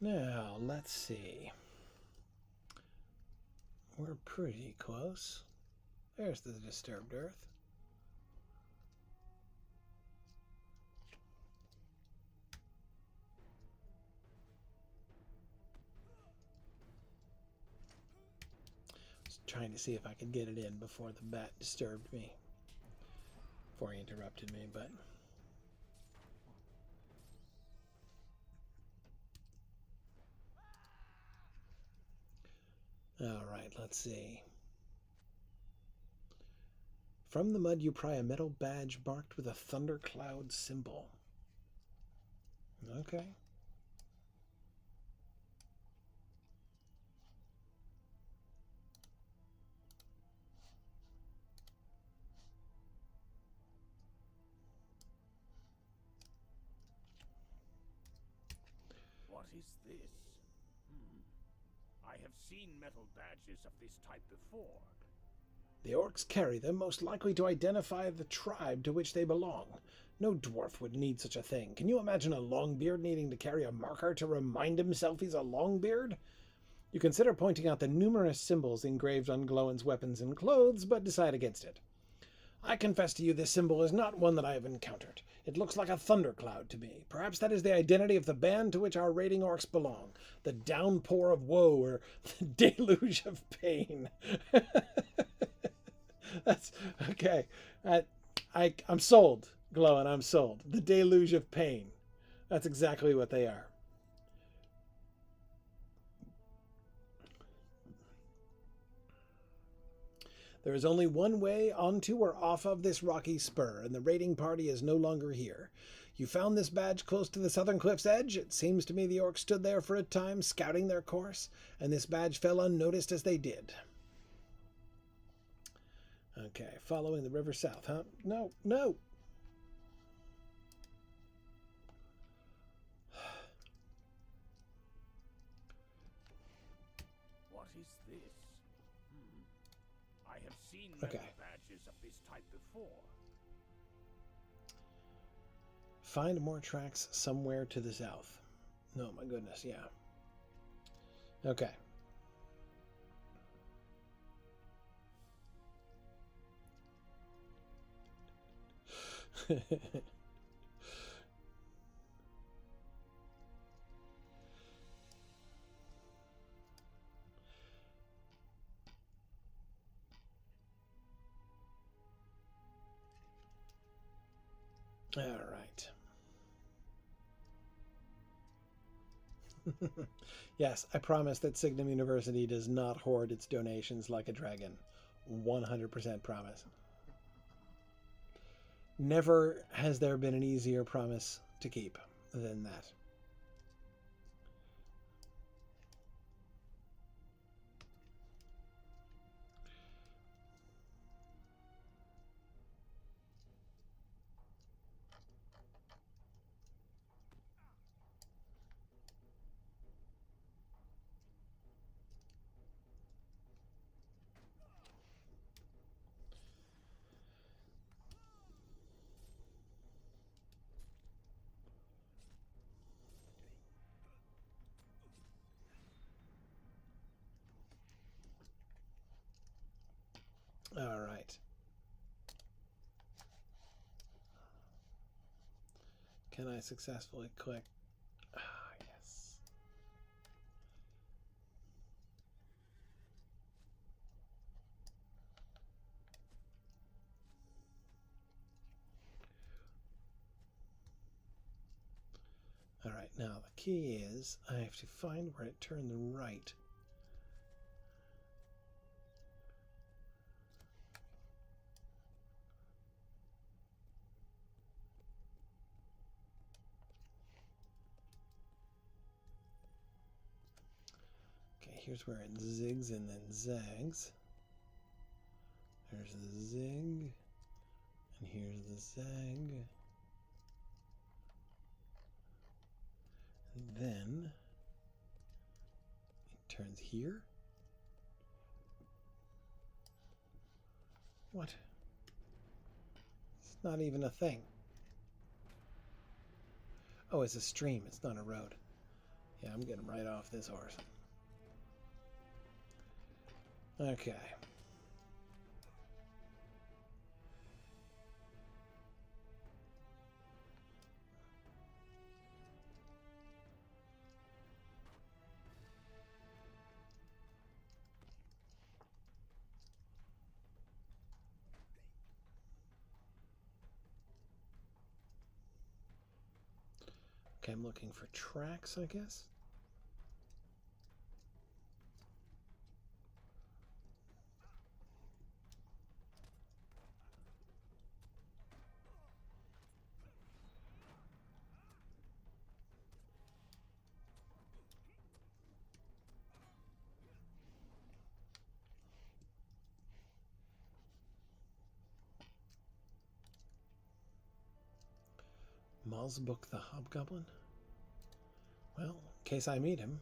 Now, let's see. We're pretty close. There's the disturbed earth. Just trying to see if I could get it in before the bat disturbed me. Before he interrupted me, but... Alright, let's see. From the mud you pry a metal badge marked with a thundercloud symbol. Okay. What is this? I have seen metal badges of this type before. The orcs carry them, most likely to identify the tribe to which they belong. No dwarf would need such a thing. Can you imagine a Longbeard needing to carry a marker to remind himself he's a Longbeard? You consider pointing out the numerous symbols engraved on Glowin's weapons and clothes, but decide against it. I confess to you this symbol is not one that I have encountered. It looks like a thundercloud to me. Perhaps that is the identity of the band to which our raiding orcs belong. The downpour of woe, or the deluge of pain. That's okay. I'm sold, Glowin. I'm sold. The deluge of pain. That's exactly what they are. There is only one way onto or off of this rocky spur, and the raiding party is no longer here. You found this badge close to the southern cliff's edge. It seems to me the orcs stood there for a time, scouting their course, and this badge fell unnoticed as they did. Okay, following the river south, huh? No, no! What is this? I have seen metal badges of this type before. Find more tracks somewhere to the south. No, my goodness, yeah. Okay. All right. Yes, I promise that Signum University does not hoard its donations like a dragon. 100% promise. Never has there been an easier promise to keep than that. All right. Can I successfully click? Ah, yes. All right, now the key is I have to find where it turned right. Here's where it zigs and then zags. There's the zig, and here's the zag. And then it turns here. What? It's not even a thing. Oh, it's a stream. It's not a road. Yeah, I'm getting right off this horse. Okay. Okay, I'm looking for tracks, I guess. Malzbook the Hobgoblin? Well, in case I meet him.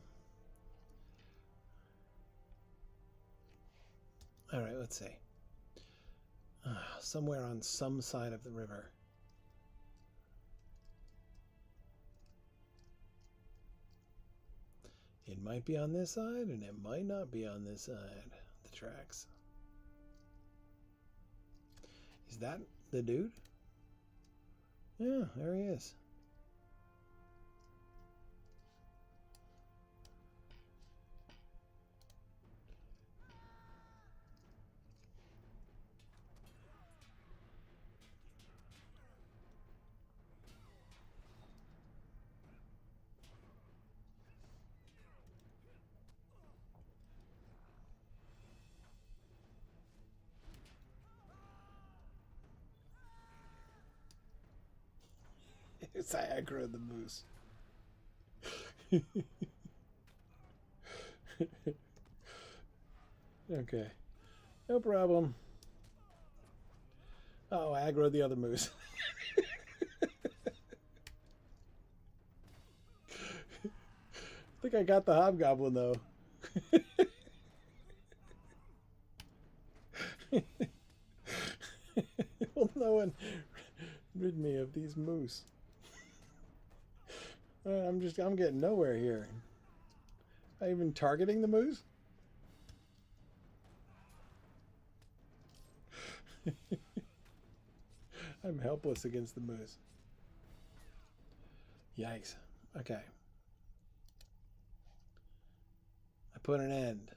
Alright, let's see. Somewhere on some side of the river. It might be on this side, and it might not be on this side. The tracks. Is that the dude? Yeah, there he is. It's aggro the moose. Okay. No problem. Oh, aggro the other moose. I think I got the hobgoblin though. Well, no one rid me of these moose. I'm getting nowhere here. Am I even targeting the moose? I'm helpless against the moose. Yikes. Okay. I put an end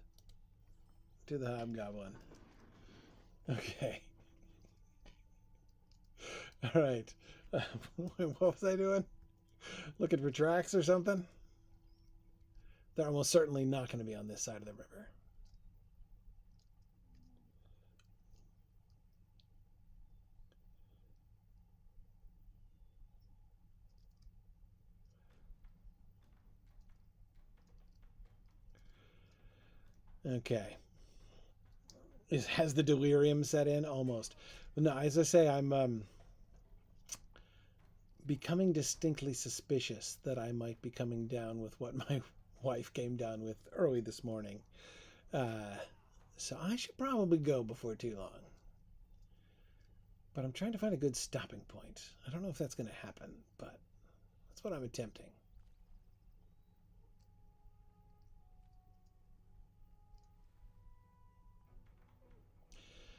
to the hobgoblin. Okay. All right. What was I doing? Looking for tracks or something? They're almost certainly not going to be on this side of the river. Okay. Has the delirium set in? Almost. But no, as I say, I'm becoming distinctly suspicious that I might be coming down with what my wife came down with early this morning. So I should probably go before too long. But I'm trying to find a good stopping point. I don't know if that's going to happen, but that's what I'm attempting.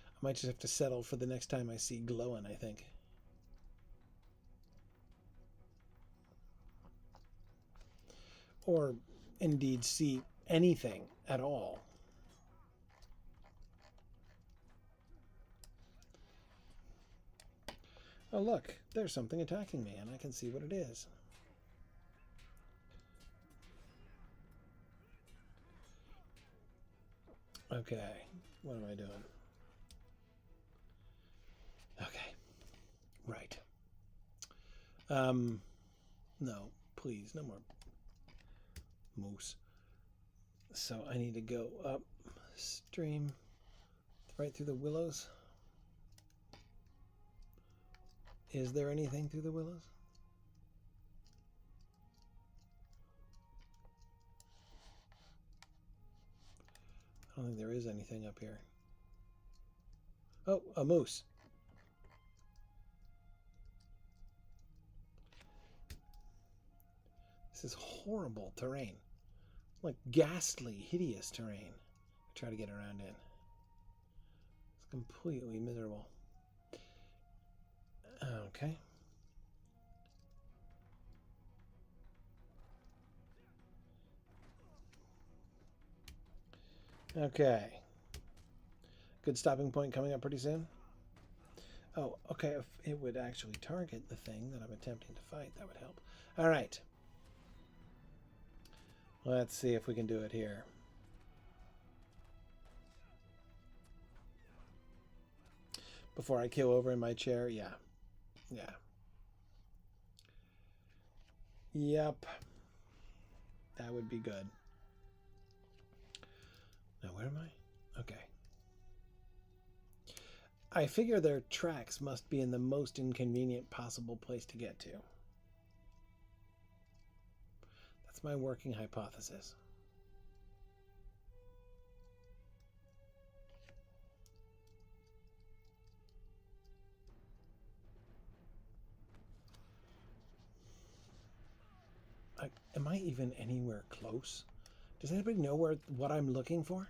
I might just have to settle for the next time I see glowing, I think. Or indeed see anything at all. Oh look, there's something attacking me and I can see what it is. Okay, what am I doing? Okay, right. No, please, no more moose. So I need to go upstream, right through the willows. Is there anything through the willows? I don't think there is anything up here. Oh, a moose. This is horrible terrain. Like ghastly, hideous terrain. Try to get around in. It's completely miserable. Okay. Okay. Good stopping point coming up pretty soon. Oh, okay. If it would actually target the thing that I'm attempting to fight, that would help. All right. Let's see if we can do it here. Before I kill over in my chair, yeah. Yeah. Yep. That would be good. Now, where am I? Okay. I figure their tracks must be in the most inconvenient possible place to get to. That's my working hypothesis. Am I even anywhere close? Does anybody know what I'm looking for?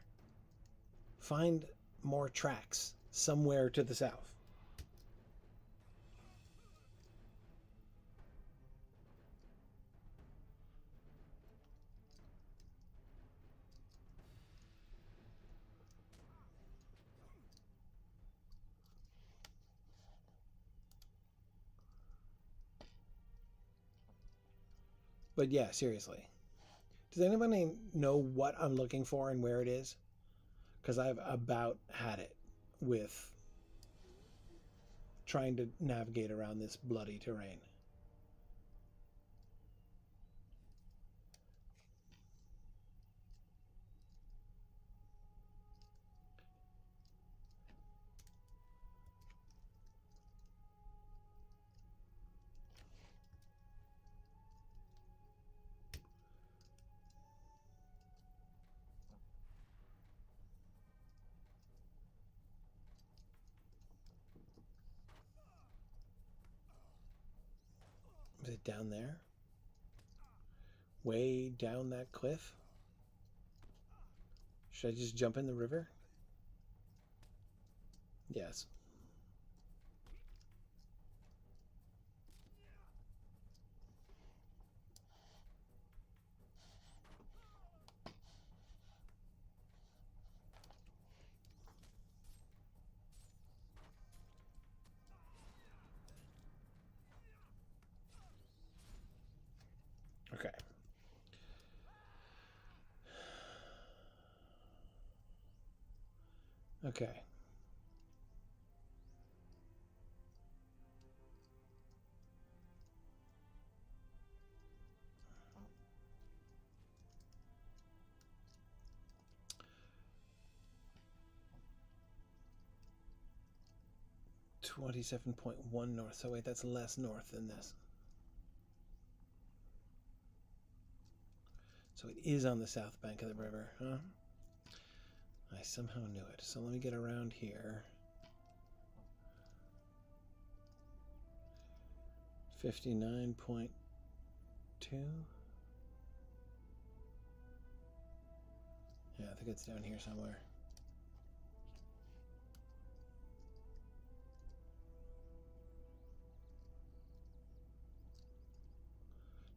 Find more tracks somewhere to the south. But yeah, seriously. Does anybody know what I'm looking for and where it is? Because I've about had it with trying to navigate around this bloody terrain. Is it down there? Way down that cliff? Should I just jump in the river? Yes. Okay. Okay. .1 north. So wait, that's less north than this. So it is on the south bank of the river, huh? I somehow knew it. So let me get around here. 59.2. Yeah, I think it's down here somewhere.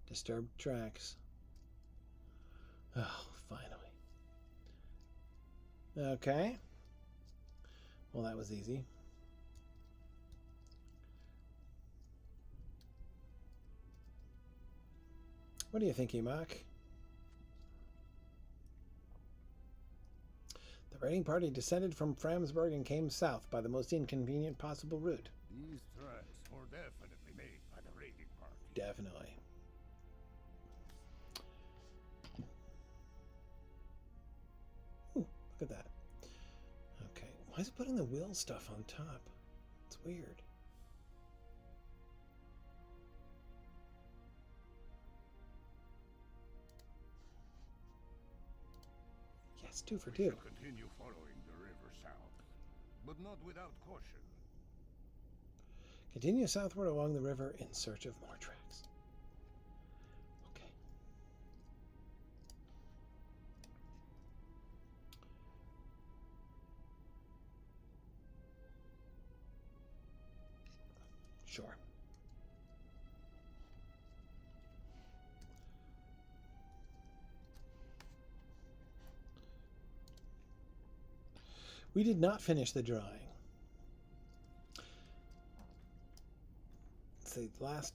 Disturbed tracks. Oh, finally. Okay. Well, that was easy. What do you think, Emak? The raiding party descended from Framsburg and came south by the most inconvenient possible route. These tracks were definitely made by the raiding party. Definitely. Ooh, look at that. Okay. Why is it putting the wheel stuff on top? It's weird. Yes, 2 for 2. We shall continue following the river south, but not without caution. Continue southward along the river in search of more tracks. Okay. Sure. We did not finish the drawing. It's the last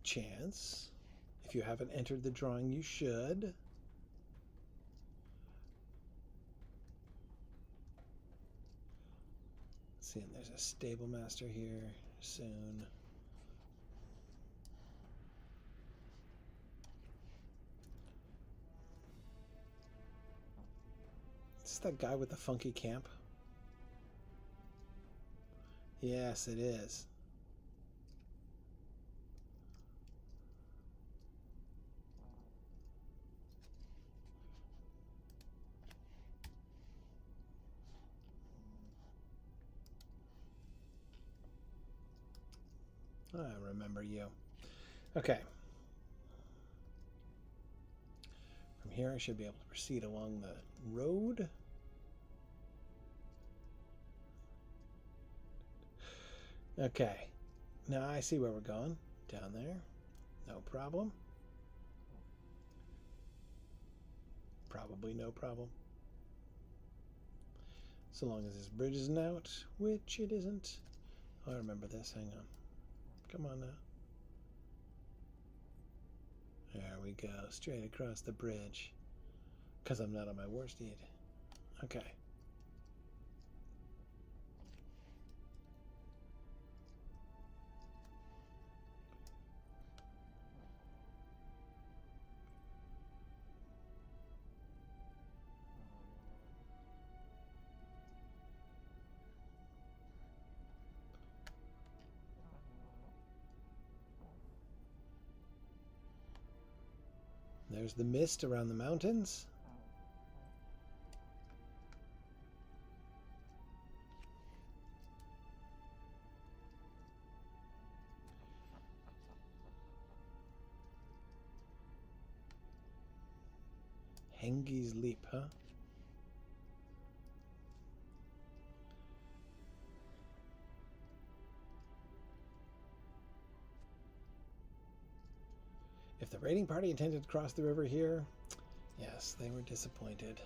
chance. If you haven't entered the drawing, you should. See, and there's a stable master here soon. Is this that guy with the funky camp? Yes, it is. I remember you. Okay. From here I should be able to proceed along the road. Okay. Now I see where we're going. Down there. No problem. Probably no problem. So long as this bridge isn't out, which it isn't. Oh, I remember this. Hang on. Come on now. There we go. Straight across the bridge. Because I'm not on my war steed. Okay. There's the mist around the mountains. Hengi's Leap, huh? If the raiding party intended to cross the river here, yes, they were disappointed.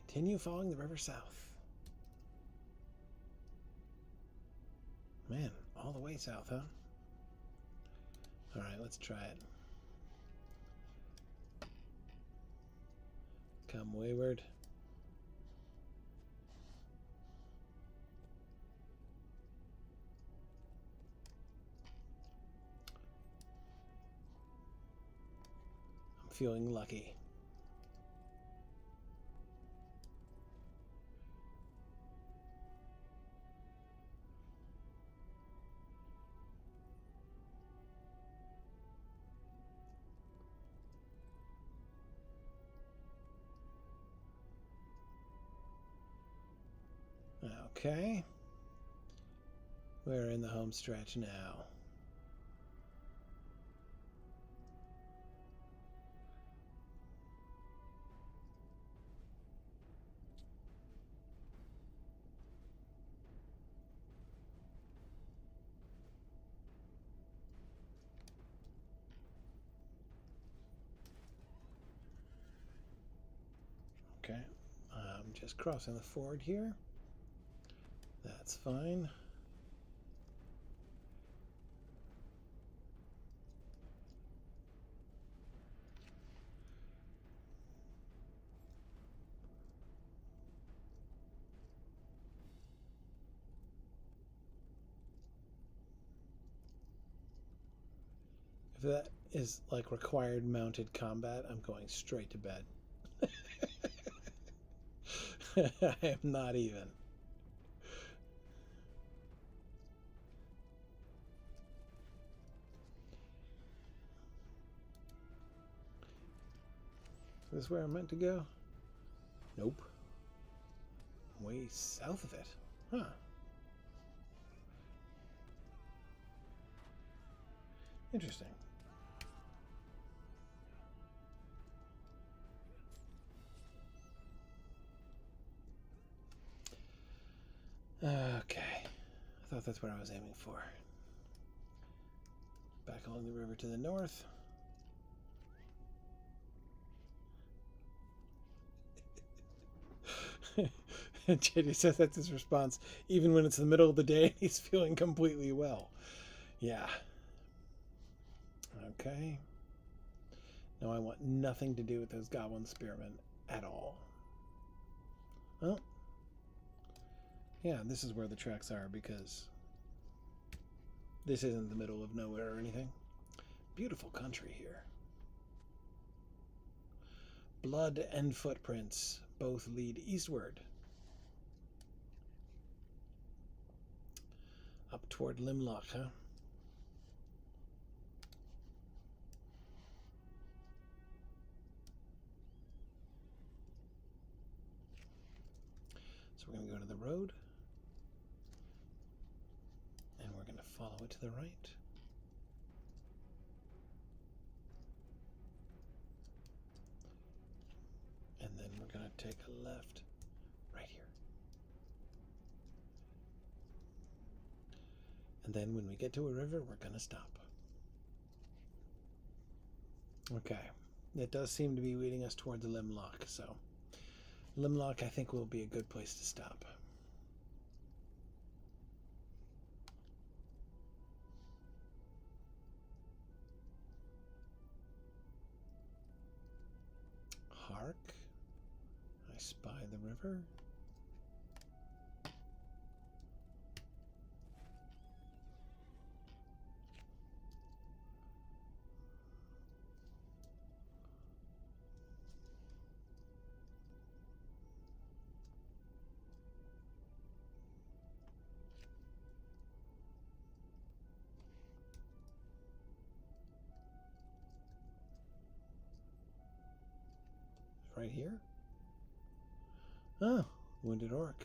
Continue following the river south. Man, all the way south, huh? All right, let's try it. Come wayward. I'm feeling lucky. Okay. We're in the home stretch now. Okay. I'm just crossing the ford here. That's fine. If that is like required mounted combat, I'm going straight to bed. I am not even. Is this where I'm meant to go? Nope. Way south of it. Huh. Interesting. Okay. I thought south, that's what I was aiming for. Back along the river to the north. JD says that's his response, even when it's the middle of the day and he's feeling completely well. Yeah. Okay. No, I want nothing to do with those goblin spearmen at all. Well, yeah, this is where the tracks are, because this isn't the middle of nowhere or anything. Beautiful country here. Blood and footprints both lead eastward. Up toward Limlock, huh? So we're going to go to the road. And we're going to follow it to the right. And then we're going to take a left right here. And then when we get to a river, we're going to stop. Okay. It does seem to be leading us towards Limlock, so Limlock I think will be a good place to stop. Hark, I spy the river. Right here? Oh, wounded orc.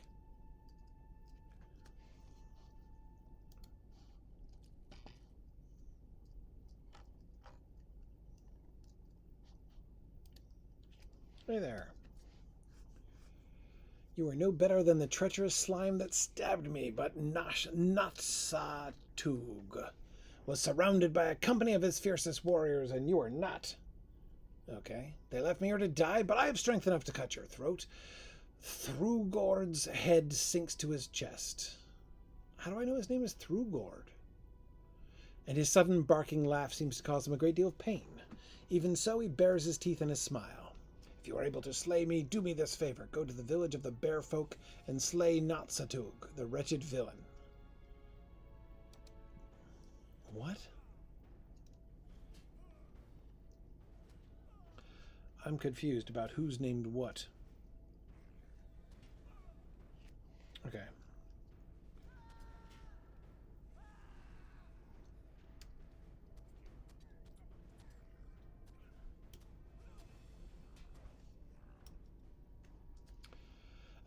Hey there. You are no better than the treacherous slime that stabbed me, but Natsatug was surrounded by a company of his fiercest warriors, and you are not. Okay. They left me here to die, but I have strength enough to cut your throat. Thrugord's head sinks to his chest. How do I know his name is Thrugord? And his sudden barking laugh seems to cause him a great deal of pain. Even so, he bares his teeth in a smile. If you are able to slay me, do me this favor. Go to the village of the bear folk and slay Natsatug, the wretched villain. What? I'm confused about who's named what. Okay.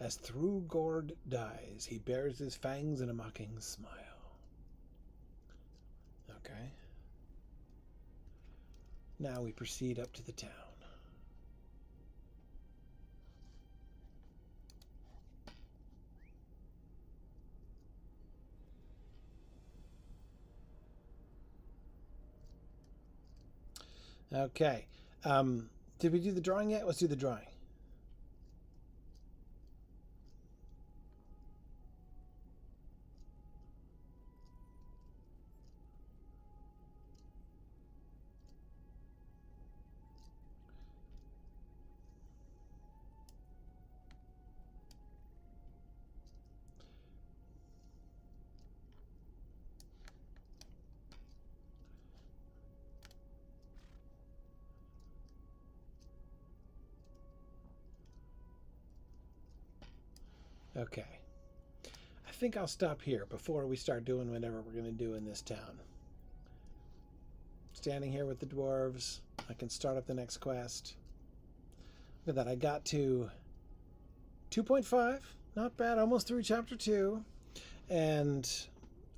As Thrugord dies, he bares his fangs in a mocking smile. Okay. Now we proceed up to the town. Okay. Did we do the drawing yet? Let's do the drawing. Okay. I think I'll stop here before we start doing whatever we're going to do in this town. Standing here with the dwarves, I can start up the next quest. Look at that, I got to 2.5. Not bad, almost through chapter 2. And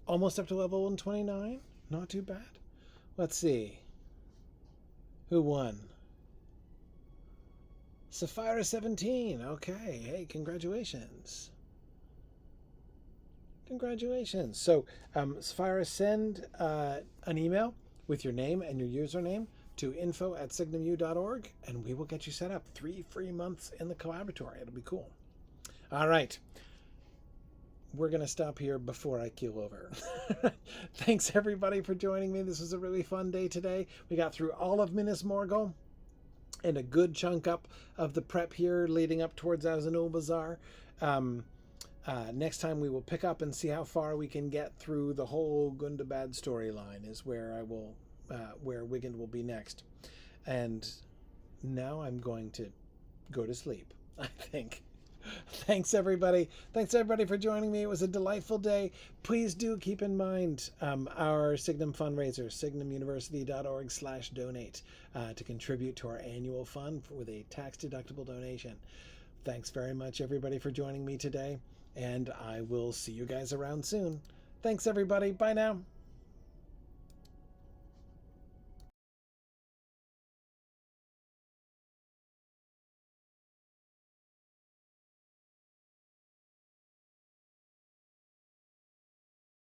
almost up to level 129. Not too bad. Let's see. Who won? Sapphira 17. Okay. Hey, congratulations. Congratulations. So, Sapphira, send an email with your name and your username to info@signumu.org, and we will get you set up. 3 free months in the collaboratory. It'll be cool. All right. We're going to stop here before I keel over. Thanks, everybody, for joining me. This was a really fun day today. We got through all of Minas Morgul and a good chunk up of the prep here leading up towards Azanul Bazaar. Next time we will pick up and see how far we can get through the whole Gundabad storyline is where I will, where Wigend will be next. And now I'm going to go to sleep, I think. Thanks everybody. Thanks everybody for joining me. It was a delightful day. Please do keep in mind our Signum fundraiser, signumuniversity.org/donate, to contribute to our annual fund with a tax-deductible donation. Thanks very much everybody for joining me today, and I will see you guys around soon. Thanks everybody. Bye now.